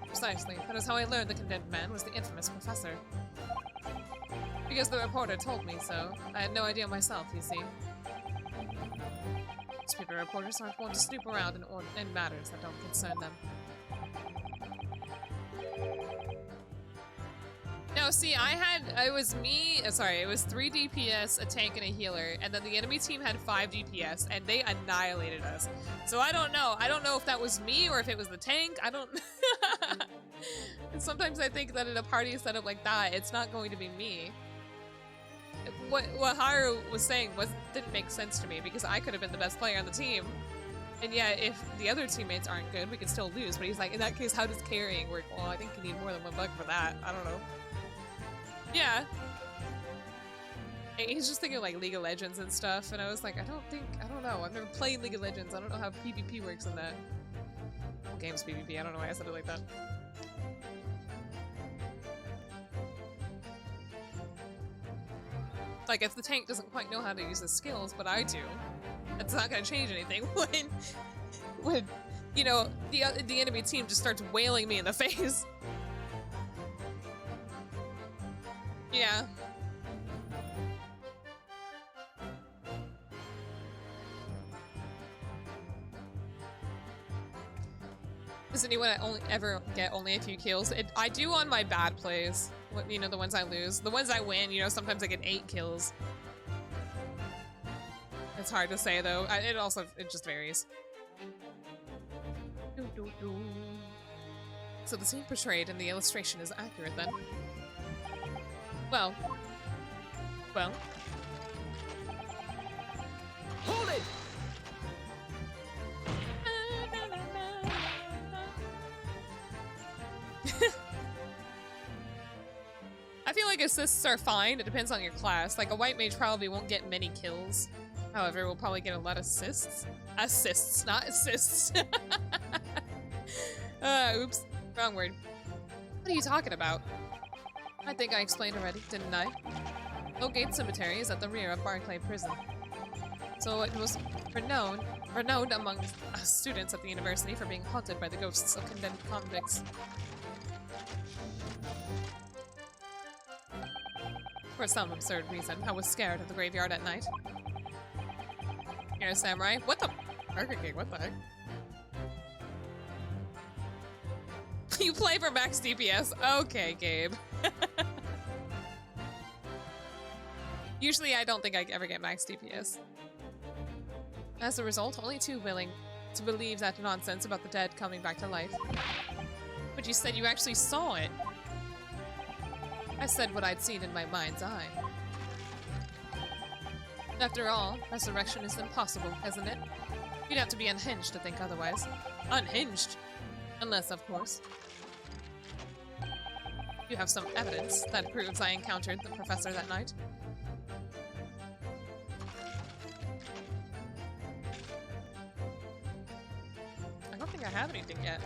Precisely. That is how I learned the condemned man was the infamous professor. Because the reporter told me so. I had no idea myself, you see. Newspaper reporters aren't one to snoop around in matters that don't concern them. No, see, it was 3 DPS, a tank, and a healer, and then the enemy team had 5 DPS, and they annihilated us. So I don't know. I don't know if that was me or if it was the tank. I don't... And sometimes I think that in a party setup like that, it's not going to be me. What Haru was saying didn't make sense to me, because I could have been the best player on the team. And yeah, if the other teammates aren't good, we could still lose. But he's like, in that case, how does carrying work? Well, I think you need more than 1 bug for that. I don't know. Yeah, He's just thinking like League of Legends and stuff, and I was like, I don't know. I've never played League of Legends. I don't know how PvP works in that. Game's PvP. I don't know why I said it like that. Like, if the tank doesn't quite know how to use his skills, but I do, it's not gonna change anything when you know, the enemy team just starts wailing me in the face. Yeah. Does anyone ever get only a few kills? I do on my bad plays. You know, the ones I lose. The ones I win, you know, sometimes I get 8 kills. It's hard to say, though. It just varies. So the scene portrayed in the illustration is accurate, then? Well. Hold it! I feel like assists are fine. It depends on your class. Like, a white mage probably won't get many kills. However, we'll probably get a lot of assists. Assists, not assists. Oops. Wrong word. What are you talking about? I think I explained already, didn't I? Oakgate Cemetery is at the rear of Barclay Prison. So it was renowned among students at the university for being haunted by the ghosts of condemned convicts. For some absurd reason, I was scared of the graveyard at night. You're a samurai? What the? Burger King, what the heck? You play for max DPS? Okay, Gabe. Usually I don't think I ever get max DPS. As a result, only too willing to believe that nonsense about the dead coming back to life. But you said you actually saw it. I said what I'd seen in my mind's eye. After all, resurrection is impossible, isn't it? You'd have to be unhinged to think otherwise. Unhinged? Unless, of course, you have some evidence that proves I encountered the professor that night. I don't think I have anything yet.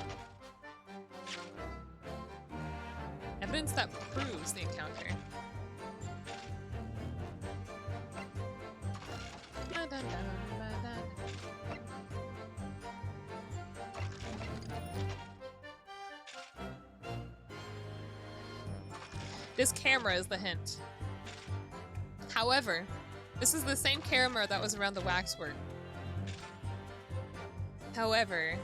Evidence that proves the encounter. This camera is the hint. However, this is the same camera that was around the waxwork. However,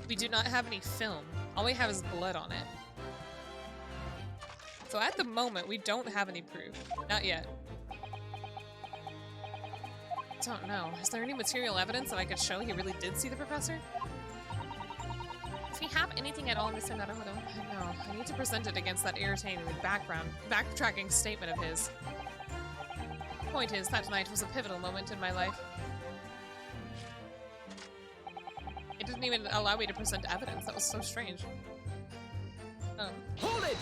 we do not have any film. All we have is blood on it. So at the moment, we don't have any proof. Not yet. Don't know. Is there any material evidence that I could show he really did see the professor? If we have anything at all in this Naruto, no, I need to present it against that irritating backtracking statement of his. Point is, that night was a pivotal moment in my life. It didn't even allow me to present evidence. That was so strange. Hold it!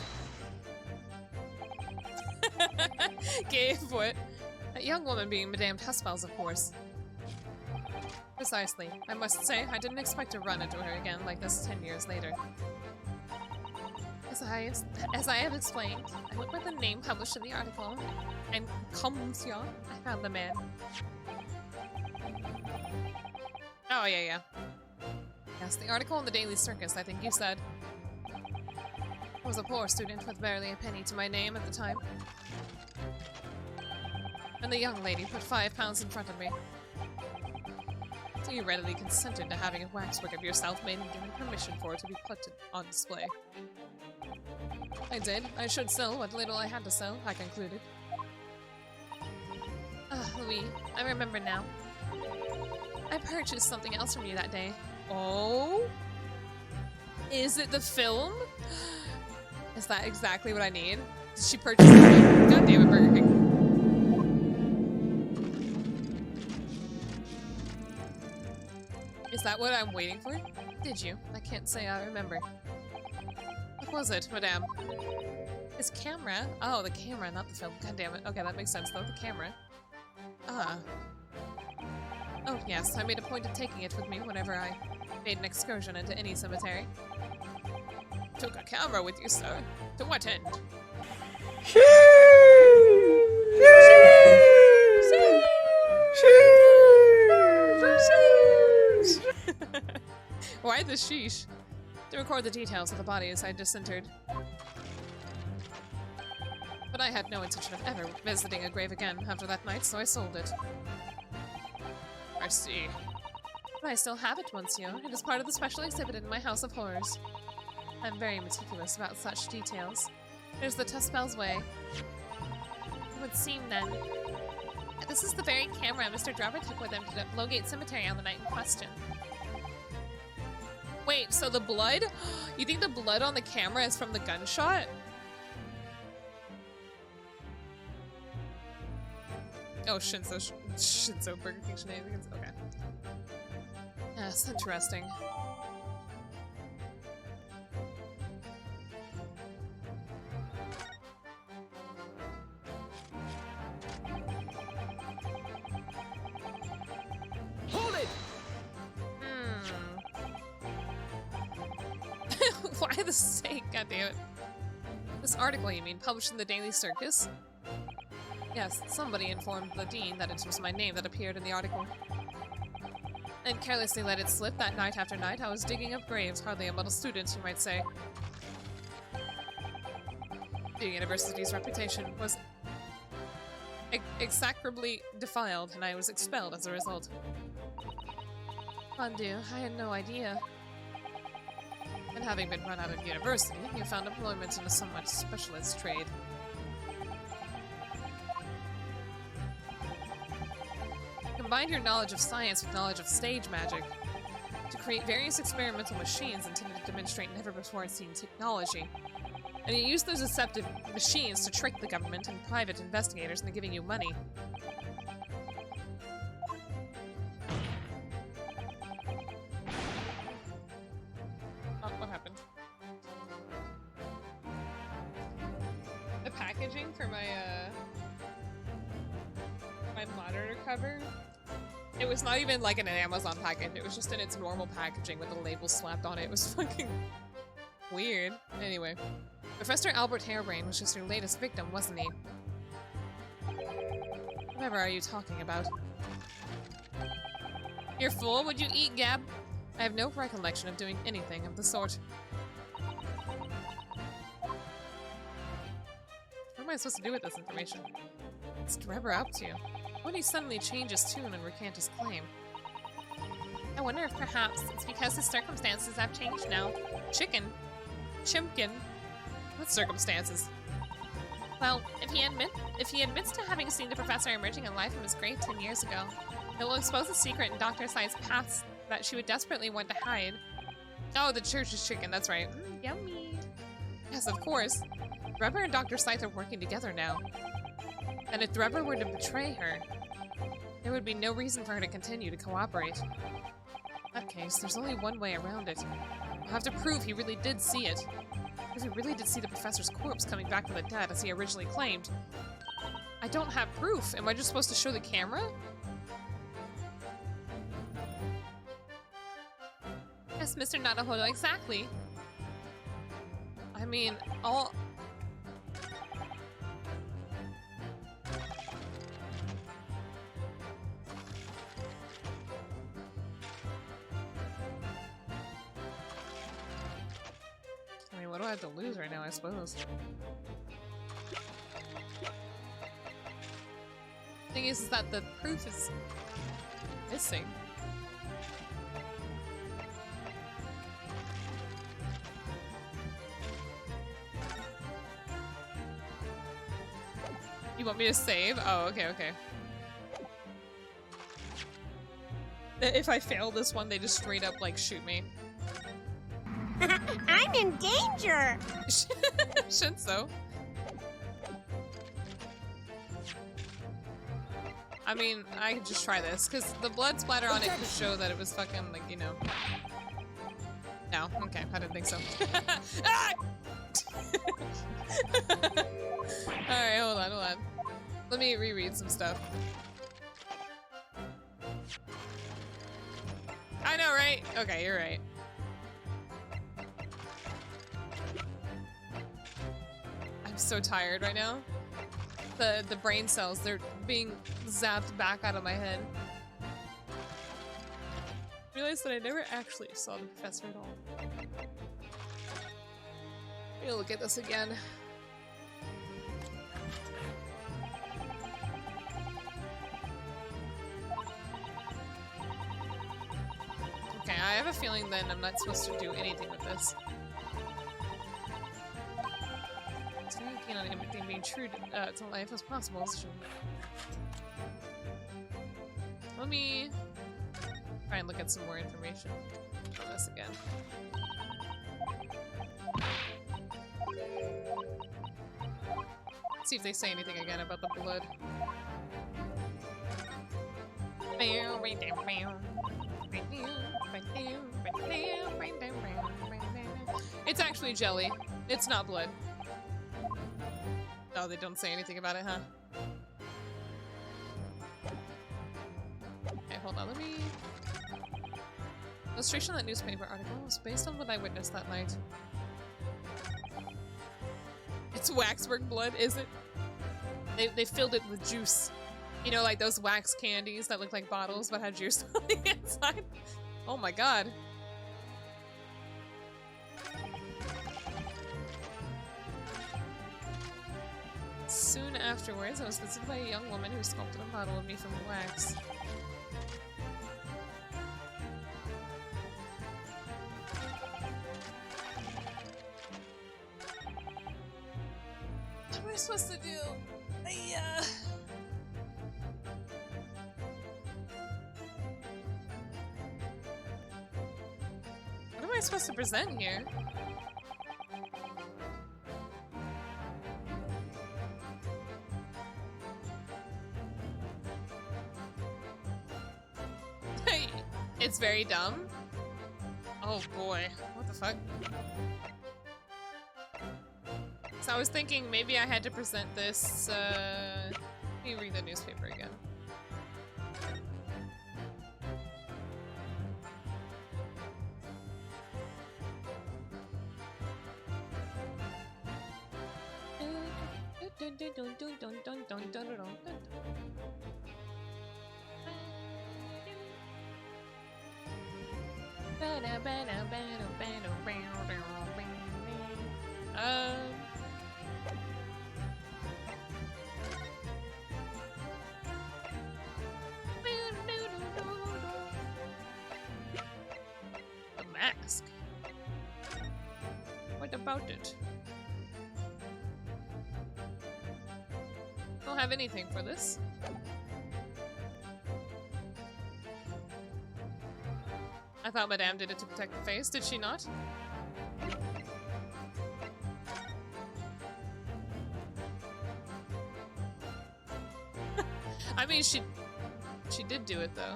Gabe, what? That young woman being Madame Hespels, of course. Precisely. I must say, I didn't expect to run into her again like this 10 years later. As I have explained, I went by the name published in the article, and comme monsieur, I found the man. Oh, yeah. Yes, the article in the Daily Circus, I think you said. I was a poor student with barely a penny to my name at the time. And the young lady put £5 in front of me. So you readily consented to having a waxwork of yourself made and given permission for it to be put on display. I did. I should sell what little I had to sell, I concluded. Ah, Louis, I remember now. I purchased something else from you that day. Oh? Is it the film? Is that exactly what I need? Did she purchase it? God damn it, Burger King. Is that what I'm waiting for? Did you? I can't say I remember. What was it, madame? His camera? Oh, the camera, not the film. God damn it. Okay, that makes sense though, the camera. Ah. Oh, yes, I made a point of taking it with me whenever I made an excursion into any cemetery. Took a camera with you, sir? To what end? Why the sheesh? To record the details of the bodies I disinterred. But I had no intention of ever visiting a grave again after that night, so I sold it. I see. But I still have it, monsieur. It is part of the special exhibit in my House of Horrors. I'm very meticulous about such details. There's the Tuspel's way. It would seem then. This is the very camera Mr. Drebber took with him to Lowgate Cemetery on the night in question. Wait, so the blood? You think the blood on the camera is from the gunshot? Oh, Shinzo Burger King shenanigans? Okay. That's interesting. Hold it! Why the sake? God damn it. This article, you mean, published in the Daily Circus? Yes, somebody informed the dean that it was my name that appeared in the article. And carelessly let it slip that night after night. I was digging up graves, hardly a model student, you might say. The university's reputation was execrably defiled, and I was expelled as a result. Fondue, I had no idea. And having been run out of university, you found employment in a somewhat specialist trade. Combined your knowledge of science with knowledge of stage magic to create various experimental machines intended to demonstrate never-before-seen technology. And you use those deceptive machines to trick the government and private investigators into giving you money. Oh, what happened? The packaging for my, my monitor cover, it was not even like in an Amazon package, it was just in its normal packaging with a label slapped on it. It was fucking weird. Anyway. Professor Albert Harebrain was just your latest victim, wasn't he? Whatever are you talking about? You're full? Would you eat, Gab? I have no recollection of doing anything of the sort. What am I supposed to do with this information? What's Drebber up to? Why did he suddenly change his tune and recant his claim? I wonder if perhaps it's because his circumstances have changed now. Chimkin. What circumstances? Well, if he admits to having seen the professor emerging alive from his grave 10 years ago, it will expose a secret in Dr. Sai's past that she would desperately want to hide. Oh, the church's chicken, that's right. Yummy. Yes, of course. Drebber and Dr. Sai are working together now. And if Drebber were to betray her, there would be no reason for her to continue to cooperate. In that case, there's only one way around it. We'll have to prove he really did see it. If he really did see the professor's corpse coming back from the dead as he originally claimed. I don't have proof. Am I just supposed to show the camera? Yes, Mr. Naruhodo, exactly. I mean, all... I mean, what do I have to lose right now, I suppose? The thing is that the proof is missing. You want me to save? Oh, okay, okay. If I fail this one, they just straight up, like, shoot me. I'm in danger! Shinzo. I mean, I could just try this, because the blood splatter on it could show that it was fucking, like, you know... No? Okay, I didn't think so. Ah! let me reread some stuff. I know, right? Okay, you're right. I'm so tired right now. The brain cells, they're being zapped back out of my head. I realized that I never actually saw the professor at all. Let me look at this again. Okay, I have a feeling then I'm not supposed to do anything with this. Staying keen on everything being true to life as possible. Let me try and look at some more information on this again. Let's see if they say anything again about the blood. It's actually jelly. It's not blood. Oh, they don't say anything about it, huh? Okay, hold on, let me... Illustration of that newspaper article was based on what I witnessed that night. It's waxwork blood, is it? They filled it with juice. You know, like those wax candies that look like bottles but have juice on the inside? Oh my god. Soon afterwards, I was visited by a young woman who sculpted a model of me from wax. What am I supposed to do? What am I supposed to present here? It's very dumb. Oh boy, what the fuck? So I was thinking maybe I had to present this, let me read the newspaper again. The mask. What about it? Don't have anything for this. I thought Madame did it to protect the face. Did she not? I mean, she did do it though.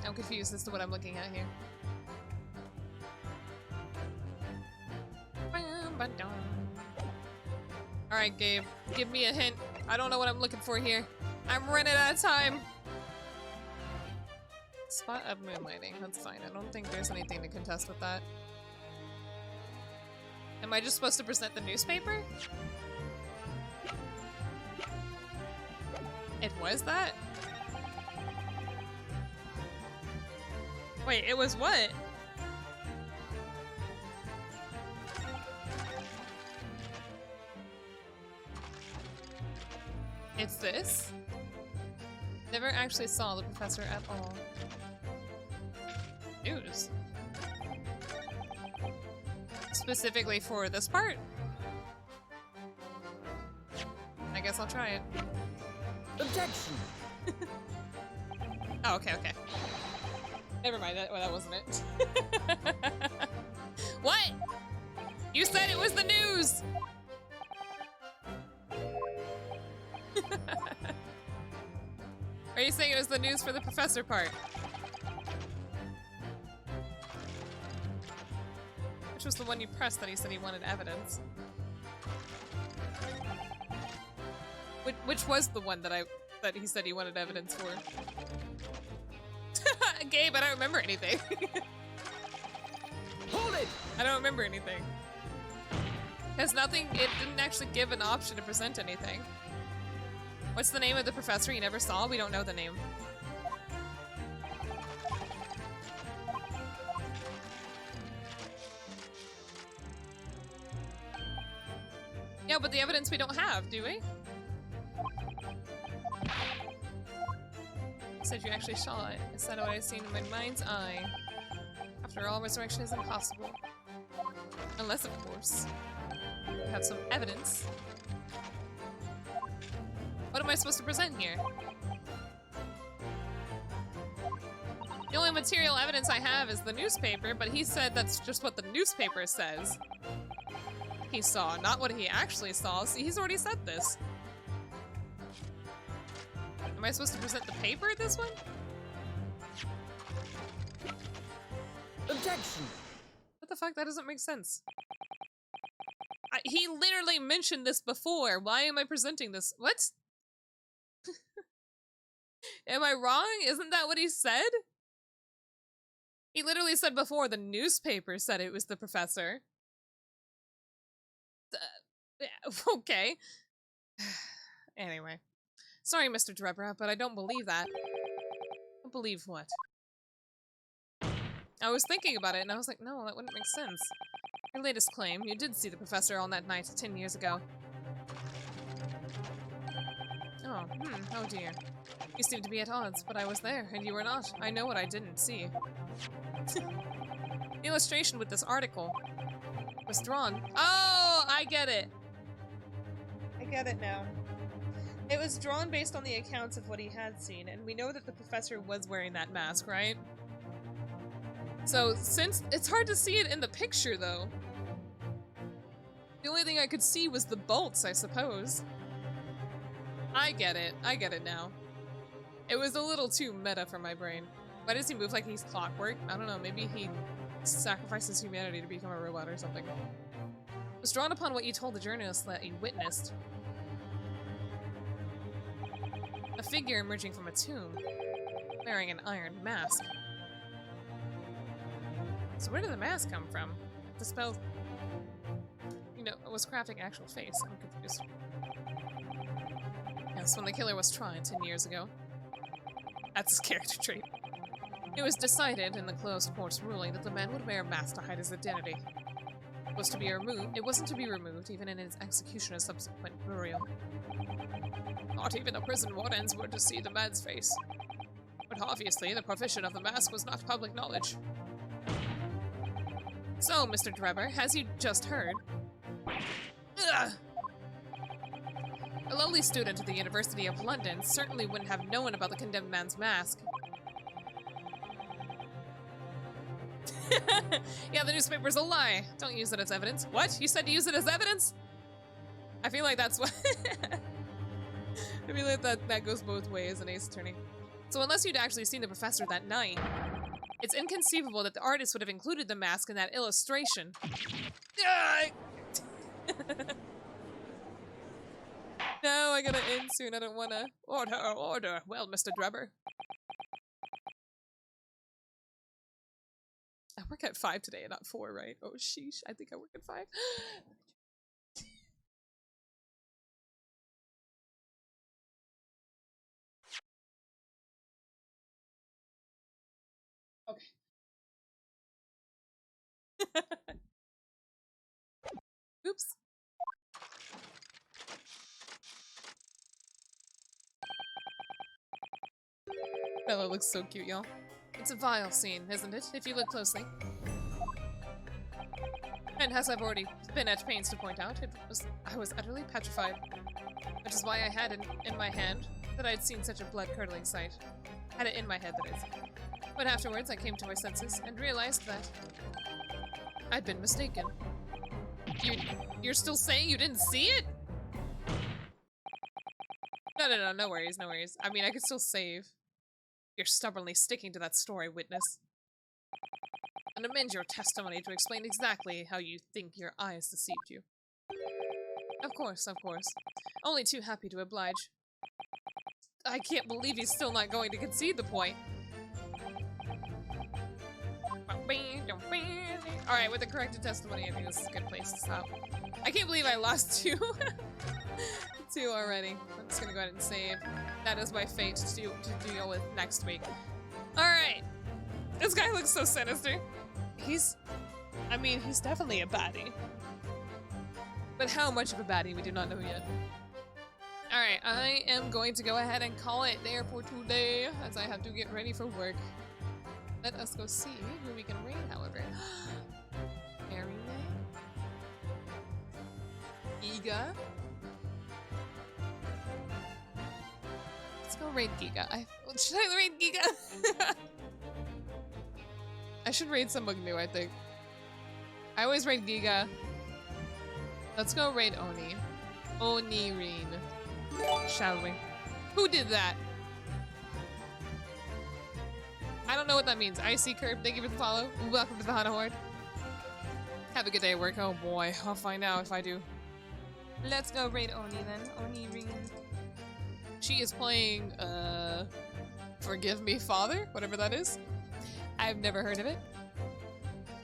I'm confused as to what I'm looking at here. Alright, Gabe. Give me a hint. I don't know what I'm looking for here. I'm running out of time. Spot of moonlighting. That's fine. I don't think there's anything to contest with that. Am I just supposed to present the newspaper? It was that? Wait, it was what? It's this? Never actually saw the professor at all. News. Specifically for this part? I guess I'll try it. Objection! Oh, okay, okay. Never mind, that wasn't it. What? You said it was the news! Are you saying it was the news for the professor part? Which was the one you pressed that he said he wanted evidence? Which was the one that he said he wanted evidence for? Gabe, I don't remember anything. Hold it! I don't remember anything. There's nothing, it didn't actually give an option to present anything. What's the name of the professor you never saw? We don't know the name. Yeah, but the evidence we don't have, do we? You said you actually saw it. I said what I seen in my mind's eye. After all, resurrection is impossible. Unless, of course, you have some evidence. What am I supposed to present here? The only material evidence I have is the newspaper, but he said that's just what the newspaper says. He saw, not what he actually saw. See, he's already said this. Am I supposed to present the paper at this one? Objection! What the fuck? That doesn't make sense. He literally mentioned this before. Why am I presenting this? What? Am I wrong? Isn't that what he said? He literally said before the newspaper said it was the professor. Okay. Anyway. Sorry, Mr. Drebra, but I don't believe that. Don't believe what? I was thinking about it, and I was like, no, that wouldn't make sense. Your latest claim, you did see the professor on that night 10 years ago. Oh, oh dear. You seem to be at odds, but I was there, and you were not. I know what I didn't see. The illustration with this article was drawn. Oh, I get it. I get it now. It was drawn based on the accounts of what he had seen, and we know that the professor was wearing that mask, right? So, since it's hard to see it in the picture, though. The only thing I could see was the bolts, I suppose. I get it. I get it now. It was a little too meta for my brain. Why does he move like he's clockwork? I don't know, maybe he sacrifices humanity to become a robot or something. It was drawn upon what you told the journalist that you witnessed. A figure emerging from a tomb, wearing an iron mask. So where did the mask come from? The spell, you know, was crafting actual face. I'm confused. Yes, when the killer was tried 10 years ago. That's his character trait. It was decided in the closed court's ruling that the man would wear a mask to hide his identity. It was to be removed. It wasn't to be removed, even in his execution or subsequent burial. Not even the prison wardens were to see the man's face. But obviously, the provision of the mask was not public knowledge. So, Mr. Drebber, as you just heard, a lowly student at the University of London certainly wouldn't have known about the condemned man's mask. Yeah, the newspaper's a lie. Don't use it as evidence. What? You said to use it as evidence? I feel like that's what... I feel like that goes both ways in Ace Attorney. So unless you'd actually seen the professor that night, it's inconceivable that the artist would have included the mask in that illustration. No, I gotta end soon. I don't wanna. Order, order. Well, Mr. Drebber. I work at 5 today and not 4, right? Oh, sheesh. I think I work at 5. Okay. Oops. Bella looks so cute, y'all. It's a vile scene, isn't it, if you look closely? And as I've already been at pains to point out, I was utterly petrified. Which is why I had it in my hand that I'd seen such a blood-curdling sight. Had it in my head, that is. But afterwards, I came to my senses and realized that I'd been mistaken. You're still saying you didn't see it? No, no worries, no worries. I mean, I could still save. You're stubbornly sticking to that story, witness. and amend your testimony to explain exactly how you think your eyes deceived you. Of course, of course. Only too happy to oblige. I can't believe he's still not going to concede the point. Alright, with the corrected testimony, I think this is a good place to stop. I can't believe I lost two. Two already. I'm just gonna go ahead and save. That is my fate to deal with next week. Alright. This guy looks so sinister. He's definitely a baddie. But how much of a baddie, we do not know yet. Alright, I am going to go ahead and call it there for today, as I have to get ready for work. Let us go see who we can raid, however. Arime? Giga? Let's go raid Giga. Should I raid Giga? I should raid someone new, I think. I always raid Giga. Let's go raid Oni. Onirin. Shall we? Who did that? I don't know what that means. Icy Curb, thank you for the follow. Welcome to the Hana Horde. Have a good day at work. Oh boy, I'll find out if I do. Let's go raid Oni then. Onirin. She is playing, Forgive Me Father? Whatever that is. I've never heard of it.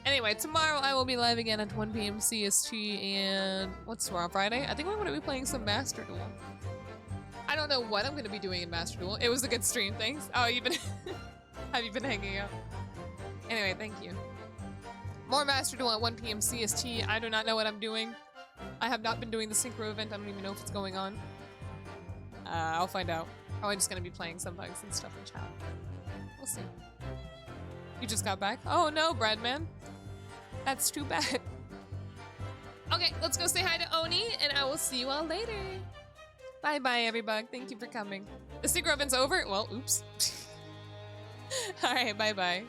Anyway, tomorrow I will be live again at 1 PM CST, and what's tomorrow, Friday? I think we're going to be playing some Master Duel. I don't know what I'm going to be doing in Master Duel. It was a good stream, thanks. Oh, you've been... Have you been hanging out? Anyway, thank you. More Master Duel at 1 PM CST. I do not know what I'm doing. I have not been doing the synchro event. I don't even know if it's going on. I'll find out. Probably just going to be playing some bugs and stuff in chat. We'll see. You just got back? Oh no, Breadman. That's too bad. Okay, let's go say hi to Oni, and I will see you all later. Bye-bye, everybody. Thank you for coming. The synchro event's over? Well, oops. Alright, bye-bye.